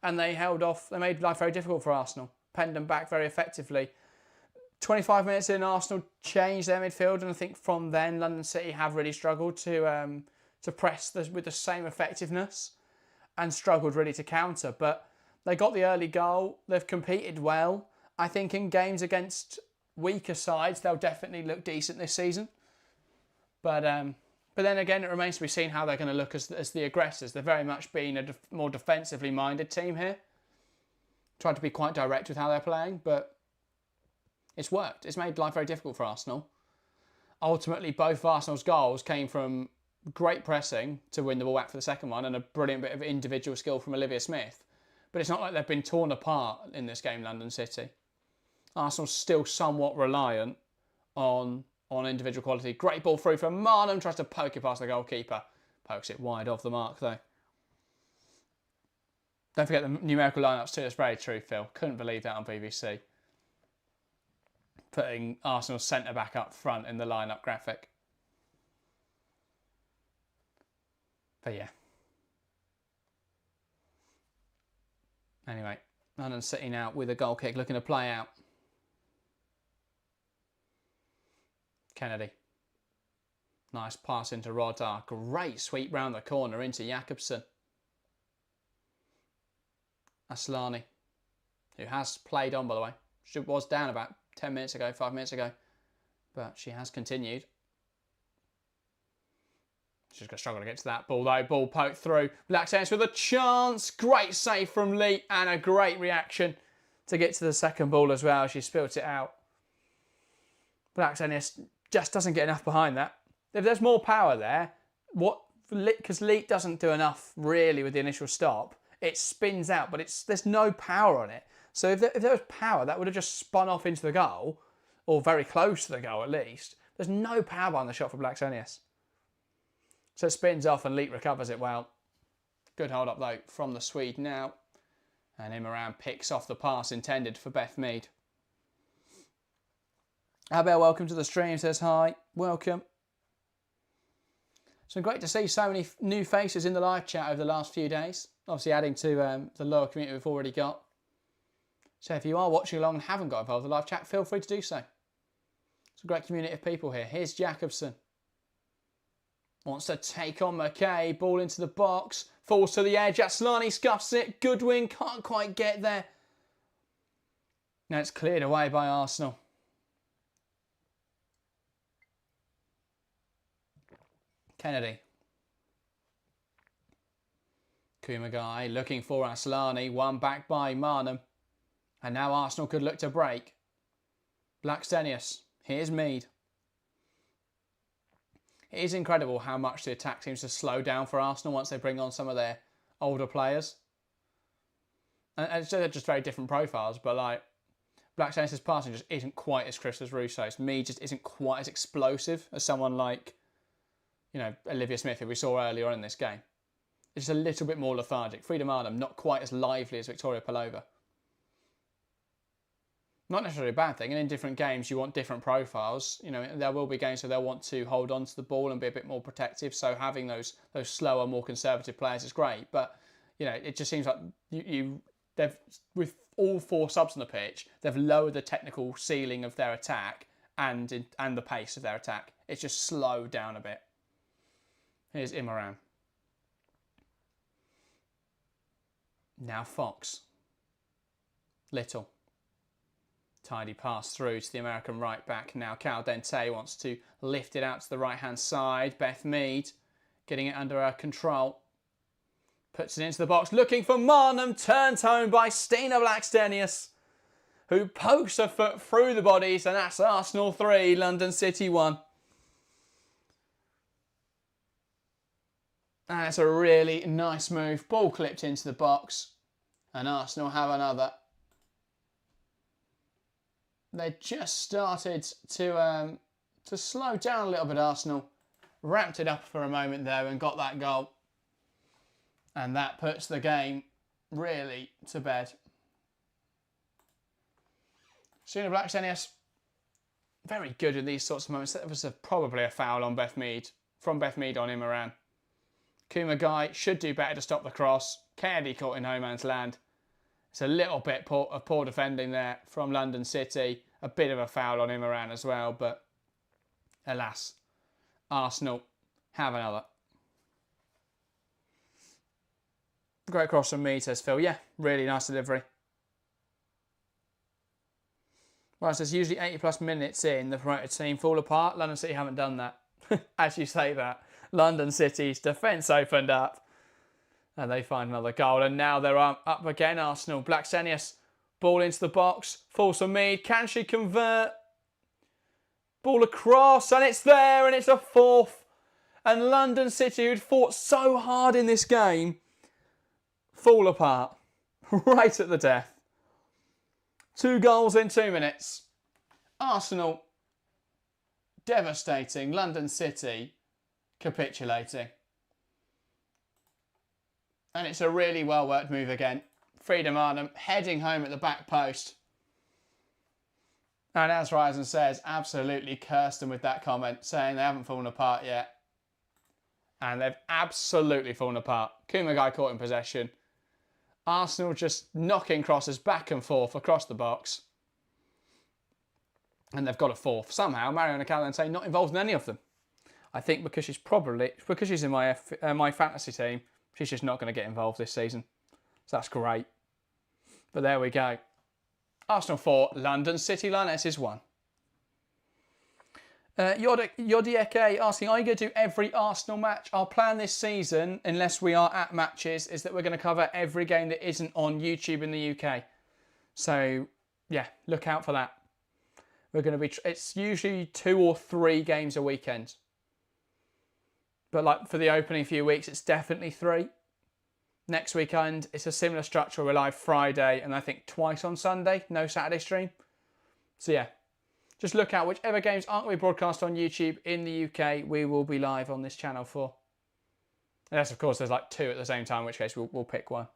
And they held off. They made life very difficult for Arsenal. Penned them back very effectively. 25 minutes in, Arsenal changed their midfield. And I think from then, London City have really struggled to press with the same effectiveness. And struggled really to counter. But they got the early goal. They've competed well. I think in games against weaker sides, they'll definitely look decent this season. But then again, it remains to be seen how they're going to look as the aggressors. They've very much been a more defensively minded team here. Tried to be quite direct with how they're playing, but it's worked. It's made life very difficult for Arsenal. Ultimately, both Arsenal's goals came from great pressing to win the ball back for the second one and a brilliant bit of individual skill from Olivia Smith. But it's not like they've been torn apart in this game, London City. Arsenal's still somewhat reliant on individual quality. Great ball through from Marnham, tries to poke it past the goalkeeper. Pokes it wide off the mark though. Don't forget the numerical lineups too, that's very true, Phil. Couldn't believe that on BBC. Putting Arsenal's centre-back up front in the lineup graphic. But yeah. Anyway, London City now with a goal kick, looking to play out. Kennedy. Nice pass into Rodar. Great sweep round the corner into Jakobsen. Aslani, who has played on, by the way. She was down about 10 minutes ago, 5 minutes ago. But she has continued. She's going to struggle to get to that ball, though. Ball poked through. Blackstenius with a chance. Great save from Lee and a great reaction to get to the second ball as well. She spilt it out. Blackstenius just doesn't get enough behind that. If there's more power there, because Leet doesn't do enough really with the initial stop, it spins out, but there's no power on it. So if there was power, that would have just spun off into the goal, or very close to the goal at least. There's no power behind the shot for Blackstenius. So it spins off and Leet recovers it well. Good hold up though from the Swede now. And Imran picks off the pass intended for Beth Mead. Abel, welcome to the stream, says hi. Welcome. So great to see so many new faces in the live chat over the last few days. Obviously adding to the lower community we've already got. So if you are watching along and haven't got involved in the live chat, feel free to do so. It's a great community of people here. Here's Jakobsen. Wants to take on McKay. Ball into the box. Falls to the edge. Aslani scuffs it. Goodwin can't quite get there. Now it's cleared away by Arsenal. Kennedy. Kumagai looking for Aslani. One back by Marnham. And now Arsenal could look to break. Blackstenius. Here's Mead. It is incredible how much the attack seems to slow down for Arsenal once they bring on some of their older players. And they're just very different profiles, but like Blackstenius' passing just isn't quite as crisp as Russo's. Mead just isn't quite as explosive as someone like, you know, Olivia Smith, who we saw earlier on in this game. It's just a little bit more lethargic. Frida Marnham, not quite as lively as Victoria Pelova. Not necessarily a bad thing, and in different games you want different profiles. You know, there will be games where they'll want to hold on to the ball and be a bit more protective, so having those slower, more conservative players is great. But, you know, it just seems like they've, with all four subs on the pitch, they've lowered the technical ceiling of their attack and the pace of their attack. It's just slowed down a bit. Here's Imran. Now Fox. Little. Tidy pass through to the American right back. Now Cal Dente wants to lift it out to the right-hand side. Beth Mead getting it under her control. Puts it into the box, looking for Marnham. Turned home by Stina Blackstenius, who pokes her foot through the bodies, and that's Arsenal 3, London City 1. And it's a really nice move. Ball clipped into the box, and Arsenal have another. They just started to slow down a little bit, Arsenal. Ramped it up for a moment there and got that goal. And that puts the game really to bed. Stina Blackstenius, very good in these sorts of moments. That was probably a foul on Beth Mead, from Beth Mead on Imran. Kumagai should do better to stop the cross. Kennedy caught in no man's land. It's a little bit of poor defending there from London City. A bit of a foul on Imran as well, but alas, Arsenal have another. Great cross from me, says Phil. Yeah, really nice delivery. Well, it says usually 80 plus minutes in, the promoted team fall apart. London City haven't done that. As you say that, London City's defence opened up. And they find another goal. And now they're up again, Arsenal. Blackstenius, ball into the box. Falls for Mead. Can she convert? Ball across. And it's there. And it's a fourth. And London City, who'd fought so hard in this game, fall apart. Right at the death. 2 goals in 2 minutes. Arsenal devastating. London City capitulating. And it's a really well worked move again. Freedom Arnhem heading home at the back post. And as Ryzen says, absolutely cursed them with that comment, saying they haven't fallen apart yet. And they've absolutely fallen apart. Kumagai caught in possession. Arsenal just knocking crosses back and forth across the box. And they've got a fourth. Somehow, Mariona Calente not involved in any of them. I think because she's in my fantasy team, she's just not going to get involved this season. So that's great. But there we go. Arsenal 4, London City Lionesses 1. Yodieke asking, are you going to do every Arsenal match? Our plan this season, unless we are at matches, is that we're going to cover every game that isn't on YouTube in the UK. So, yeah, look out for that. We're going to be, it's usually 2 or 3 games a weekend. But like for the opening few weeks, it's definitely 3. Next weekend, it's a similar structure. We're live Friday and I think twice on Sunday. No Saturday stream. So yeah, just look out. Whichever games aren't going to be broadcast on YouTube in the UK, we will be live on this channel for. Unless, of course, there's like 2 at the same time, in which case we'll pick one.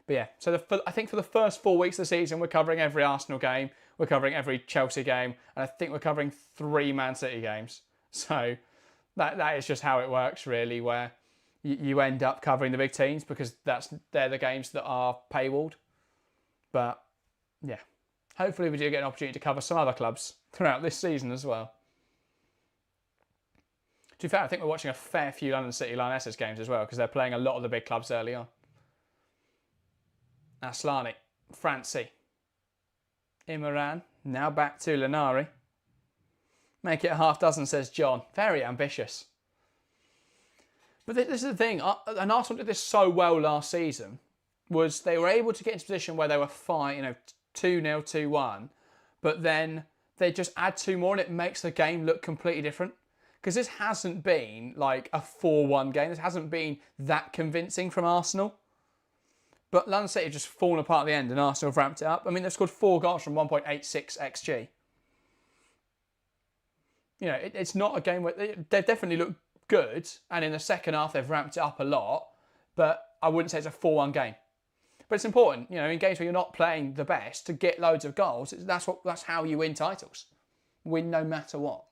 But yeah, so I think for the first 4 weeks of the season, we're covering every Arsenal game. We're covering every Chelsea game. And I think we're covering 3 Man City games. So that is just how it works, really, where you end up covering the big teams because they're the games that are paywalled. But yeah, hopefully we do get an opportunity to cover some other clubs throughout this season as well. To be fair, I think we're watching a fair few London City Lionesses games as well because they're playing a lot of the big clubs early on. Aslani, Francie, Imran, now back to Lenari. Make it a half dozen, says John. Very ambitious. But this is the thing, and Arsenal did this so well last season, was they were able to get into a position where they were fine, 2-0, 2-1, but then they just add 2 more and it makes the game look completely different. Because this hasn't been like a 4-1 game. This hasn't been that convincing from Arsenal. But London City have just fallen apart at the end and Arsenal have ramped it up. I mean, they've scored 4 goals from 1.86 XG. It's not a game where they definitely look good, and in the second half they've ramped it up a lot, but I wouldn't say it's a 4-1 game. But it's important, in games where you're not playing the best, to get loads of goals. That's how you win titles. Win no matter what.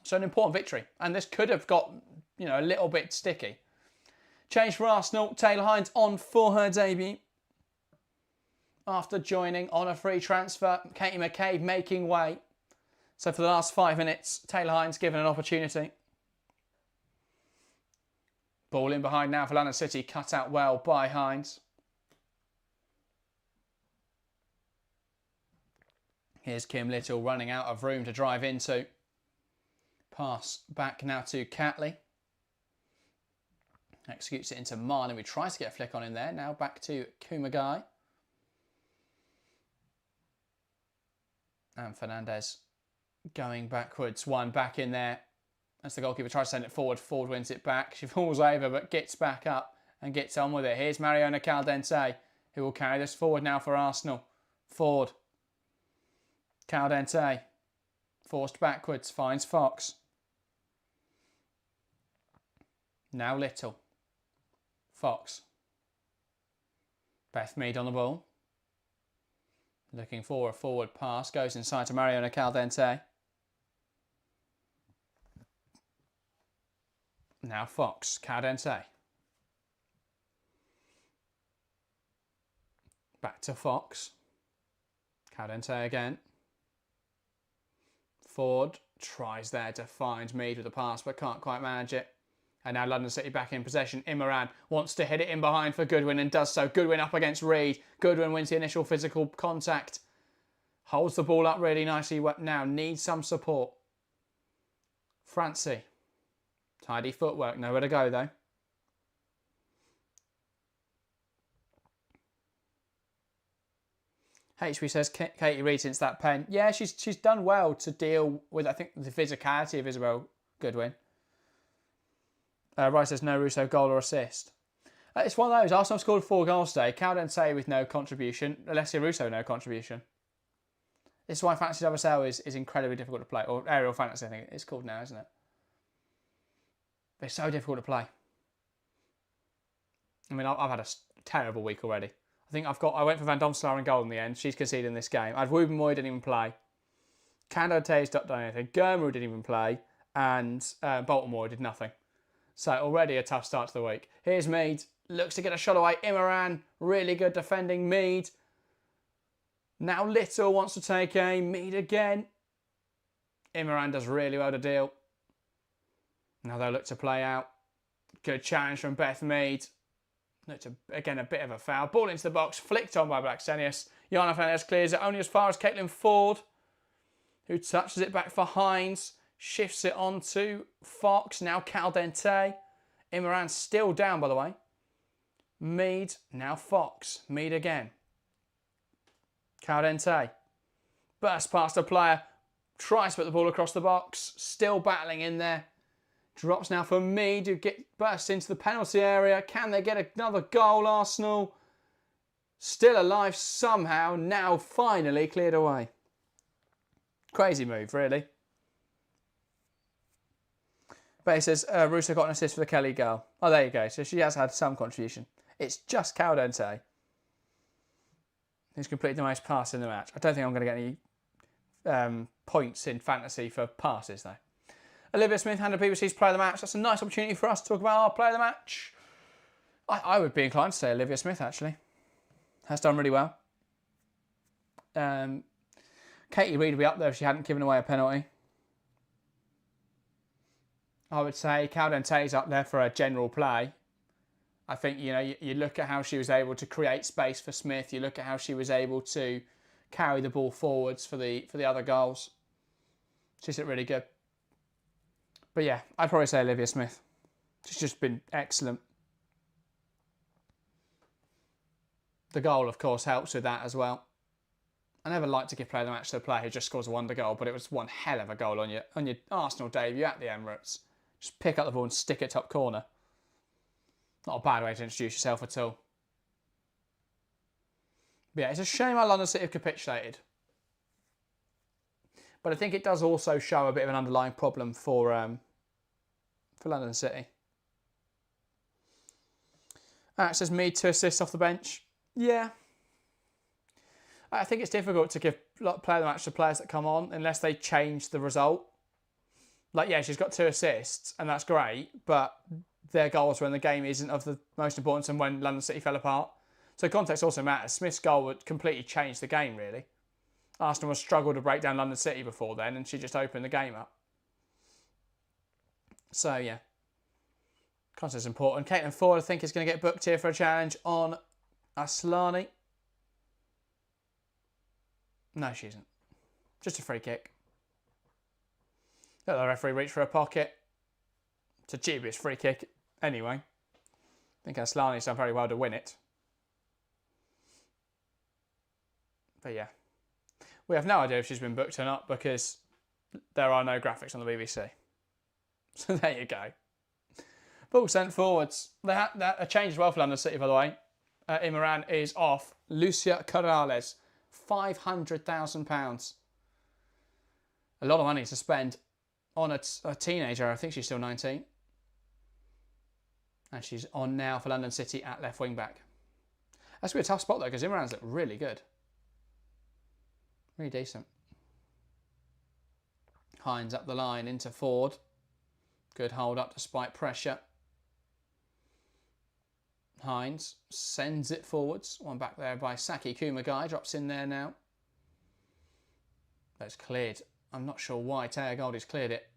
So an important victory, and this could have got a little bit sticky. Change for Arsenal. Taylor Hines on for her debut after joining on a free transfer. Katie McCabe making way. So for the last 5 minutes, Taylor Hines given an opportunity. Ball in behind now for London City, cut out well by Hines. Here's Kim Little running out of room to drive into. Pass back now to Catley. Executes it into Marlin, who tries to get a flick on in there. Now back to Kumagai. And Fernandez going backwards. One back in there. As the goalkeeper tries to send it forward. Ford wins it back. She falls over but gets back up and gets on with it. Here's Mariona Caldente, who will carry this forward now for Arsenal. Ford. Caldente. Forced backwards. Finds Fox. Now Little. Fox. Beth Mead on the ball. Looking for a forward pass. Goes inside to Mariona Caldente. Now Fox. Caldente. Back to Fox. Caldente again. Ford tries there to find Mead with a pass but can't quite manage it. And now London City back in possession. Imran wants to hit it in behind for Goodwin and does so. Goodwin up against Reed. Goodwin wins the initial physical contact. Holds the ball up really nicely now. Needs some support. Francie. Tidy footwork. Nowhere to go though. HB says Katie Reed since that pen. Yeah, she's done well to deal with, I think, the physicality of Isabel Goodwin. Rice says no Russo goal or assist. It's one of those. Arsenal scored 4 goals today. Caldente with no contribution. Alessia Russo, no contribution. This is why Fantasy WSL is incredibly difficult to play. Or Aerial Fantasy, I think it's called now, isn't it? It's so difficult to play. I mean, I've had a terrible week already. I went for Van Domselaar in goal in the end. She's conceded in this game. I had Woubenmoy, didn't even play. Candote's not done anything. Germu didn't even play. And Baltimore did nothing. So already a tough start to the week. Here's Mead. Looks to get a shot away. Imran, really good defending. Mead. Now Little wants to take aim. Mead again. Imran does really well to deal. Now they'll look to play out. Good challenge from Beth Mead. Again, a bit of a foul. Ball into the box, flicked on by Blackstenius. Jana Fernandez clears it only as far as Caitlin Ford, who touches it back for Hines. Shifts it on to Fox. Now Caldente. Imran still down, by the way. Mead. Now Fox. Mead again. Caldente. Burst past a player. Tries to put the ball across the box. Still battling in there. Drops now for Mead, who bursts into the penalty area. Can they get another goal, Arsenal? Still alive somehow. Now finally cleared away. Crazy move, really. But he says, Russo got an assist for the Kelly goal. Oh, there you go. So she has had some contribution. It's just Caldente who's completed the most passes in the match. I don't think I'm going to get any points in fantasy for passes, though. Olivia Smith handed PBC's player of the match. That's a nice opportunity for us to talk about our player of the match. I would be inclined to say Olivia Smith, actually. Has done really well. Katie Reid would be up there if she hadn't given away a penalty. I would say Caldente's up there for a general play. I think, you look at how she was able to create space for Smith. You look at how she was able to carry the ball forwards for the other goals. She's really good. But yeah, I'd probably say Olivia Smith. She's just been excellent. The goal, of course, helps with that as well. I never like to give player of the match to a player who just scores a wonder goal, but it was one hell of a goal on your Arsenal debut at the Emirates. Just pick up the ball and stick it top corner. Not a bad way to introduce yourself at all. But yeah, it's a shame how London City have capitulated. But I think it does also show a bit of an underlying problem for London City. It says Mead 2 assists off the bench. Yeah. I think it's difficult to give player of the match to players that come on unless they change the result. Like, yeah, she's got 2 assists and that's great, but their goals when the game isn't of the most importance and when London City fell apart. So context also matters. Smith's goal would completely change the game, really. Arsenal has struggled to break down London City before then, and she just opened the game up. So, yeah. Context is important. Caitlin Ford, I think, is going to get booked here for a challenge on Aslani. No, she isn't. Just a free kick. Let the referee reach for a pocket. It's a dubious free kick anyway. I think Aslani's done very well to win it. But yeah. We have no idea if she's been booked or not because there are no graphics on the BBC. So there you go. Ball sent forwards. A change as well for London City, by the way. Imran is off. Lucia Corrales, £500,000. A lot of money to spend on a teenager. I think she's still 19. And she's on now for London City at left wing back. That's going to be a tough spot though because Imran's looked really good. Really decent. Hines up the line into Ford. Good hold up despite pressure. Hines sends it forwards. One back there by Saki Kumagai. Drops in there now. That's cleared. I'm not sure why Taya Goldie's cleared it.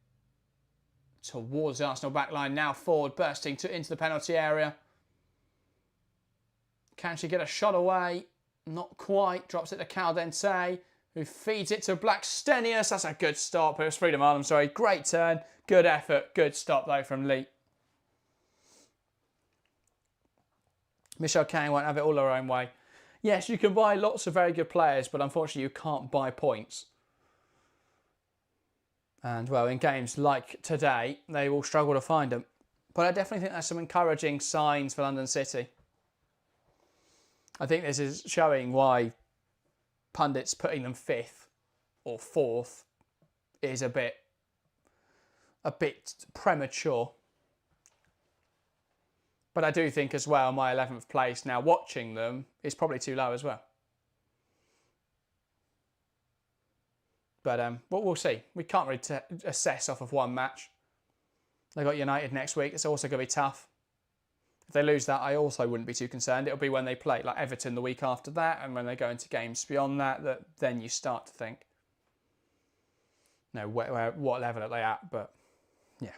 Towards the Arsenal back line. Now Ford bursting into the penalty area. Can she get a shot away? Not quite. Drops it to Caldente, who feeds it to Blackstenius. That's a good stop. It was Freedom Arnhem, sorry. Great turn. Good effort. Good stop, though, from Lee. Michelle Kang won't have it all her own way. Yes, you can buy lots of very good players, but unfortunately you can't buy points. And, well, in games like today, they will struggle to find them. But I definitely think there's some encouraging signs for London City. I think this is showing why pundits putting them 5th or 4th is a bit premature. But I do think as well, my 11th place now watching them is probably too low as well. But we'll see. We can't really assess off of one match. They've got United next week. It's also going to be tough. If they lose that, I also wouldn't be too concerned. It'll be when they play like Everton the week after that, and when they go into games beyond that, then you start to think, no, what level are they at? But yeah,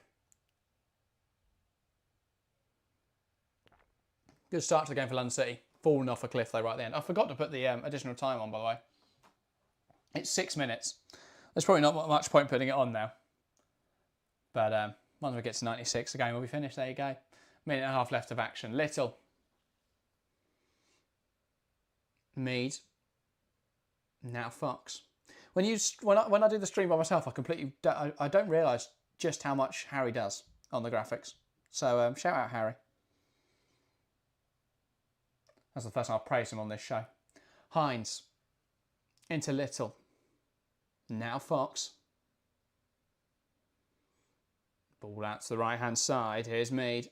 good start to the game for London City. Falling off a cliff though right at the end. I forgot to put the additional time on, by the way. It's 6 minutes. There's probably not much point putting it on now. But once we get to 96, the game will be finished. There you go. Minute and a half left of action. Little. Mead. Now Fox. When I do the stream by myself, I don't realise just how much Harry does on the graphics. So shout out Harry. That's the first time I've praised him on this show. Hines. Into Little. Now Fox. Ball out to the right-hand side. Here's Mead.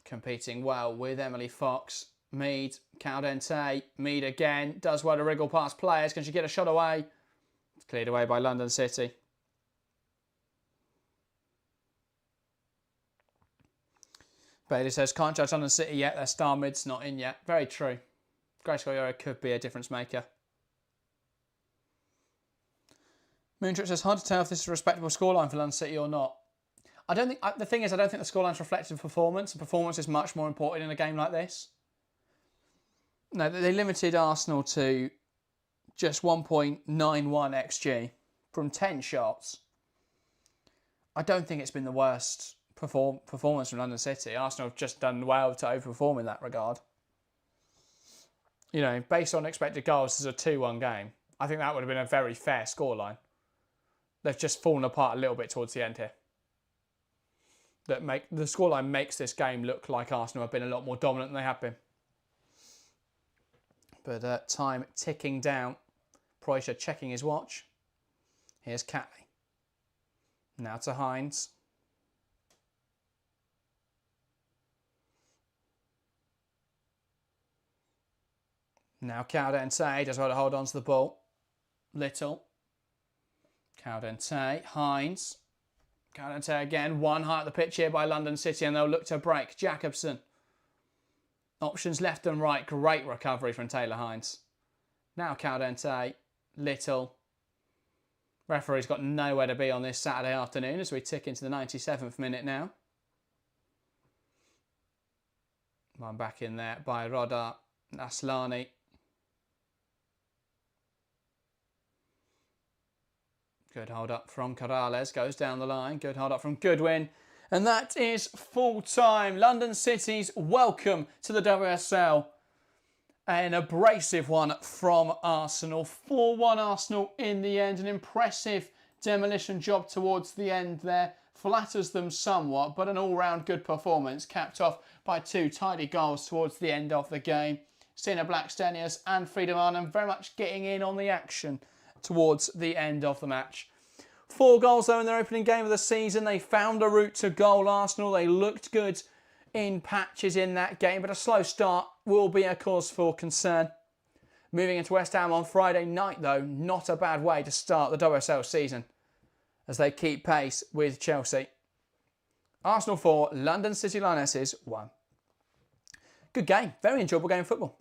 Competing well with Emily Fox. Mead, Caldente. Mead again. Does well to wriggle past players. Can she get a shot away? It's cleared away by London City. Bailey says, can't judge London City yet. Their star mid's not in yet. Very true. Grace Goyora could be a difference maker. Moontrip says, hard to tell if this is a respectable scoreline for London City or not. The thing is, I don't think the scoreline's reflective of performance. Performance is much more important in a game like this. No, they limited Arsenal to just 1.91 XG from 10 shots. I don't think it's been the worst performance from London City. Arsenal have just done well to overperform in that regard. You know, based on expected goals, this is a 2-1 game. I think that would have been a very fair scoreline. They've just fallen apart a little bit towards the end here. The scoreline makes this game look like Arsenal have been a lot more dominant than they have been. But time ticking down. Preusscher checking his watch. Here's Catley. Now to Hines. Now Caldente does well to hold on to the ball. Little. Caldente. Hines. Caldente again. One high at the pitch here by London City, and they'll look to break. Jacobson. Options left and right. Great recovery from Taylor Hines. Now Caldente. Little. Referee's got nowhere to be on this Saturday afternoon as we tick into the 97th minute now. One back in there by Rodar Aslani. Good hold up from Corrales, goes down the line. Good hold up from Goodwin. And that is full time. London City's welcome to the WSL. An abrasive one from Arsenal. 4-1 Arsenal in the end. An impressive demolition job towards the end there. Flatters them somewhat, but an all-round good performance. Capped off by 2 tidy goals towards the end of the game. Stina Blackstenius and Frida Arnhem very much getting in on the action towards the end of the match. 4 goals though in their opening game of the season. They found a route to goal, Arsenal. They looked good in patches in that game, but a slow start will be a cause for concern. Moving into West Ham on Friday night though, not a bad way to start the WSL season as they keep pace with Chelsea. Arsenal 4, London City Lionesses 1. Good game, very enjoyable game of football.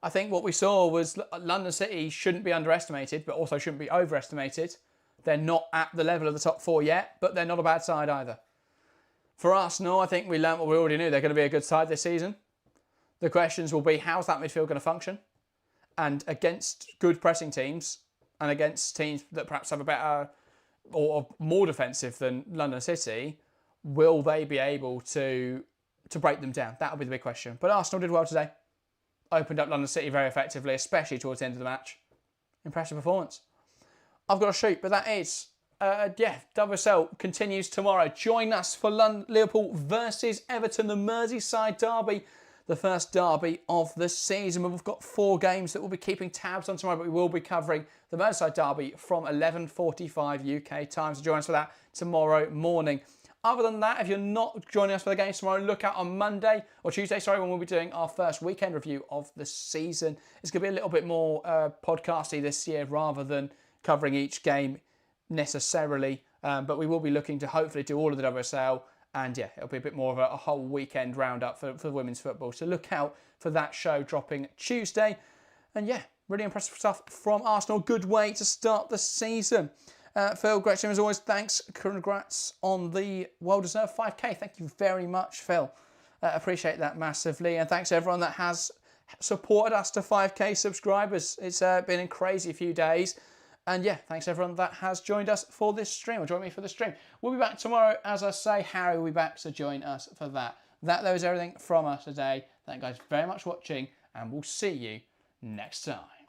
I think what we saw was London City shouldn't be underestimated, but also shouldn't be overestimated. They're not at the level of the top 4 yet, but they're not a bad side either. For Arsenal, I think we learnt what we already knew. They're going to be a good side this season. The questions will be, how's that midfield going to function? And against good pressing teams, and against teams that perhaps have a better or more defensive than London City, will they be able to break them down? That'll be the big question. But Arsenal did well today. Opened up London City very effectively, especially towards the end of the match. Impressive performance. I've got to shoot, but that is Yeah, WSL continues tomorrow. Join us for Liverpool versus Everton, the Merseyside derby, the first derby of the season. We've got 4 games that we'll be keeping tabs on tomorrow, but we will be covering the Merseyside derby from 11:45 UK time. So join us for that tomorrow morning. Other than that, if you're not joining us for the games tomorrow, look out on Monday, or Tuesday, sorry, when we'll be doing our first weekend review of the season. It's going to be a little bit more podcasty this year rather than covering each game necessarily, but we will be looking to hopefully do all of the WSL, and yeah, it'll be a bit more of a whole weekend roundup for women's football. So look out for that show dropping Tuesday. And yeah, really impressive stuff from Arsenal. Good way to start the season. Phil, Gretchen, as always, thanks. Congrats on the well-deserved 5K. Thank you very much, Phil. Appreciate that massively. And thanks to everyone that has supported us to 5K subscribers. It's been a crazy few days. And yeah, thanks everyone that has joined us for this stream, or join me for the stream. We'll be back tomorrow, as I say. Harry will be back, so join us for that. That, though, is everything from us today. Thank you guys very much for watching, and we'll see you next time.